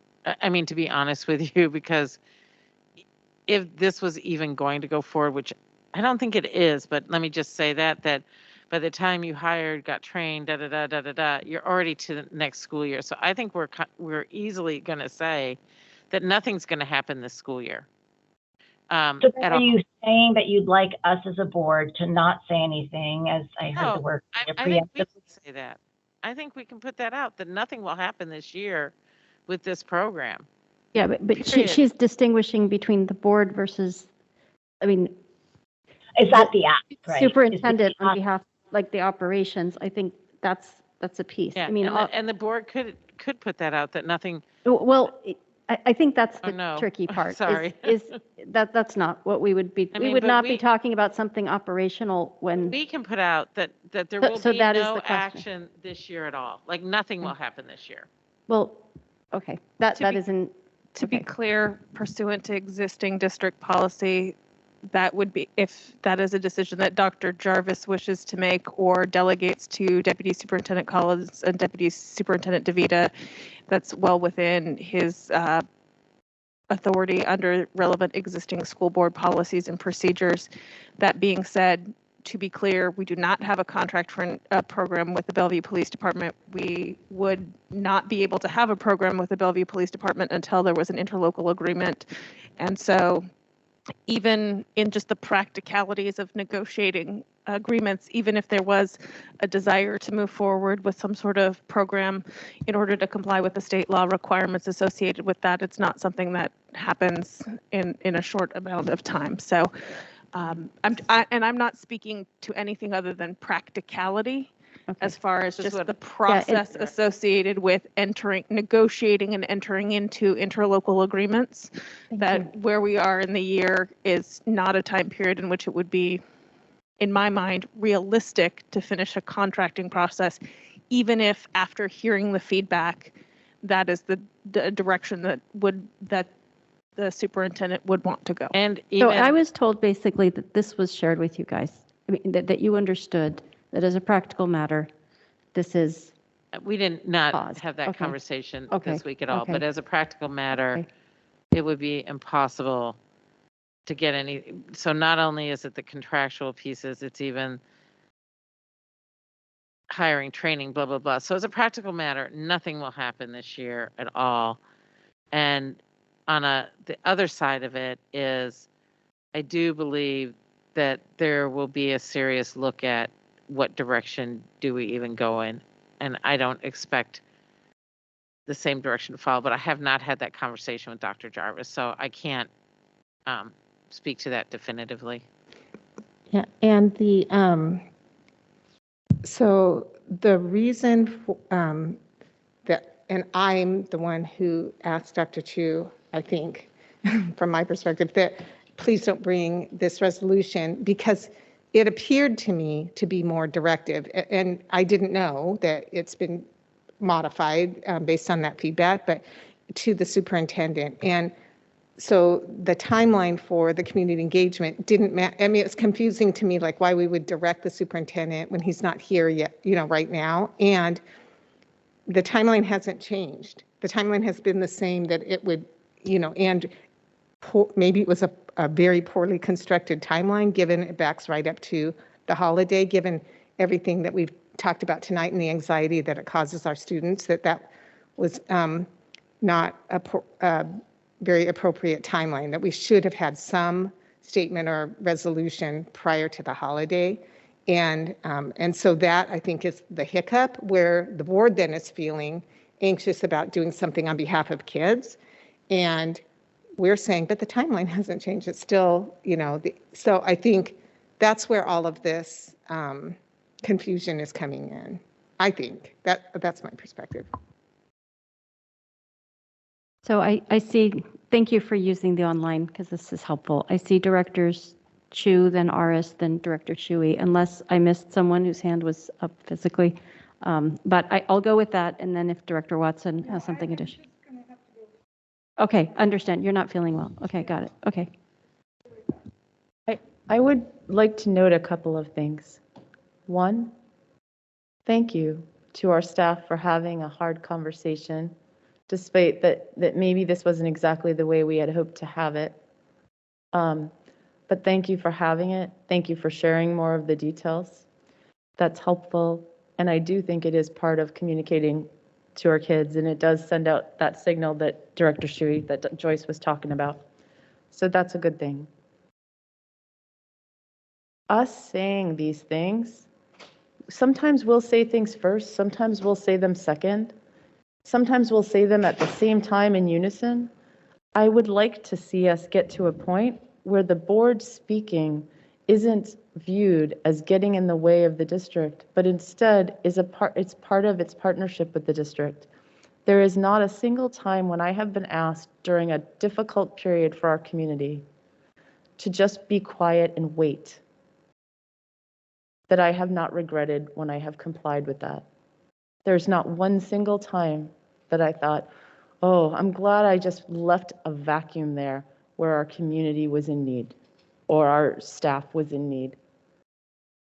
I mean, to be honest with you, because if this was even going to go forward, which I don't think it is, but let me just say that by the time you hired, got trained, you're already to the next school year. So I think we're easily going to say that nothing's going to happen this school year. So then at are all. you saying that you'd like us as a board to not say anything, as I heard the No, word I think we preemptive? can say that. I think we can put that out, that nothing will happen this year with this program. Yeah, but Period. she's distinguishing between the board versus, I mean. Is that the act, right? Superintendent on behalf, like the operations, I think that's a piece. Yeah, I mean, and the board could put that out, that nothing. well, I think that's the no. tricky part. Sorry. Is that's not what we would be, I we mean, would but not be talking about something operational when. We can put out that there So- will so be that is no the question. action this year at all. Like nothing will happen this year. Well, okay, that isn't. To be clear, pursuant to existing district policy, that would be, if that is a decision that Dr. Jarvis wishes to make or delegates to Deputy Superintendent Collins and Deputy Superintendent DeVita, that's well within his authority under relevant existing school board policies and procedures. That being said, to be clear, we do not have a contract for a program with the Bellevue Police Department. We would not be able to have a program with the Bellevue Police Department until there was an interlocal agreement. And so even in just the practicalities of negotiating agreements, even if there was a desire to move forward with some sort of program in order to comply with the state law requirements associated with that, it's not something that happens in a short amount of time. So I'm not speaking to anything other than practicality. Okay. As far as just the process associated with negotiating and entering into interlocal agreements, where we are in the year is not a time period in which it would be, in my mind, realistic to finish a contracting process, even if after hearing the feedback, that is the direction that the superintendent would want to go. And So I was told basically that this was shared with you guys. I mean, that you understood that as a practical matter, this is. We did not paused. have that Okay. conversation Okay. this week at all, Okay. but as a practical matter, Okay. it would be impossible to get any. So not only is it the contractual pieces, it's even hiring, training, blah, blah, blah. So as a practical matter, nothing will happen this year at all. And on the other side of it is, I do believe that there will be a serious look at what direction do we even go in. And I don't expect the same direction to follow, but I have not had that conversation with Dr. Jarvis, so I can't speak to that definitively. Yeah, and so the reason for, that, and I'm the one who asked Dr. Chu, I think, from my perspective, that please don't bring this resolution, because it appeared to me to be more directive, and I didn't know that it's been modified based on that feedback, but to the superintendent. And so the timeline for the community engagement didn't match. I mean, it's confusing to me, like why we would direct the superintendent when he's not here yet, right now. And the timeline hasn't changed. The timeline has been the same, that it would, and maybe it was a very poorly constructed timeline, given it backs right up to the holiday, given everything that we've talked about tonight and the anxiety that it causes our students, that was not a very appropriate timeline, that we should have had some statement or resolution prior to the holiday. And so that, I think, is the hiccup, where the board then is feeling anxious about doing something on behalf of kids. And we're saying, but the timeline hasn't changed. It's still, so I think that's where all of this confusion is coming in. I think that's my perspective. So I see, thank you for using the online, because this is helpful. I see Directors Chu, then Aris, then Director Chui, unless I missed someone whose hand was up physically. But I'll go with that, and then if Director Watson has something additional. Okay, understand. You're not feeling well. Okay, got it. Okay. I would like to note a couple of things. One, thank you to our staff for having a hard conversation, despite that maybe this wasn't exactly the way we had hoped to have it. But thank you for having it. Thank you for sharing more of the details. That's helpful. And I do think it is part of communicating to our kids, and it does send out that signal that Director Shui, that Joyce was talking about. So that's a good thing. Us saying these things, sometimes we'll say things first, sometimes we'll say them second, sometimes we'll say them at the same time in unison. I would like to see us get to a point where the board speaking isn't viewed as getting in the way of the district, but instead is it's part of its partnership with the district. There is not a single time when I have been asked during a difficult period for our community to just be quiet and wait that I have not regretted when I have complied with that. There's not one single time that I thought, oh, I'm glad I just left a vacuum there where our community was in need or our staff was in need.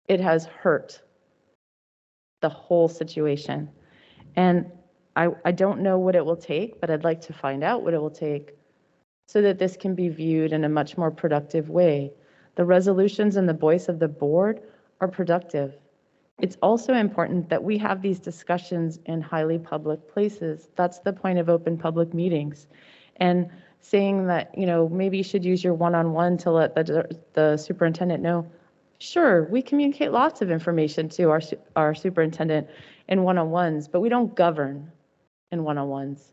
It has hurt the whole situation. And I don't know what it will take, but I'd like to find out what it will take so that this can be viewed in a much more productive way. The resolutions and the voice of the board are productive. It's also important that we have these discussions in highly public places. That's the point of open public meetings. And saying that, you know, maybe you should use your one-on-one to let the superintendent know. Sure, we communicate lots of information to our superintendent in one-on-ones, but we don't govern in one-on-ones.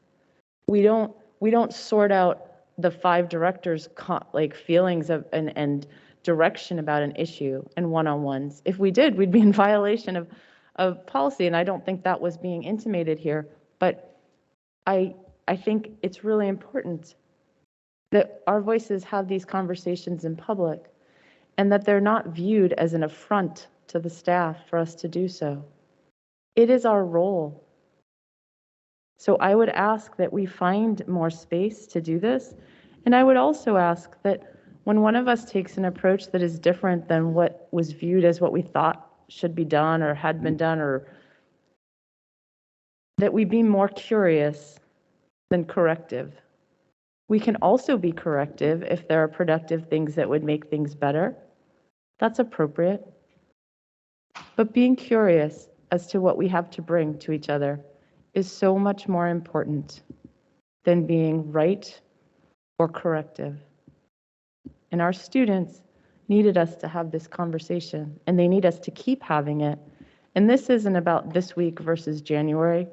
We don't sort out the 5 directors' feelings of and direction about an issue in one-on-ones. If we did, we'd be in violation of policy, and I don't think that was being intimated here. But I think it's really important that our voices have these conversations in public and that they're not viewed as an affront to the staff for us to do so. It is our role. So I would ask that we find more space to do this. And I would also ask that when one of us takes an approach that is different than what was viewed as what we thought should be done or had been done, or that we be more curious than corrective. We can also be corrective if there are productive things that would make things better. That's appropriate. But being curious as to what we have to bring to each other is so much more important than being right or corrective. And our students needed us to have this conversation, and they need us to keep having it. And this isn't about this week versus January.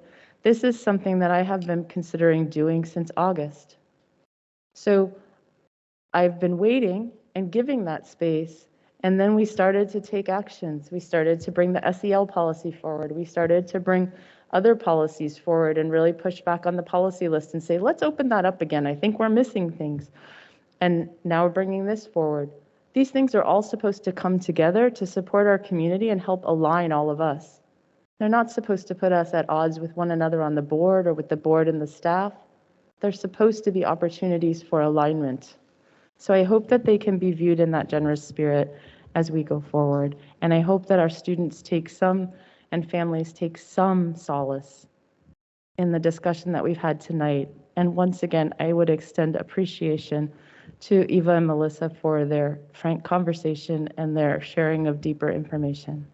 This is something that I have been considering doing since August. So I've been waiting and giving that space, and then we started to take actions. We started to bring the SEL policy forward. We started to bring other policies forward and really push back on the policy list and say, let's open that up again. I think we're missing things. And now we're bringing this forward. These things are all supposed to come together to support our community and help align all of us. They're not supposed to put us at odds with one another on the board or with the board and the staff. They're supposed to be opportunities for alignment. So I hope that they can be viewed in that generous spirit as we go forward. And I hope that our students take some and families take some solace in the discussion that we've had tonight. And once again, I would extend appreciation to Eva and Melissa for their frank conversation and their sharing of deeper information.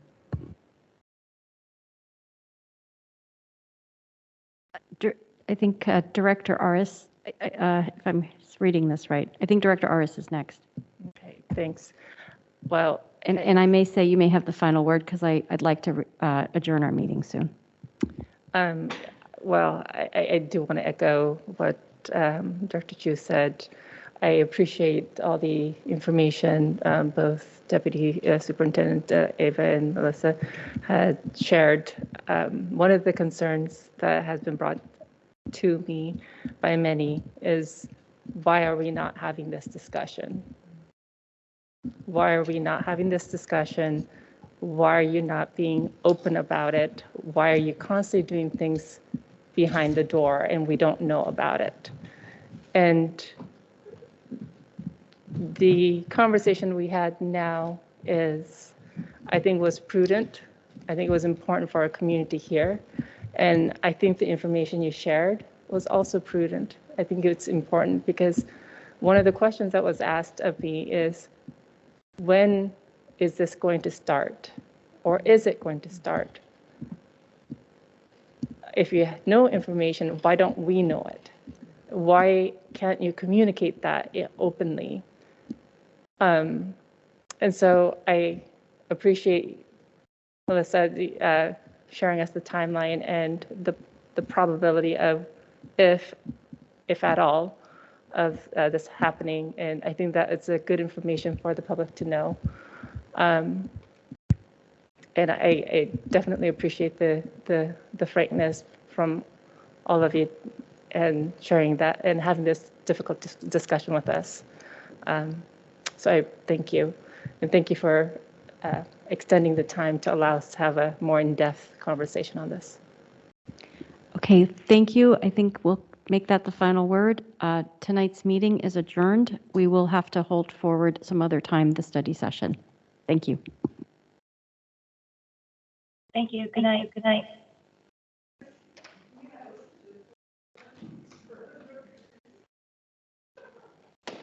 I think Director Aris, if I'm reading this right, I think Director Aris is next. Okay, thanks. Well, and I may say you may have the final word because I'd like to adjourn our meeting soon. Well, I do want to echo what Director Chu said. I appreciate all the information both Deputy Superintendent Ava and Melissa had shared. One of the concerns that has been brought to me by many is, why are we not having this discussion? Why are we not having this discussion? Why are you not being open about it? Why are you constantly doing things behind the door and we don't know about it? And the conversation we had now is, I think, was prudent. I think it was important for our community here. And I think the information you shared was also prudent. I think it's important because one of the questions that was asked of me is, when is this going to start? Or is it going to start? if you know information, why don't we know it? Why can't you communicate that openly? And so I appreciate Melissa sharing us the timeline and the probability of, if at all, of this happening. And I think that it's a good information for the public to know. And I definitely appreciate the frankness from all of you and sharing that and having this difficult discussion with us. So I thank you, and thank you for extending the time to allow us to have a more in-depth conversation on this. Okay, thank you. I think we'll make that the final word. Tonight's meeting is adjourned. We will have to hold forward some other time the study session. Thank you. Thank you. Good night. Good night.